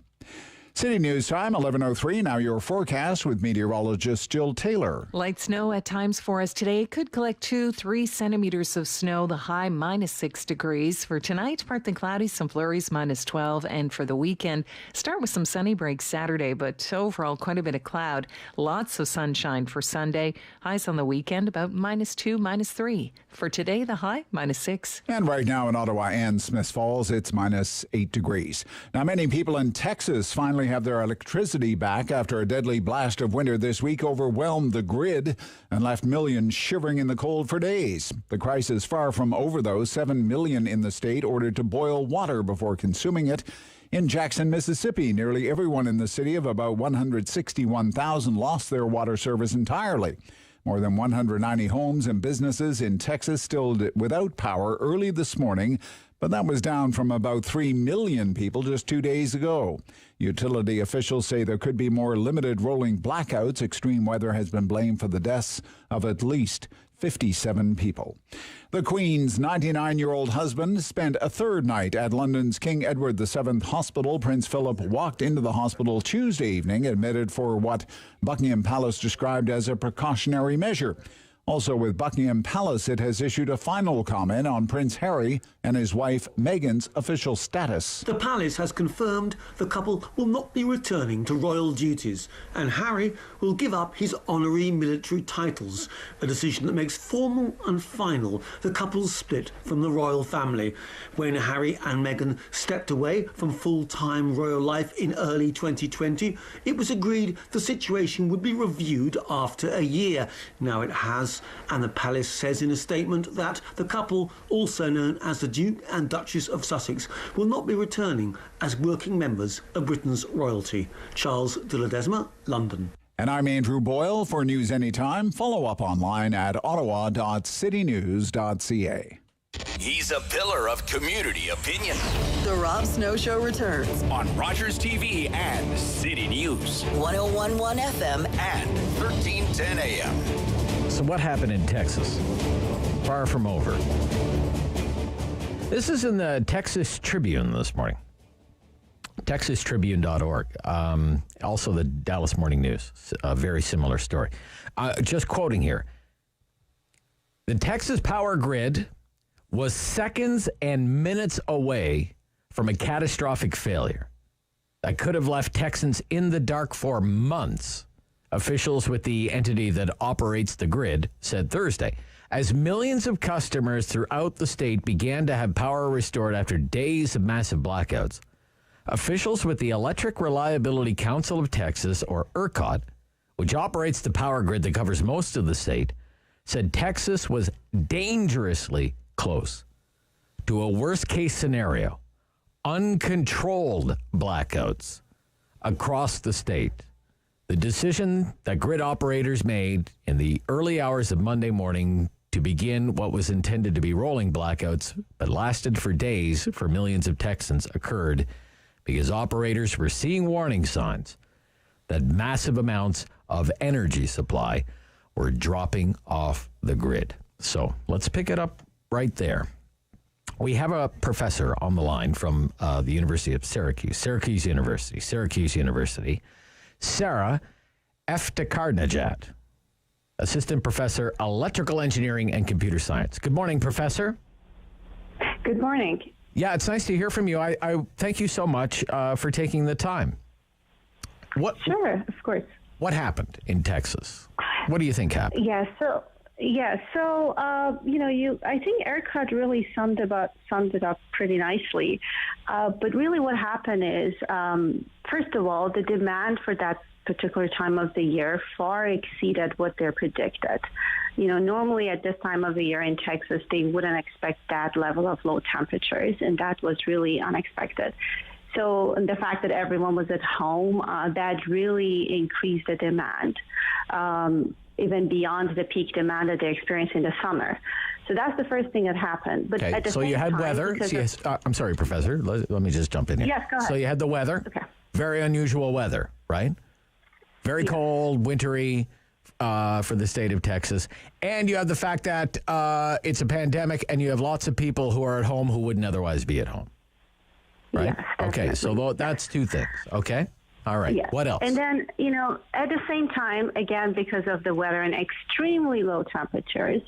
City News Time, 11:03. Now your forecast with meteorologist Jill Taylor. Light snow at times for us today. Could collect 2-3 centimeters of snow. The high -6 degrees. For tonight, partly cloudy, some flurries, -12. And for the weekend, start with some sunny breaks Saturday, but overall quite a bit of cloud. Lots of sunshine for Sunday. Highs on the weekend about -2, -3. For today, the high, -6. And right now in Ottawa and Smiths Falls, it's -8 degrees. Now, many people in Texas finally have their electricity back after a deadly blast of winter this week overwhelmed the grid and left millions shivering in the cold for days. The crisis far from over, though. 7 million in the state ordered to boil water before consuming it. In Jackson, Mississippi, nearly everyone in the city of about 161,000 lost their water service entirely. More than 190 homes and businesses in Texas still without power early this morning, but that was down from about 3 million people just 2 days ago. Utility officials say there could be more limited rolling blackouts. Extreme weather has been blamed for the deaths of at least 57 people. The Queen's 99-year-old husband spent a third night at London's King Edward VII Hospital. Prince Philip walked into the hospital Tuesday evening, admitted for what Buckingham Palace described as a precautionary measure. Also with Buckingham Palace, it has issued a final comment on Prince Harry and his wife Meghan's official status. The palace has confirmed the couple will not be returning to royal duties, and Harry will give up his honorary military titles, a decision that makes formal and final the couple's split from the royal family. When Harry and Meghan stepped away from full-time royal life in early 2020, it was agreed the situation would be reviewed after a year. Now it has, and the palace says in a statement that the couple, also known as the Duke and Duchess of Sussex, will not be returning as working members of Britain's royalty. Charles de Ledesma, London. And I'm Andrew Boyle. For News Anytime, follow up online at ottawa.citynews.ca. He's a pillar of community opinion. The Rob Snow Show returns on Rogers TV and City News. 1011 FM and 1310 AM. So what happened in Texas? Far from over. This is in the Texas Tribune this morning. TexasTribune.org. Also the Dallas Morning News. A very similar story. Just quoting here. The Texas power grid was seconds and minutes away from a catastrophic failure that could have left Texans in the dark for months, officials with the entity that operates the grid said Thursday, as millions of customers throughout the state began to have power restored after days of massive blackouts. Officials with the Electric Reliability Council of Texas, or ERCOT, which operates the power grid that covers most of the state, said Texas was dangerously close to a worst-case scenario, uncontrolled blackouts across the state. The decision that grid operators made in the early hours of Monday morning to begin what was intended to be rolling blackouts, but lasted for days for millions of Texans, occurred because operators were seeing warning signs that massive amounts of energy supply were dropping off the grid. So let's pick it up right there. We have a professor on the line from the University of Syracuse University, Sara Eftekharnejad, Assistant Professor, Electrical Engineering and Computer Science. Good morning, Professor. Good morning. Yeah, it's nice to hear from you. I thank you so much for taking the time. Sure, of course. What happened in Texas? What do you think happened? I think ERCOT really summed it up pretty nicely. But really what happened is, first of all, the demand for that particular time of the year far exceeded what they're predicted. Normally at this time of the year in Texas, they wouldn't expect that level of low temperatures, and that was really unexpected. So the fact that everyone was at home, that really increased the demand, even beyond the peak demand that they experienced in the summer. So that's the first thing that happened. But at the so same you had time, weather. I'm sorry, Professor. Let me just jump in here. Yes, go ahead. So you had the weather. Okay. Very unusual weather, right? Very cold, wintry for the state of Texas. And you have the fact that it's a pandemic and you have lots of people who are at home who wouldn't otherwise be at home. Right? Yes, okay, so that's two things. Okay? All right. Yes. What else? And then, at the same time, again, because of the weather and extremely low temperatures,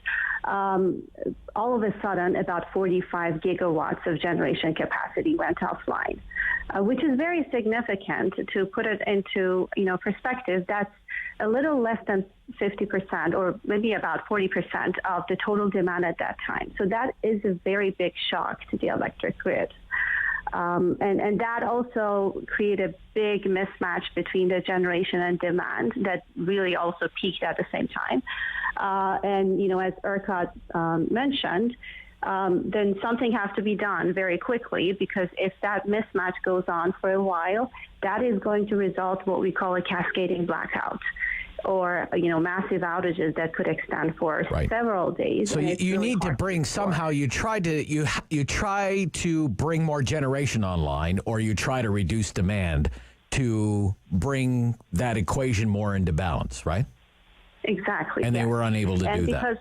all of a sudden, about 45 gigawatts of generation capacity went offline, which is very significant. To put it into, perspective, that's a little less than 50% or maybe about 40% of the total demand at that time. So that is a very big shock to the electric grid. And that also created a big mismatch between the generation and demand that really also peaked at the same time. And, as ERCOT mentioned, then something has to be done very quickly, because if that mismatch goes on for a while, that is going to result in what we call a cascading blackout, or massive outages that could extend for several days. So you need to bring somehow. You try to bring more generation online, or you try to reduce demand to bring that equation more into balance, right? Exactly. And they were unable to do that. And because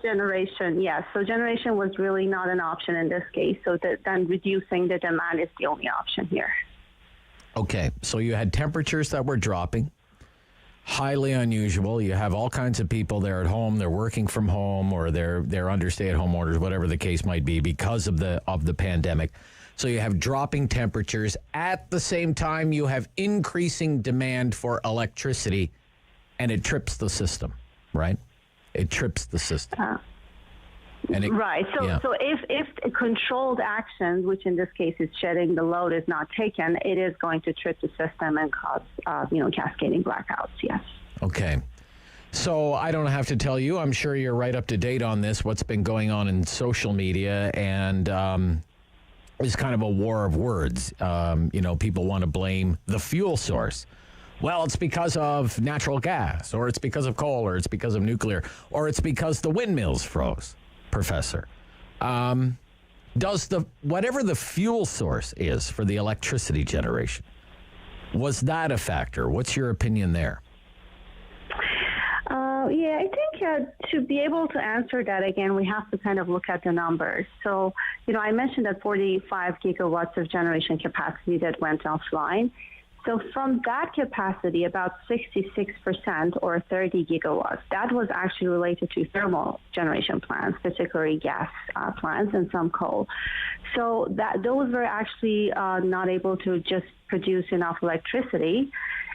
generation was really not an option in this case. So then reducing the demand is the only option here. Okay, so you had temperatures that were dropping. Highly unusual. You have all kinds of people there at home. They're working from home, or they're under stay-at-home orders, whatever the case might be, because of the pandemic. So you have dropping temperatures. At the same time, you have increasing demand for electricity, and it trips the system, right? It trips the system. Right. So if controlled actions, which in this case is shedding the load, is not taken, it is going to trip the system and cause, cascading blackouts. Yes. Okay. So I don't have to tell you, I'm sure you're right up to date on this, what's been going on in social media, and it's kind of a war of words. People want to blame the fuel source. Well, it's because of natural gas, or it's because of coal, or it's because of nuclear, or it's because the windmills froze. Professor, does whatever the fuel source is for the electricity generation, was that a factor? What's your opinion there? I think to be able to answer that again, we have to kind of look at the numbers. So, I mentioned that 45 gigawatts of generation capacity that went offline. So from that capacity, about 66% or 30 gigawatts, that was actually related to thermal generation plants, particularly gas plants and some coal. So those were actually not able to just produce enough electricity.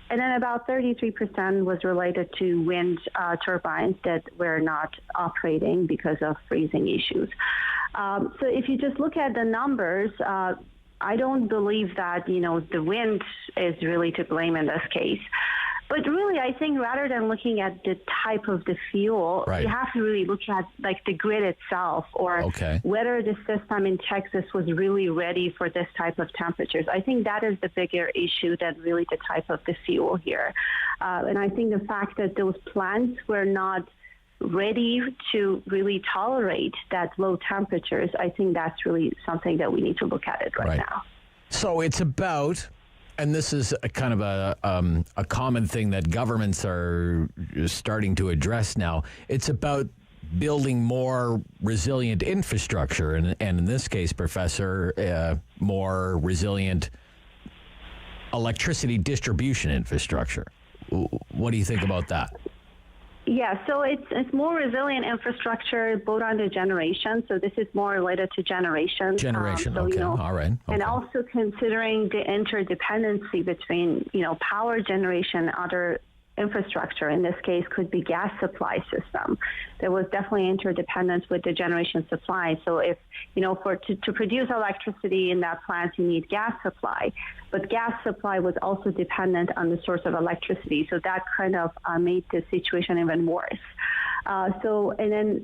And then about 33% was related to wind turbines that were not operating because of freezing issues. So if you just look at the numbers, I don't believe that, the wind is really to blame in this case. But really, I think rather than looking at the type of the fuel, you have to really look at like the grid itself or whether the system in Texas was really ready for this type of temperatures. I think that is the bigger issue than really the type of the fuel here. And I think the fact that those plants were not ready to really tolerate that low temperatures, I think that's really something that we need to look at it right now. So it's about, and this is a kind of a common thing that governments are starting to address now, it's about building more resilient infrastructure, and in this case, Professor, more resilient electricity distribution infrastructure. What do you think about that? Yeah, so it's more resilient infrastructure, both on the generation. So this is more related to generation. Generation, all right. Okay. And also considering the interdependency between, power generation, other infrastructure, in this case, could be gas supply system. There was definitely interdependence with the generation supply. So if, to produce electricity in that plant, you need gas supply. But gas supply was also dependent on the source of electricity. So that kind of made the situation even worse. And then,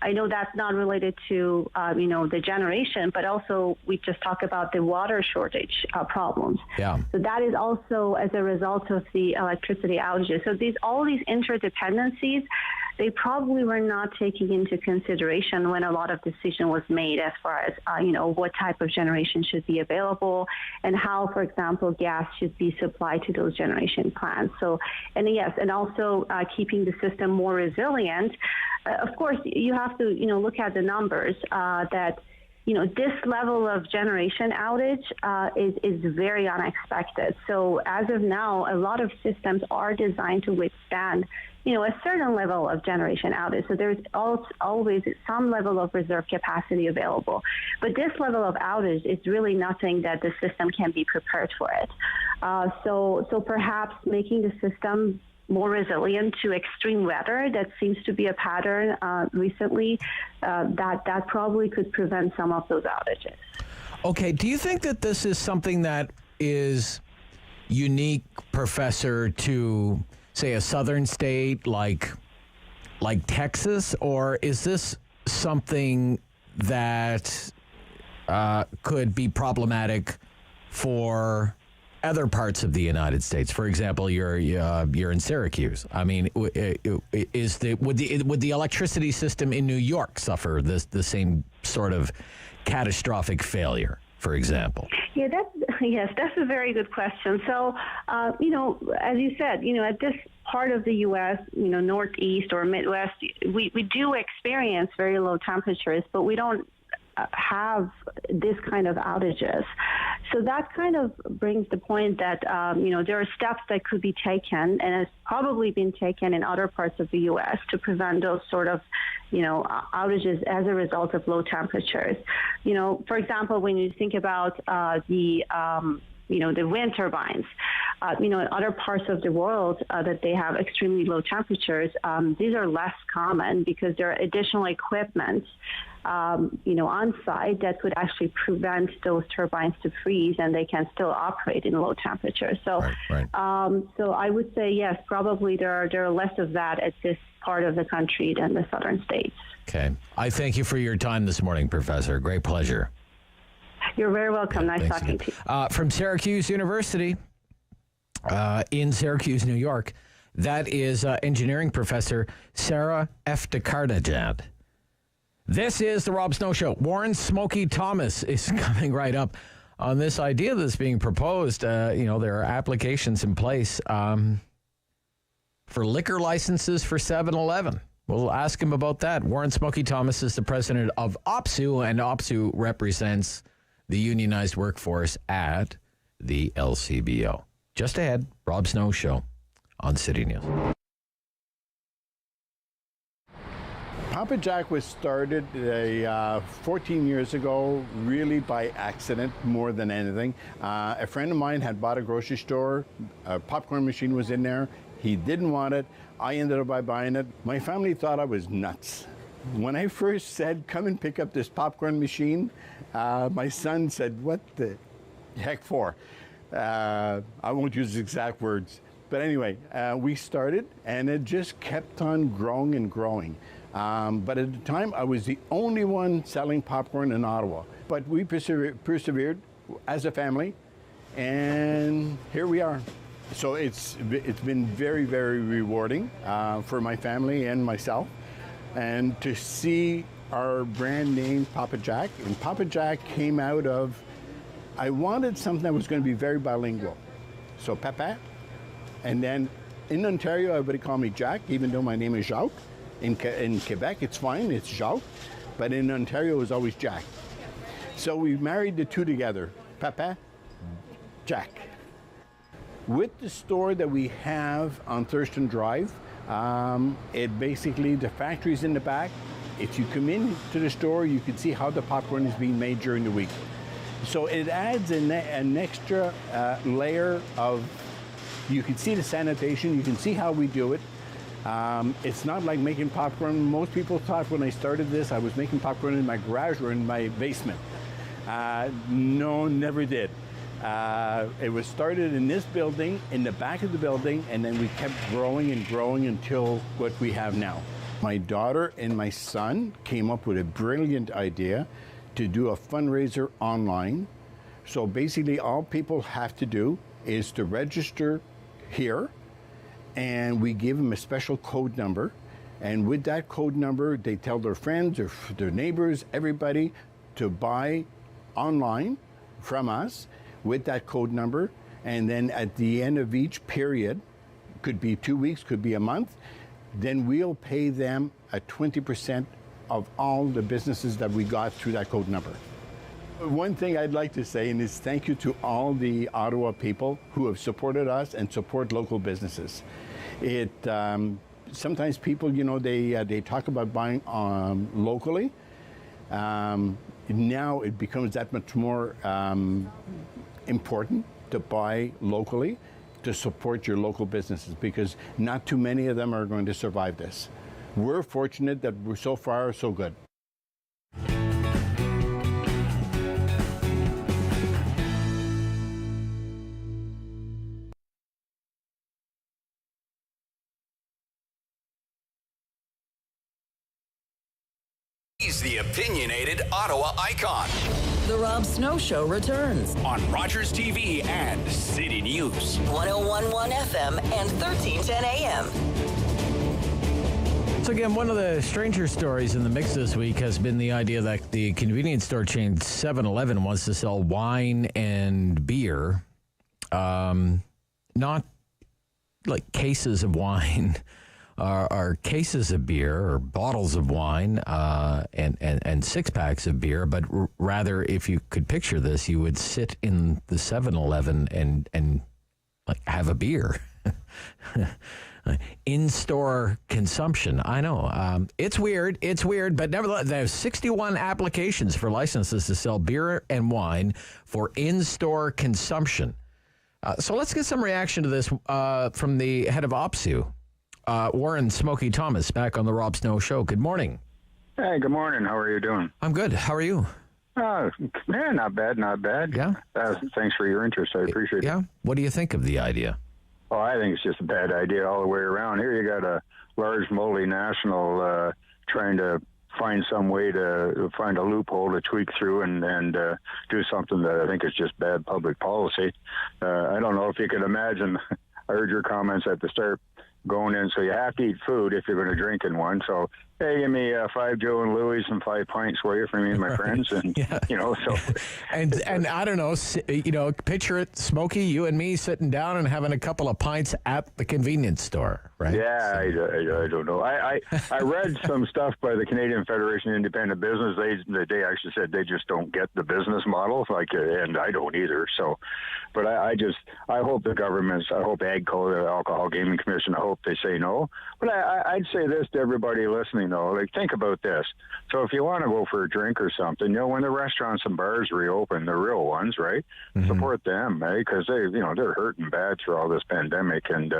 I know that's not related to, the generation, but also we just talk about the water shortage problems. Yeah. So that is also as a result of the electricity outages. So all these interdependencies, they probably were not taking into consideration when a lot of decision was made as far as, what type of generation should be available and how, for example, gas should be supplied to those generation plants. So, and also keeping the system more resilient. Of course, you have to, look at the numbers that, this level of generation outage is very unexpected. So as of now, a lot of systems are designed to withstand a certain level of generation outage. So there's always some level of reserve capacity available. But this level of outage is really nothing that the system can be prepared for it. So perhaps making the system more resilient to extreme weather, that seems to be a pattern recently, that probably could prevent some of those outages. Okay, do you think that this is something that is unique, Professor, to say a southern state like Texas, or is this something that could be problematic for other parts of the United States? For example, you're in Syracuse. I mean, would the electricity system in New York suffer the same sort of catastrophic failure, for example? Yeah, that's a very good question. So, as you said, at this part of the U.S., Northeast or Midwest, we do experience very low temperatures, but we don't have this kind of outages. So that kind of brings the point that, there are steps that could be taken and has probably been taken in other parts of the U.S. to prevent those sort of, outages as a result of low temperatures. For example, when you think about the wind turbines, in other parts of the world that they have extremely low temperatures, these are less common because there are additional equipment, on site that could actually prevent those turbines to freeze, and they can still operate in low temperatures. So, so I would say yes, probably there are less of that at this part of the country than the southern states. Okay, I thank you for your time this morning, Professor. Great pleasure. You're very welcome. Nice talking to you. From Syracuse University in Syracuse, New York, that is engineering professor Sara Eftekharnejad. This is the Rob Snow Show. Warren Smokey Thomas is coming right up on this idea that's being proposed. There are applications in place for liquor licenses for 7-Eleven. We'll ask him about that. Warren Smokey Thomas is the president of OPSEU, and OPSEU represents the unionized workforce at the LCBO. Just ahead, Rob Snow Show on City News. Papa Jack was started 14 years ago, really by accident more than anything. A friend of mine had bought a grocery store. A popcorn machine was in there. He didn't want it. I ended up by buying it. My family thought I was nuts. When I first said, come and pick up this popcorn machine, my son said, what the heck for? I won't use exact words. But anyway, we started, and it just kept on growing and growing. But at the time, I was the only one selling popcorn in Ottawa. But we persevered as a family, and here we are. So it's been very, very rewarding for my family and myself. And to see our brand name, Papa Jack, and Papa Jack came out of, I wanted something that was going to be very bilingual. So Papa, and then in Ontario, everybody called me Jack, even though my name is Jacques. In Quebec, it's fine, it's Jacques, but in Ontario, it was always Jack. So we married the two together, Papa, Jack. With the store that we have on Thurston Drive, it basically, the factory's in the back. If you come into the store, you can see how the popcorn is being made during the week. So it adds an extra layer of, you can see the sanitation, you can see how we do it. It's not like making popcorn. Most people thought when I started this, I was making popcorn in my garage or in my basement. No, never did. It was started in this building, in the back of the building, and then we kept growing and growing until what we have now. My daughter and my son came up with a brilliant idea to do a fundraiser online. So basically all people have to do is to register here, and we give them a special code number. And with that code number, they tell their friends or their neighbors, everybody, to buy online from us with that code number. And then at the end of each period, could be 2 weeks, could be a month, then we'll pay them a 20% of all the businesses that we got through that code number. One thing I'd like to say is thank you to all the Ottawa people who have supported us and support local businesses. It sometimes people, you know, they talk about buying locally. Now it becomes that much more important to buy locally, to support your local businesses, because not too many of them are going to survive this. We're fortunate that we're so far so good. He's the opinionated Ottawa icon. The Rob Snow Show returns on Rogers TV and City News. 101.1 FM and 1310 AM. So again, one of the stranger stories in the mix this week has been the idea that the convenience store chain 7-Eleven wants to sell wine and beer, not like cases of wine, are cases of beer or bottles of wine and six-packs of beer, but rather, if you could picture this, you would sit in the 7-Eleven and like have a beer. In-store consumption. I know. It's weird, but nevertheless, there's 61 applications for licenses to sell beer and wine for in-store consumption. So let's get some reaction to this from the head of OPSEU, Warren Smokey Thomas, back on the Rob Snow Show. Good morning. Hey, good morning. How are you doing? I'm good. How are you? Yeah, not bad. Yeah? Thanks for your interest. I appreciate it. Yeah? What do you think of the idea? Oh, I think it's just a bad idea all the way around. Here you got a large multinational trying to find some way to find a loophole to tweak through and do something that I think is just bad public policy. I don't know if you could imagine. I heard your comments at the start going in, so you have to eat food if you're going to drink in one. So Hey, give me 5 Joe and Louis and 5 pints away from me and my friends, and so. And I don't know, picture it, Smokey, you and me sitting down and having a couple of pints at the convenience store, right? Yeah, I don't know. I read some stuff by the Canadian Federation of Independent Business. They actually said they just don't get the business model, and I don't either. So, but I hope the governments, I hope AGCO, the Alcohol Gaming Commission, I hope they say no. But I'd say this to everybody listening, though. Like, think about this. So if you want to go for a drink or something, when the restaurants and bars reopen, the real ones, right? Mm-hmm. Support them, right? Because they're hurting bad through all this pandemic, and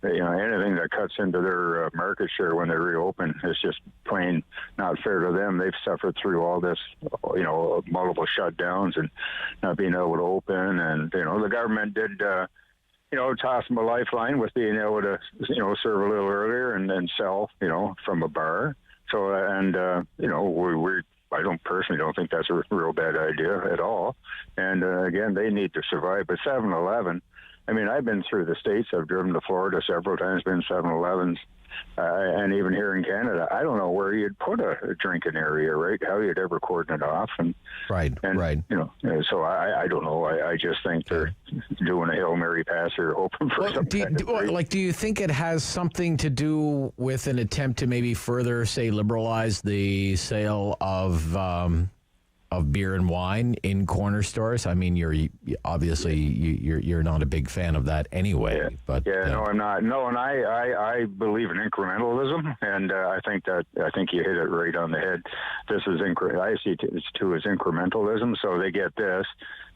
anything that cuts into their market share when they reopen is just plain not fair to them. They've suffered through all this, multiple shutdowns and not being able to open, and the government did. Toss them a lifeline with being able to, serve a little earlier and then sell, from a bar. So, I don't think that's a real bad idea at all. And again, they need to survive. But 7-Eleven, I've been through the States. I've driven to Florida several times, been 7-Elevens. And even here in Canada, I don't know where you'd put a drinking area, right? How you'd ever cordon it off, right. So I don't know. I just think they're doing a Hail Mary pass or hoping for something. Do you think it has something to do with an attempt to maybe further, say, liberalize the sale of beer and wine in corner stores? You're obviously you're not a big fan of that anyway. No, I'm not. No, and I believe in incrementalism, and I think you hit it right on the head. This is I see it too as incrementalism. So they get this,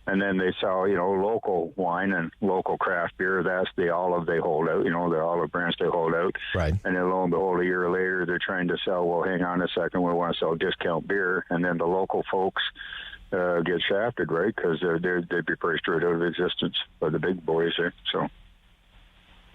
and then they sell local wine and local craft beer. That's the olive they hold out. The olive branch they hold out. Right. And then lo and behold, a year later, they're trying to sell. Well, hang on a second, we want to sell discount beer, and then the local folks get shafted, right? Because they'd be priced right out of existence by the big boys there. So.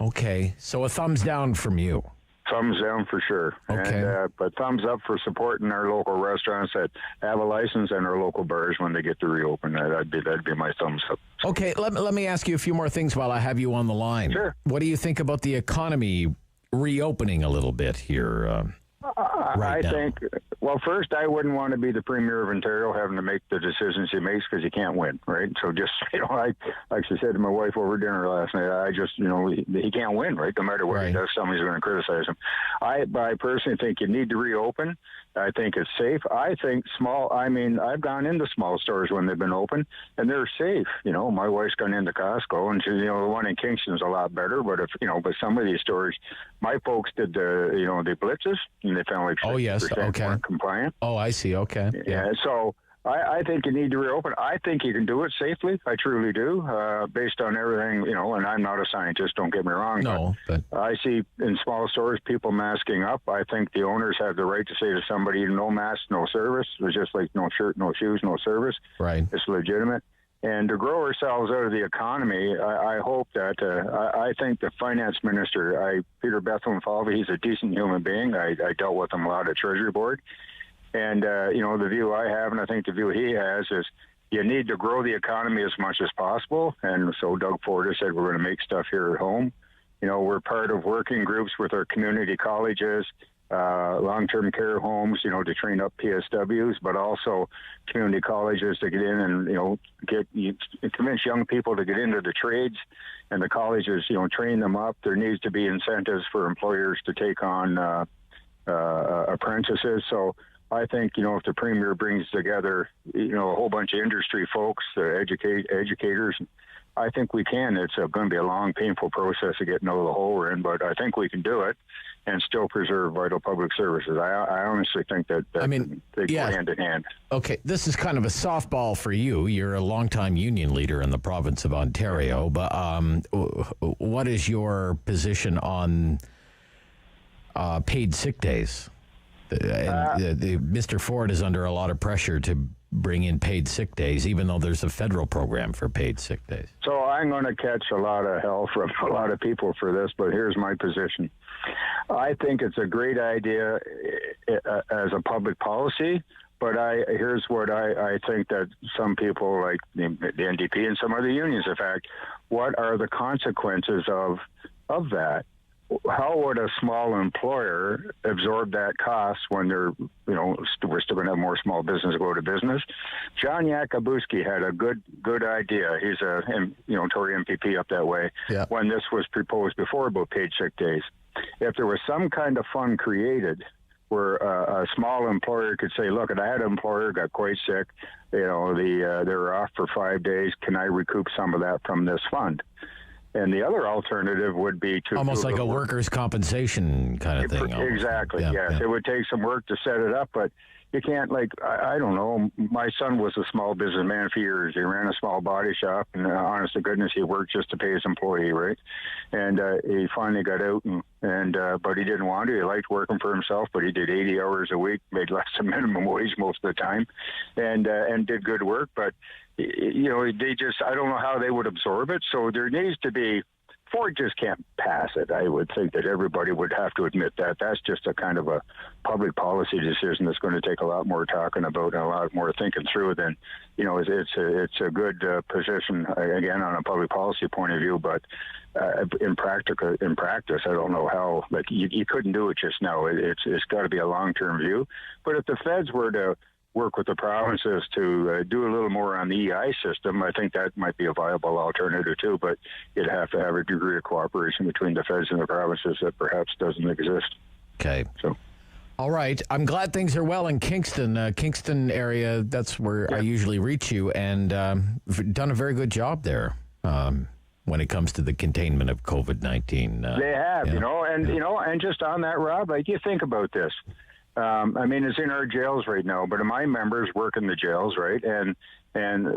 Okay, so a thumbs down from you. Thumbs down for sure. Okay. But thumbs up for supporting our local restaurants that have a license and our local bars when they get to reopen. That'd be my thumbs up. Okay, let me ask you a few more things while I have you on the line. Sure. What do you think about the economy reopening a little bit here? I think, well, first, I wouldn't want to be the Premier of Ontario having to make the decisions he makes because he can't win, right? So just, I actually said to my wife over dinner last night, he can't win, right? No matter what he does, somebody's going to criticize him. I personally think you need to reopen. I think it's safe. I think I've gone into small stores when they've been open, and they're safe. My wife's gone into Costco, and the one in Kingston's a lot better, but but some of these stores, my folks did the blitzes, and they found like 60% weren't compliant. Oh, I see. Okay. Yeah. So I think you need to reopen. I think you can do it safely. I truly do, based on everything, and I'm not a scientist, don't get me wrong. No, but I see in small stores people masking up. I think the owners have the right to say to somebody, no mask, no service. It's just like no shirt, no shoes, no service. Right. It's legitimate. And to grow ourselves out of the economy, I hope that, I think the finance minister, Peter Bethlen-Falvey, he's a decent human being. I dealt with him a lot at Treasury Board. And, the view I have, and I think the view he has, is you need to grow the economy as much as possible. And so Doug Ford has said we're going to make stuff here at home. We're part of working groups with our community colleges, long-term care homes, to train up PSWs, but also community colleges to get in and, convince young people to get into the trades, and the colleges, train them up. There needs to be incentives for employers to take on apprentices. So I think, if the Premier brings together, a whole bunch of industry folks, educators, I think we can. It's going to be a long, painful process of getting out of the hole we're in, but I think we can do it and still preserve vital public services. I honestly think that they go hand in hand. Okay, this is kind of a softball for you. You're a longtime union leader in the province of Ontario, but what is your position on paid sick days? Mr. Ford is under a lot of pressure to bring in paid sick days, even though there's a federal program for paid sick days. So I'm going to catch a lot of hell from a lot of people for this, but here's my position. I think it's a great idea as a public policy, but here's what I think that some people like the NDP and some other unions, in fact, what are the consequences of that? how would a small employer absorb that cost when they're, we're still going to have more small business go to business? John Yakabuski had a good idea. He's a Tory MPP up that way. Yeah. When this was proposed before about paid sick days, if there was some kind of fund created where a small employer could say, "Look, I had an employer got quite sick. They were off for 5 days. Can I recoup some of that from this fund?" And the other alternative would be to almost like a workers' compensation kind of thing. Exactly. Yes, it would take some work to set it up, but you can't, I don't know. My son was a small businessman for years. He ran a small body shop, and honest to goodness, he worked just to pay his employee, right? And he finally got out, but he didn't want to. He liked working for himself, but he did 80 hours a week, made less than minimum wage most of the time, and did good work. But they just, I don't know how they would absorb it. So there needs to be, Ford just can't pass it. I would think that everybody would have to admit that. That's just a kind of a public policy decision that's going to take a lot more talking about and a lot more thinking through than, it's a good position, again, on a public policy point of view, but in practice, I don't know how, you couldn't do it just now. It's got to be a long-term view. But if the feds were to work with the provinces to do a little more on the EI system, I think that might be a viable alternative too, but you'd have to have a degree of cooperation between the feds and the provinces that perhaps doesn't exist. Okay. So, all right. I'm glad things are well in Kingston. Kingston area, that's where I usually reach you, and done a very good job there when it comes to the containment of COVID-19. They have, and just on that, Rob, you think about this. It's in our jails right now, but my members work in the jails, right? And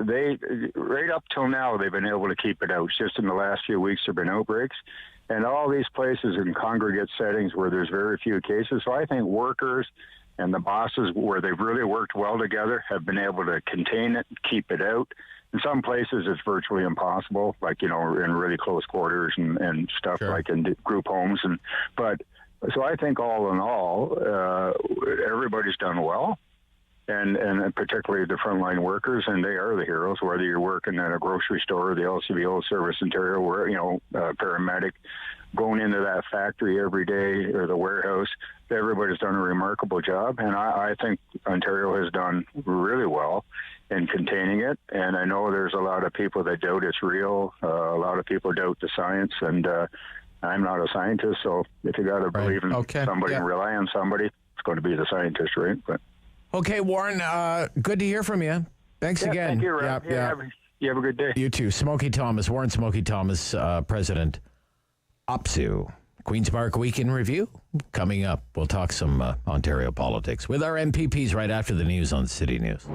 they, right up till now, they've been able to keep it out. It's just in the last few weeks there have been outbreaks. And all these places in congregate settings where there's very few cases. So I think workers and the bosses where they've really worked well together have been able to contain it, keep it out. In some places it's virtually impossible, in really close quarters and stuff, like in group homes. So I think all in all, everybody's done well, and particularly the frontline workers, and they are the heroes, whether you're working at a grocery store or the LCBO Service Ontario, where, paramedic, going into that factory every day or the warehouse, everybody's done a remarkable job, and I think Ontario has done really well in containing it, and I know there's a lot of people that doubt it's real, a lot of people doubt the science, and I'm not a scientist, so if you got to believe in somebody and rely on somebody, it's going to be the scientist, right? But okay, Warren, good to hear from you. Thanks again. Thank you, Rob. You have a good day. You too. Smokey Thomas, Warren Smokey Thomas, President, OPSEU. Queen's Park Week in Review coming up. We'll talk some Ontario politics with our MPPs right after the news on City News.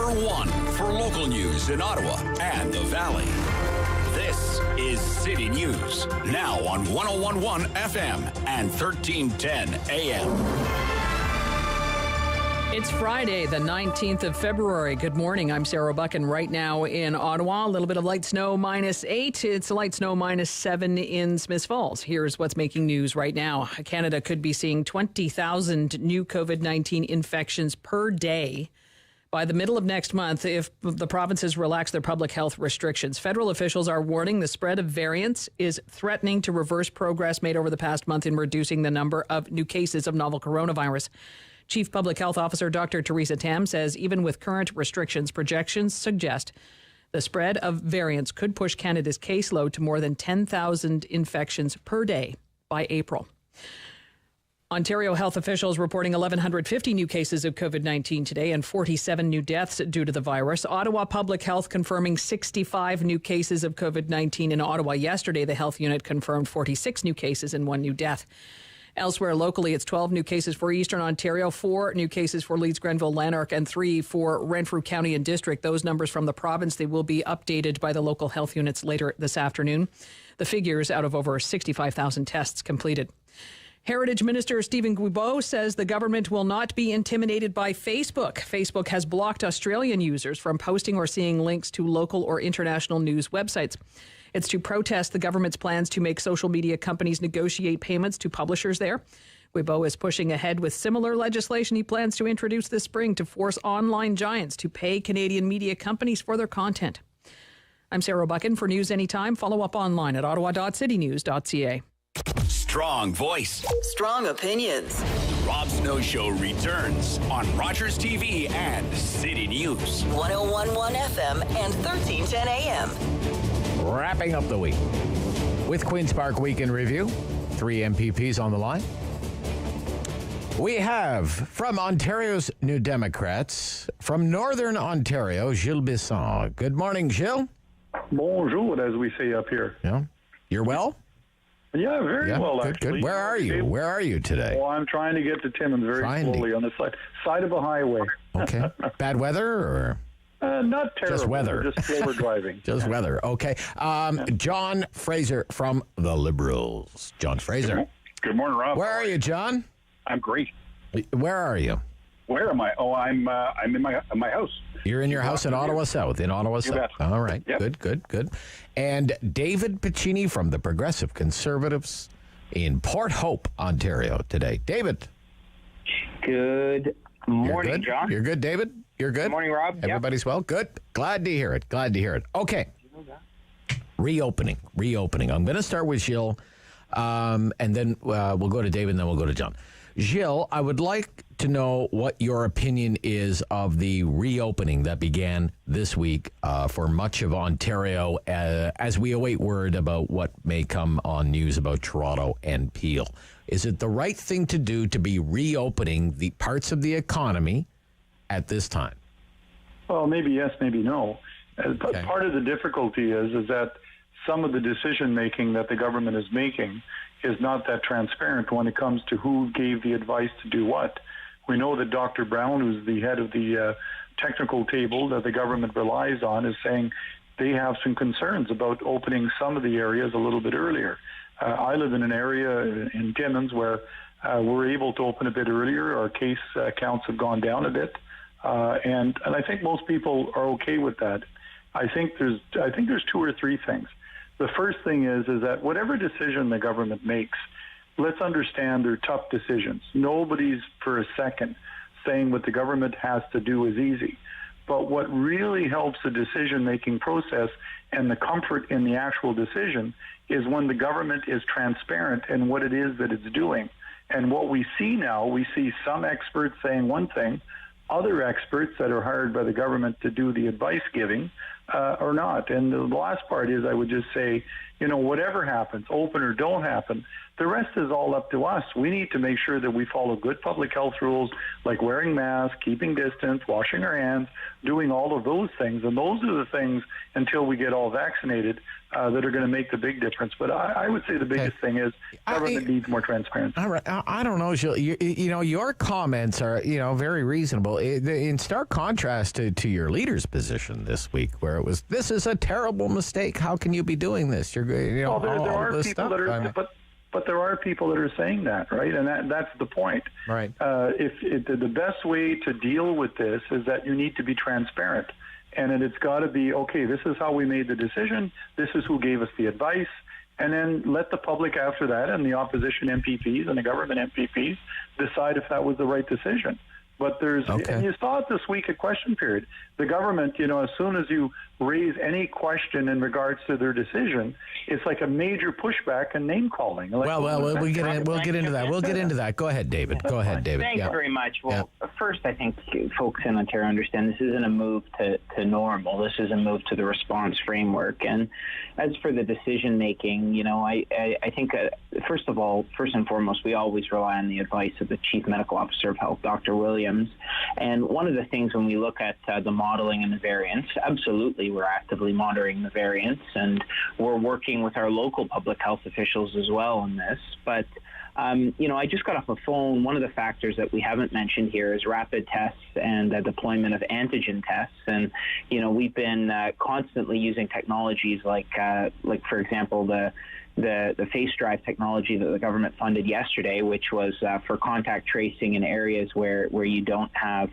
Number 1 for local news in Ottawa and the Valley. This is City News, now on 101.1 FM and 1310 AM. It's Friday, the 19th of February. Good morning. I'm Sara Bourque, and right now in Ottawa, a little bit of light snow, -8. It's light snow, -7 in Smiths Falls. Here's what's making news right now. Canada could be seeing 20,000 new COVID-19 infections per day by the middle of next month if the provinces relax their public health restrictions. Federal officials are warning the spread of variants is threatening to reverse progress made over the past month in reducing the number of new cases of novel coronavirus. Chief Public Health Officer Dr. Theresa Tam says even with current restrictions, projections suggest the spread of variants could push Canada's caseload to more than 10,000 infections per day by April. Ontario health officials reporting 1,150 new cases of COVID-19 today and 47 new deaths due to the virus. Ottawa Public Health confirming 65 new cases of COVID-19 in Ottawa. Yesterday, the health unit confirmed 46 new cases and 1 new death. Elsewhere locally, it's 12 new cases for Eastern Ontario, 4 new cases for Leeds, Grenville, Lanark, and 3 for Renfrew County and District. Those numbers from the province, they will be updated by the local health units later this afternoon. The figures out of over 65,000 tests completed. Heritage Minister Stephen Guilbeault says the government will not be intimidated by Facebook. Facebook has blocked Australian users from posting or seeing links to local or international news websites. It's to protest the government's plans to make social media companies negotiate payments to publishers there. Guilbeault is pushing ahead with similar legislation he plans to introduce this spring to force online giants to pay Canadian media companies for their content. I'm Sara Bourque. For News Anytime, follow up online at ottawa.citynews.ca. Strong voice. Strong opinions. The Rob Snow Show returns on Rogers TV and City News. 101.1 FM and 1310 AM. Wrapping up the week with Queen's Park Week in Review. 3 MPPs on the line. We have from Ontario's New Democrats, from Northern Ontario, Gilles Bisson. Good morning, Gilles. Bonjour, as we say up here. Yeah. You're well? Yeah, very well, good, actually. Good. Where are you? Where are you today? Well, I'm trying to get to Timmins very slowly on the side of a highway. Okay. Bad weather or? Not terrible. Just weather. Just slower driving. Just weather. Okay. John Fraser from the Liberals. John Fraser. Good morning, Rob. Where are you, John? I'm great. Where are you? Where am I? Oh, I'm in my house. You're in your house in Ottawa South. In Ottawa South. Bet. All right. Yep. Good. And David Piccini from the Progressive Conservatives in Port Hope, Ontario today. David. Good morning, John. You're good, David? You're good? Good morning, Rob. Everybody's well? Good. Glad to hear it. Okay. Reopening. I'm going to start with Gilles, and then we'll go to David, and then we'll go to John. Gilles, I would like to know what your opinion is of the reopening that began this week for much of Ontario as we await word about what may come on news about Toronto and Peel. Is it the right thing to do to be reopening the parts of the economy at this time? Well, maybe yes, maybe no. But part of the difficulty is that some of the decision-making that the government is making is not that transparent when it comes to who gave the advice to do what. We know that Dr. Brown, who's the head of the technical table that the government relies on, is saying they have some concerns about opening some of the areas a little bit earlier. I live in an area in Timmins where we're able to open a bit earlier. Our case counts have gone down a bit, and I think most people are okay with that. I think there's 2 or 3 things. The first thing is that whatever decision the government makes, let's understand they're tough decisions. Nobody's for a second saying what the government has to do is easy. But what really helps the decision-making process and the comfort in the actual decision is when the government is transparent in what it is that it's doing. And what we see now, we see some experts saying one thing, other experts that are hired by the government to do the advice giving or not. And the last part is, I would just say, whatever happens, open or don't happen, the rest is all up to us. We need to make sure that we follow good public health rules like wearing masks, keeping distance, washing our hands, doing all of those things. And those are the things, until we get all vaccinated, that are going to make the big difference. But I would say the biggest thing is government needs more transparency. All right. I don't know, Gilles. Your comments are, very reasonable. In stark contrast to your leader's position this week, where it was, this is a terrible mistake. How can you be doing this? You're, there are people that are, but there are people that are saying that, right? And that's the point. Right. If the best way to deal with this is that you need to be transparent. And then it's got to be, okay, this is how we made the decision. This is who gave us the advice. And then let the public after that, and the opposition MPPs and the government MPPs, decide if that was the right decision. But and you saw it this week at question period. The government, as soon as you raise any question in regards to their decision, it's like a major pushback and name calling. Like, we'll get into that. We'll get into that. Go ahead, David. Go ahead, David. Thanks very much. Well, first, I think folks in Ontario understand this isn't a move to normal. This is a move to the response framework. And as for the decision making, I think first and foremost, we always rely on the advice of the Chief Medical Officer of Health, Dr. Williams. And one of the things when we look at the modeling and the variants, absolutely, we're actively monitoring the variants, and we're working with our local public health officials as well on this. But I just got off a phone. One of the factors that we haven't mentioned here is rapid tests and the deployment of antigen tests. And, we've been constantly using technologies like for example, the face drive technology that the government funded yesterday, which was for contact tracing in areas where you don't have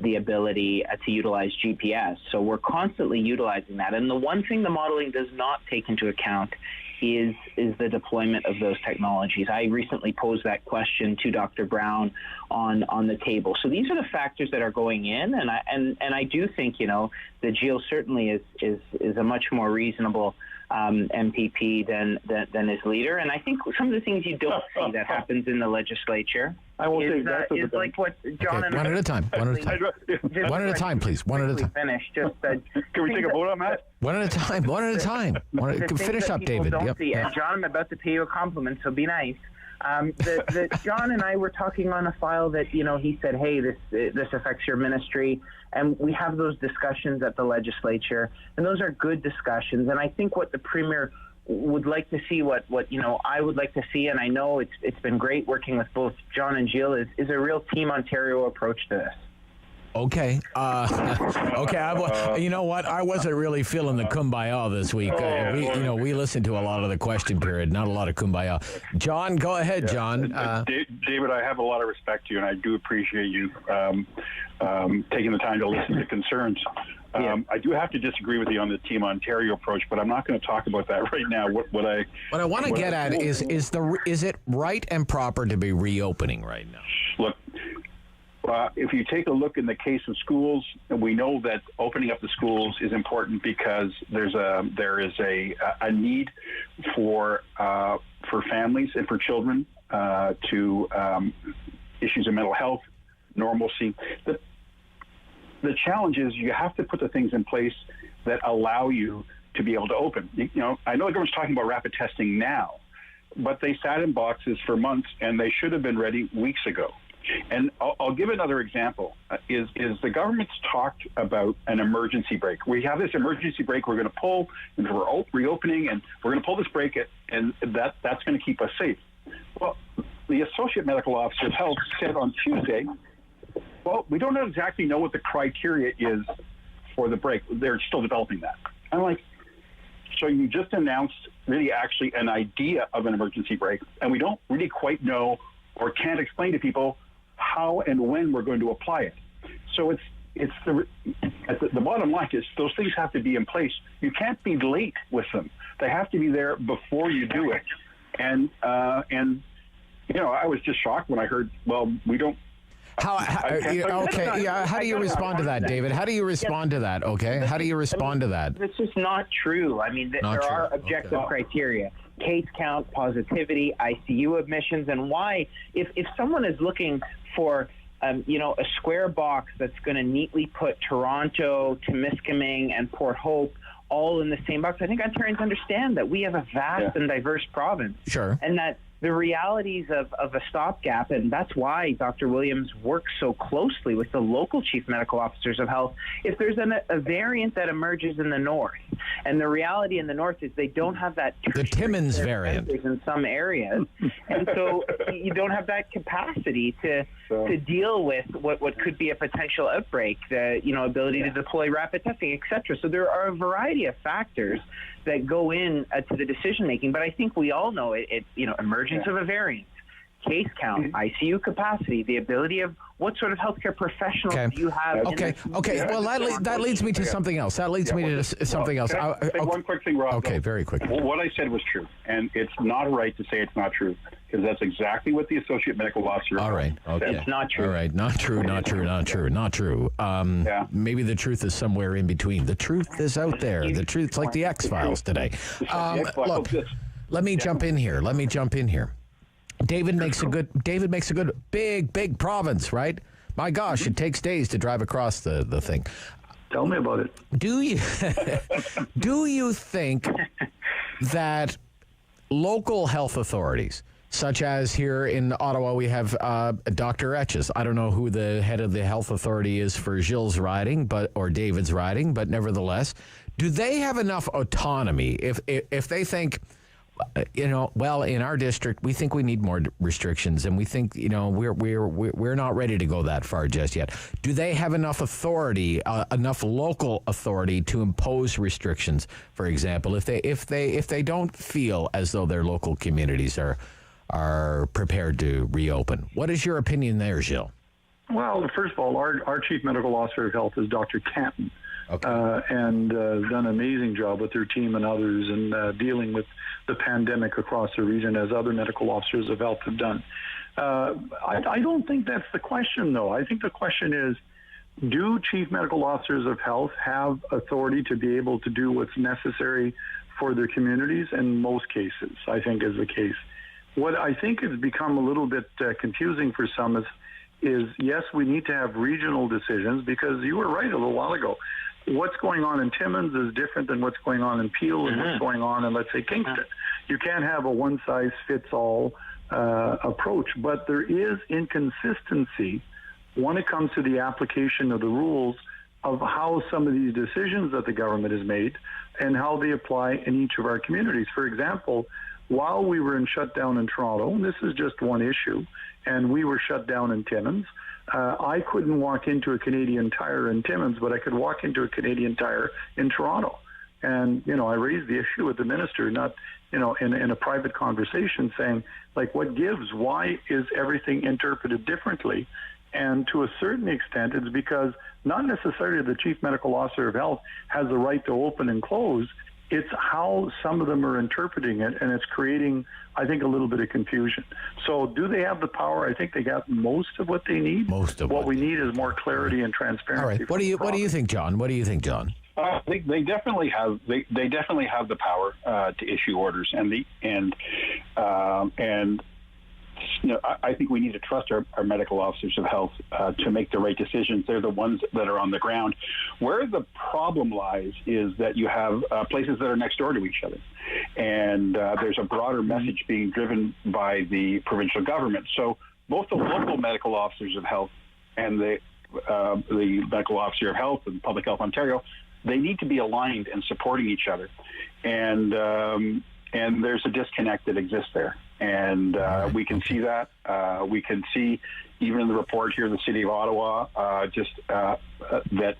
the ability to utilize GPS. So we're constantly utilizing that. And the one thing the modeling does not take into account is the deployment of those technologies. I recently posed that question to Dr. Brown on the table. So these are the factors that are going in, and I do think that Gilles certainly is a much more reasonable MPP than his leader. And I think some of the things you don't see that happens in the legislature is like what John and one at a time. One at a time, please. One at a time. Finish. Can we take a vote on that? One at a time. Finish up, David. John, I'm about to pay you a compliment, so be nice. John and I were talking on a file that he said, hey, this affects your ministry, and we have those discussions at the legislature, and those are good discussions. And I think what the Premier would like to see, what I would like to see, and I know it's been great working with both John and Gilles, is a real Team Ontario approach to this. Okay. You know what? I wasn't really feeling the kumbaya this week. We listened to a lot of the question period, not a lot of kumbaya. John, go ahead, John. David, I have a lot of respect to you, and I do appreciate you taking the time to listen to concerns. I do have to disagree with you on the Team Ontario approach, but I'm not going to talk about that right now. What I want to get at is it right and proper to be reopening right now? Look. If you take a look in the case of schools, we know that opening up the schools is important because there is a need for families and for children to issues of mental health, normalcy. The challenge is you have to put the things in place that allow you to be able to open. I know the government's talking about rapid testing now, but they sat in boxes for months and they should have been ready weeks ago. And I'll give another example. Is the government's talked about an emergency brake. We have this emergency brake we're going to pull, and we're reopening, and we're going to pull this brake, and that's going to keep us safe. Well, the Associate Medical Officer of Health said on Tuesday, well, we don't exactly know what the criteria is for the brake. They're still developing that. I'm like, so you just announced really actually an idea of an emergency brake, and we don't really quite know or can't explain to people how and when we're going to apply it. So the bottom line is those things have to be in place. You can't be late with them. They have to be there before you do it. And I was just shocked when I heard, well, we don't. How do you respond to that, David? How do you respond to that? Okay, how do you respond to that? It's just not true. I mean, there are objective criteria. Case count, positivity, ICU admissions, and why, if someone is looking for a square box that's going to neatly put Toronto, Temiskaming, and Port Hope all in the same box. I think Ontarians understand that we have a vast and diverse province. Sure. And that the realities of a stopgap, and that's why Dr. Williams works so closely with the local chief medical officers of health. If there's a variant that emerges in the north, and the reality in the north is they don't have that the Timmins variant in some areas, and so you don't have that capacity to deal with what could be a potential outbreak, the ability to deploy rapid testing, etc. So there are a variety of factors that go in to the decision making, but I think we all know emergence of a variant, case count, ICU capacity, the ability of what sort of healthcare professionals do you have? Okay. Well, that leads me to something else. That leads me to something else. Can I say one quick thing, Rob? Okay, very quick. What I said was true, and it's not right to say it's not true, because that's exactly what the associate medical officer. All right. Okay. It's not true. All right. Not true. Maybe the truth is somewhere in between. The truth is out there. The truth's like the X-Files today. Look, let me jump in here. David makes a good big province, right? My gosh, it takes days to drive across the thing. Tell me about it. Do you think that local health authorities, such as here in Ottawa, we have Dr. Etches. I don't know who the head of the health authority is for Gilles' riding, or David's riding, but nevertheless, do they have enough autonomy if they think, in our district, we think we need more restrictions, and we think, we're not ready to go that far just yet. Do they have enough authority, enough local authority to impose restrictions? For example, if they don't feel as though their local communities are prepared to reopen, what is your opinion there, Gilles? Well, first of all, our chief medical officer of health is Dr. Canton. And done an amazing job with their team and others in dealing with the pandemic across the region, as other medical officers of health have done. I don't think that's the question, though. I think the question is, do chief medical officers of health have authority to be able to do what's necessary for their communities? In most cases, I think is the case. What I think has become a little bit confusing for some is yes, we need to have regional decisions, because you were right a little while ago. What's going on in Timmins is different than what's going on in Peel and what's going on in, let's say, Kingston. You can't have a one-size-fits-all approach, but there is inconsistency when it comes to the application of the rules of how some of these decisions that the government has made and how they apply in each of our communities. For example, while we were in shutdown in Toronto, and this is just one issue, and we were shut down in Timmins, I couldn't walk into a Canadian Tire in Timmins, but I could walk into a Canadian Tire in Toronto. And, I raised the issue with the minister, not, in a private conversation, saying, what gives? Why is everything interpreted differently? And to a certain extent, it's because not necessarily the chief medical officer of health has the right to open and close. It's how some of them are interpreting it, and it's creating, I think, a little bit of confusion. So do they have the power? I think they got most of what they need. What we need is more clarity and transparency. All right. What do you think, John? They definitely have. They definitely have the power to issue orders, and I think we need to trust our medical officers of health to make the right decisions. They're the ones that are on the ground. Where the problem lies is that you have places that are next door to each other, and there's a broader message being driven by the provincial government. So both the local medical officers of health and the medical officer of health and Public Health Ontario, they need to be aligned and supporting each other, and there's a disconnect that exists there. And we can see that. We can see, even in the report here in the city of Ottawa, that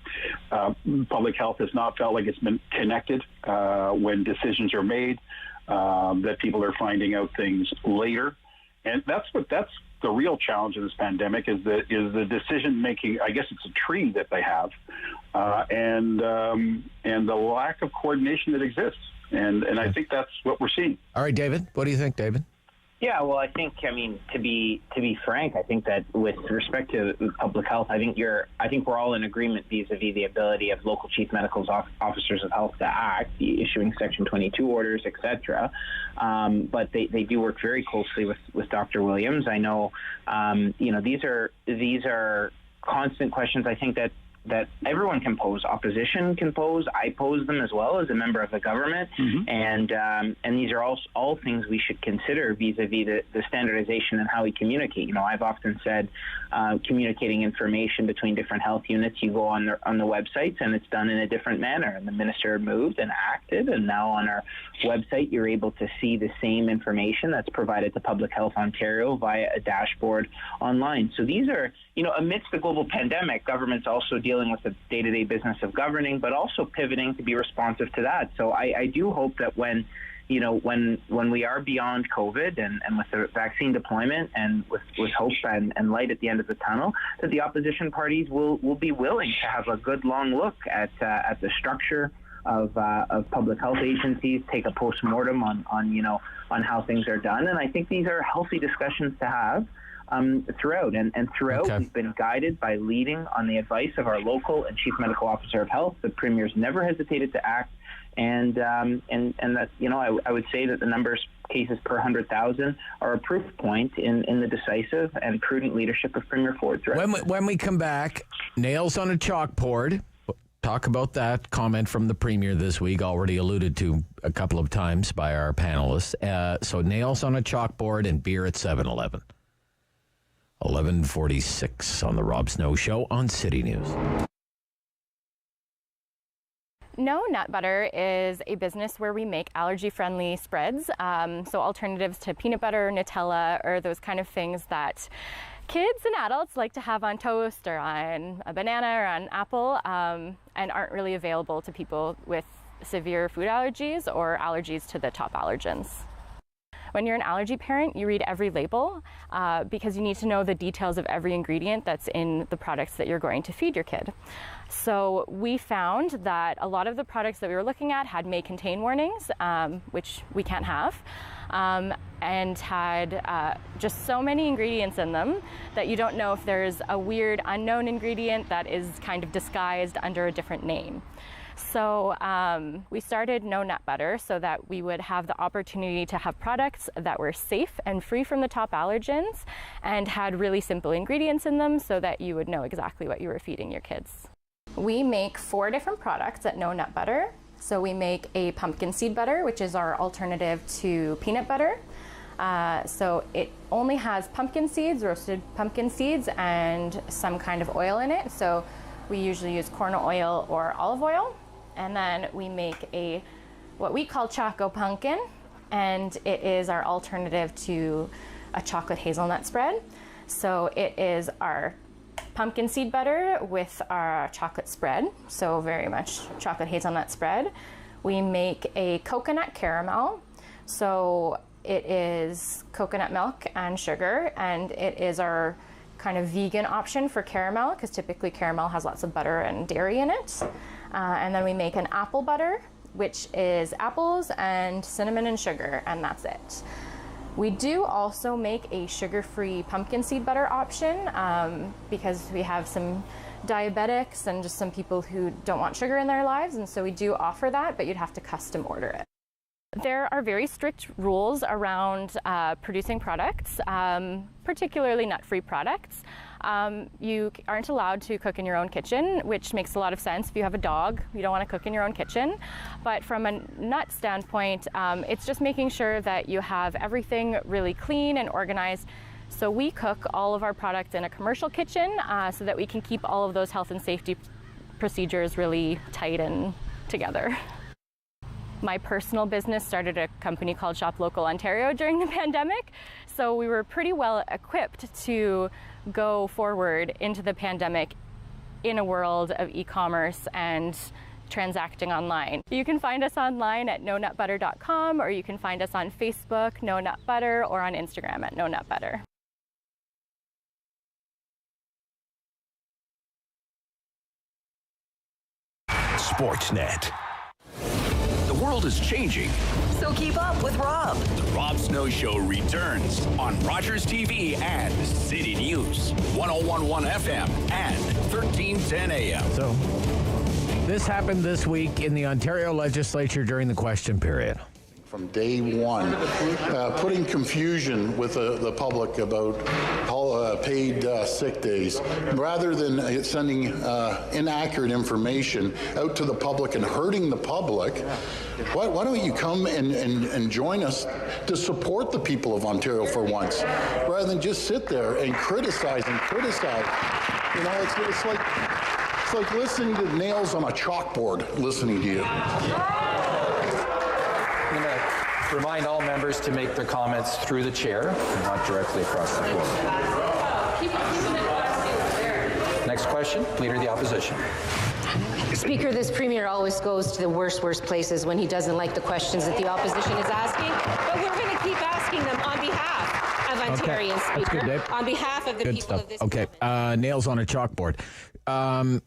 public health has not felt like it's been connected when decisions are made, that people are finding out things later. And that's the real challenge of this pandemic is the decision making. I guess it's a tree that they have, and the lack of coordination that exists. And I think that's what we're seeing. All right, David. What do you think, David? Yeah, well, I mean, to be frank, I think that with respect to public health, I think we're all in agreement vis-a-vis the ability of local chief medical officers of health to act, issuing Section 22 orders, etc. But they do work very closely with Dr. Williams. I know, these are constant questions. I think that everyone can pose. Opposition can pose. I pose them as well as a member of the government. And these are all things we should consider vis-a-vis the standardization and how we communicate. I've often said communicating information between different health units, you go on the websites and it's done in a different manner. And the minister moved and acted, and now on our website you're able to see the same information that's provided to Public Health Ontario via a dashboard online. So these are, amidst the global pandemic, government's also dealing with the day-to-day business of governing, but also pivoting to be responsive to that. So I do hope that when we are beyond COVID and with the vaccine deployment and with hope and light at the end of the tunnel, that the opposition parties will be willing to have a good long look at the structure of public health agencies, take a post-mortem on how things are done. And I think these are healthy discussions to have throughout. And throughout, we've been guided by leading on the advice of our local and chief medical officer of health. The premier's never hesitated to act. And that, I would say that the numbers cases per 100,000 are a proof point in the decisive and prudent leadership of Premier Ford. When we come back, nails on a chalkboard. Talk about that comment from the Premier this week, already alluded to a couple of times by our panelists. So nails on a chalkboard and beer at 7-Eleven. 11:46 on the Rob Snow Show on City News. No Nut Butter is a business where we make allergy-friendly spreads, so alternatives to peanut butter, Nutella, or those kind of things that kids and adults like to have on toast or on a banana or on an apple, and aren't really available to people with severe food allergies or allergies to the top allergens. When you're an allergy parent, you read every label because you need to know the details of every ingredient that's in the products that you're going to feed your kid. So we found that a lot of the products that we were looking at had may contain warnings, which we can't have, and had just so many ingredients in them that you don't know if there's a weird unknown ingredient that is kind of disguised under a different name. So we started No Nut Butter so that we would have the opportunity to have products that were safe and free from the top allergens and had really simple ingredients in them so that you would know exactly what you were feeding your kids. We make 4 different products at No Nut Butter. So we make a pumpkin seed butter, which is our alternative to peanut butter. So it only has pumpkin seeds, roasted pumpkin seeds, and some kind of oil in it. So we usually use corn oil or olive oil. And then we make what we call Choco Pumpkin, and it is our alternative to a chocolate hazelnut spread. So it is our pumpkin seed butter with our chocolate spread, so very much chocolate hazelnut spread. We make a coconut caramel, so it is coconut milk and sugar, and it is our kind of vegan option for caramel, because typically caramel has lots of butter and dairy in it. And then we make an apple butter, which is apples and cinnamon and sugar, and that's it. We do also make a sugar-free pumpkin seed butter option because we have some diabetics and just some people who don't want sugar in their lives, and so we do offer that, but you'd have to custom order it. There are very strict rules around producing products, particularly nut-free products. You aren't allowed to cook in your own kitchen, which makes a lot of sense. If you have a dog, you don't want to cook in your own kitchen. But from a nut standpoint, it's just making sure that you have everything really clean and organized. So we cook all of our products in a commercial kitchen so that we can keep all of those health and safety procedures really tight and together. My personal business started a company called Shop Local Ontario during the pandemic, so we were pretty well equipped to go forward into the pandemic in a world of e-commerce and transacting online. You can find us online at nonutbutter.com, or you can find us on Facebook, No Nut Butter, or on Instagram at No Nut Butter. Sportsnet. The world world is changing. So keep up with Rob. The Rob Snow Show returns on Rogers TV and City News, 101.1 FM and 1310 AM. So, this happened this week in the Ontario legislature during the question period. From day one, putting confusion with the public about paid sick days, rather than sending inaccurate information out to the public and hurting the public. Why don't you come and join us to support the people of Ontario for once, rather than just sit there and criticize and criticize. You know, it's like listening to nails on a chalkboard. Listening to you. I'm going to remind all members to make their comments through the chair, not directly across the floor. Next question, Leader of the Opposition. Speaker, this Premier always goes to the worst places when he doesn't like the questions that the opposition is asking, but we're going to keep asking them on behalf of Ontarians, Speaker, good, Dave. on behalf of the Good people stuff. of this Okay, nails on a chalkboard.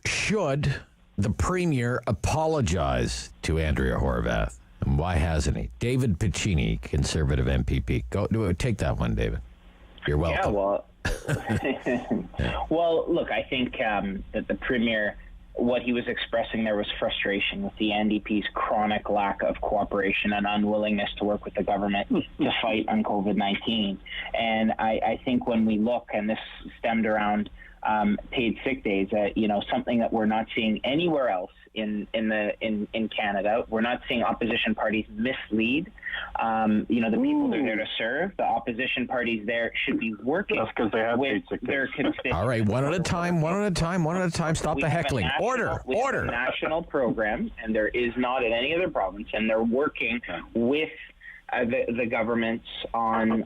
Should the Premier apologize to Andrea Horwath? And why hasn't he? David Piccini, Conservative MPP. Take that one, David. You're welcome. Well, look, I think that the Premier, what he was expressing there was frustration with the NDP's chronic lack of cooperation and unwillingness to work with the government to fight on COVID-19. And I think when we look, and this stemmed around paid sick days, something that we're not seeing anywhere else in Canada. We're not seeing opposition parties mislead. The people they're there to serve. The opposition parties there should be working. That's because they have with paid sick days. their constituents. All right, one at a time. Stop the heckling. Order. We have a national program, and there is not in any other province, and they're working with the governments on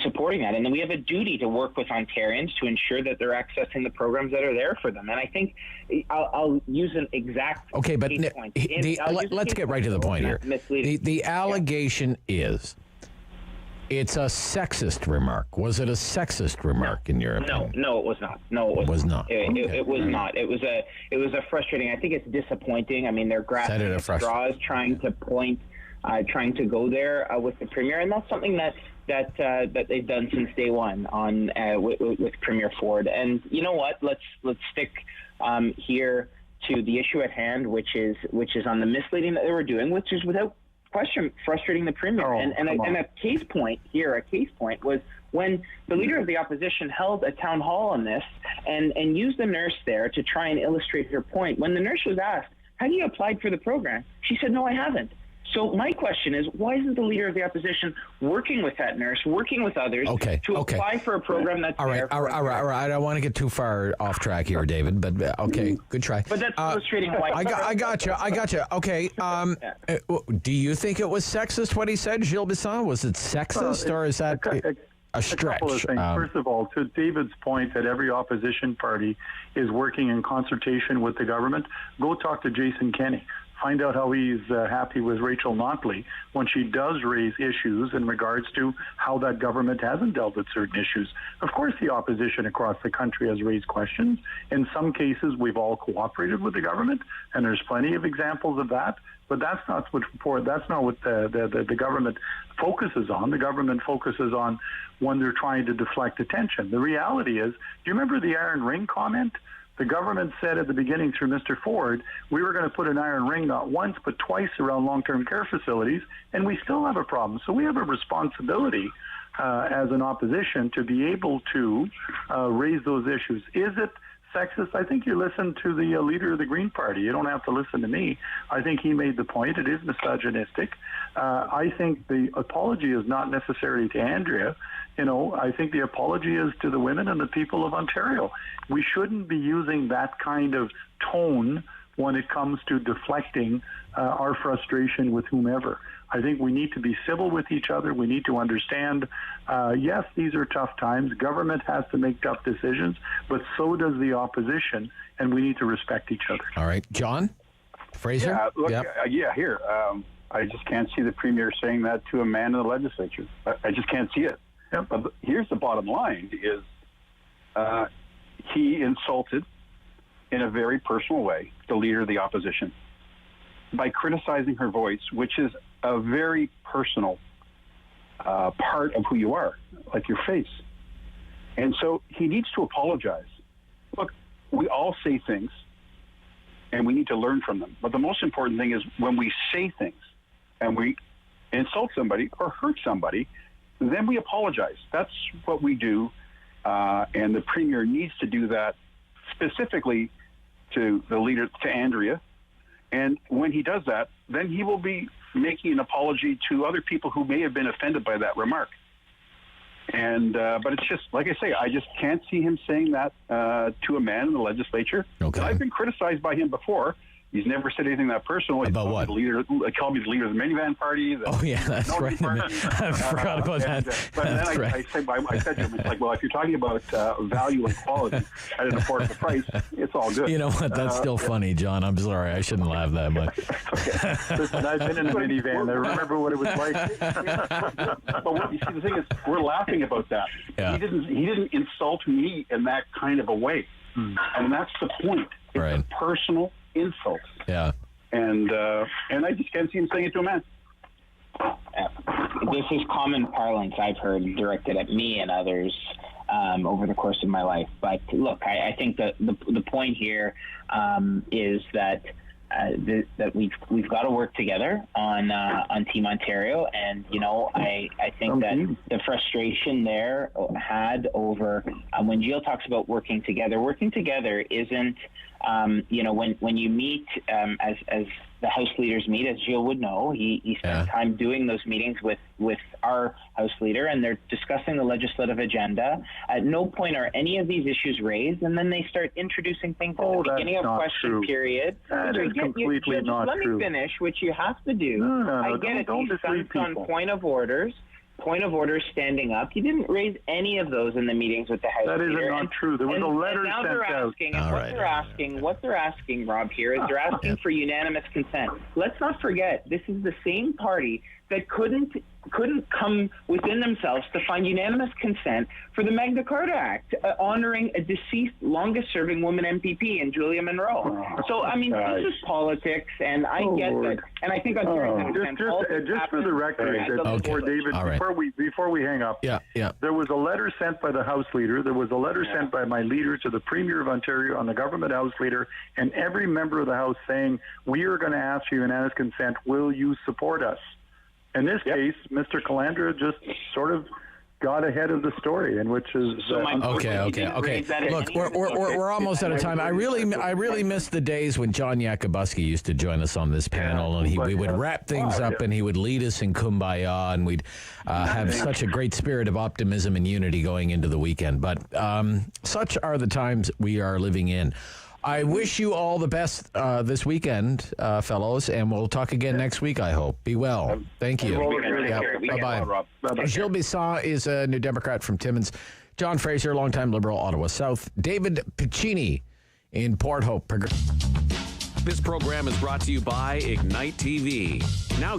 supporting that. And then we have a duty to work with Ontarians to ensure that they're accessing the programs that are there for them. And I think I'll use an exact Okay, but case point. let's get right to the point here. The allegation is it's a sexist remark. Was it a sexist remark in your opinion? No, it was not. No, it was not. It was not. It was a frustrating. I think it's disappointing. I mean, they're grasping at straws, trying to go there with the Premier, and that's something that they've done since day one on with Premier Ford. And you know what? Let's stick here to the issue at hand, which is on the misleading that they were doing, which is without question frustrating the Premier. And a case point was when the Leader of the Opposition held a town hall on this and used the nurse there to try and illustrate her point. When the nurse was asked, "Have you applied for the program?" she said, "No, I haven't." So my question is, why isn't the Leader of the Opposition working with that nurse, working with others to apply for a program that's all right. I don't want to get too far off track here, David, but okay, good try. But that's illustrating why. I gotcha. Okay. Do you think it was sexist what he said, Gilles Bisson? Was it sexist, or is that a stretch? A couple of things. First of all, to David's point that every opposition party is working in consultation with the government, go talk to Jason Kenney. Find out how he's happy with Rachel Notley when she does raise issues in regards to how that government hasn't dealt with certain issues. Of course, the opposition across the country has raised questions. In some cases, we've all cooperated with the government, and there's plenty of examples of that. But that's not what the government focuses on. The government focuses on when they're trying to deflect attention. The reality is, do you remember the iron ring comment? The government said at the beginning through Mr. Ford, we were going to put an iron ring not once but twice around long-term care facilities, and we still have a problem. So we have a responsibility as an opposition to be able to raise those issues. Is it sexist? I think you listen to the leader of the Green Party. You don't have to listen to me. I think he made the point. It is misogynistic. I think the apology is not necessarily to Andrea. I think the apology is to the women and the people of Ontario. We shouldn't be using that kind of tone when it comes to deflecting our frustration with whomever. I think we need to be civil with each other. We need to understand, yes, these are tough times. Government has to make tough decisions, but so does the opposition, and we need to respect each other. All right. John Fraser? Here. I just can't see the Premier saying that to a man in the legislature. I just can't see it. Yeah. But here's the bottom line is he insulted in a very personal way the Leader of the Opposition. by criticizing her voice, which is a very personal part of who you are, like your face. And so he needs to apologize. Look, we all say things, and we need to learn from them. But the most important thing is when we say things and we insult somebody or hurt somebody, then we apologize. That's what we do, and the Premier needs to do that specifically to the leader, to Andrea. And when he does that, then he will be making an apology to other people who may have been offended by that remark. And but it's just, like I say, I just can't see him saying that to a man in the legislature. Okay. I've been criticized by him before. He's never said anything that personal. About what? He called me the leader of the minivan party. Oh, yeah, that's right. I forgot about that. But that's then right. I said to him, it's like, well, if you're talking about value and quality at an affordable price, it's all good. You know what? That's still funny, John. I'm sorry. I shouldn't laugh that much. Listen, I've been in a minivan. I remember what it was like. But you see, the thing is, we're laughing about that. Yeah. He didn't insult me in that kind of a way. And that's the point. It's a personal insult. Yeah. And I just can't see him saying it to a man. This is common parlance I've heard directed at me and others over the course of my life. But look, I think that the point here is that that we've got to work together on Team Ontario, and I think that the frustration there had over when Jill talks about working together isn't when you meet as the House leaders meet, as Jill would know, he spent time doing those meetings with our House leader, and they're discussing the legislative agenda. At no point are any of these issues raised, and then they start introducing things at the beginning of question period. That is completely not true. Let me finish, which you have to do. I get it. Don't mislead people. On point of orders, standing up. He didn't raise any of those in the meetings with the House leader. That is not true. There was a letter now sent out. What they're asking, Rob, here is they're asking for unanimous consent. Let's not forget, this is the same party that couldn't come within themselves to find unanimous consent for the Magna Carta Act, honoring a deceased, longest-serving woman MPP in Julia Monroe. So, I mean, this is politics, and I get that. And I think just for the record, David, before we hang up, there was a letter sent by the House leader. There was a letter sent by my leader to the Premier of Ontario and the government House leader, and every member of the House saying, we are going to ask for unanimous consent. Will you support us? In this case, Mr. Calandra just sort of got ahead of the story, and which is okay. Look, we're almost out of time. I really miss the days when John Yakubuski used to join us on this panel, and we would wrap things up, and he would lead us in Kumbaya, and we'd have such a great spirit of optimism and unity going into the weekend. But such are the times we are living in. I wish you all the best this weekend, fellows, and we'll talk again next week, I hope. Be well. Thank you. Bye-bye. Gilles Bisson is a New Democrat from Timmins. John Fraser, longtime Liberal, Ottawa South. David Piccini in Port Hope. This program is brought to you by Ignite TV. Now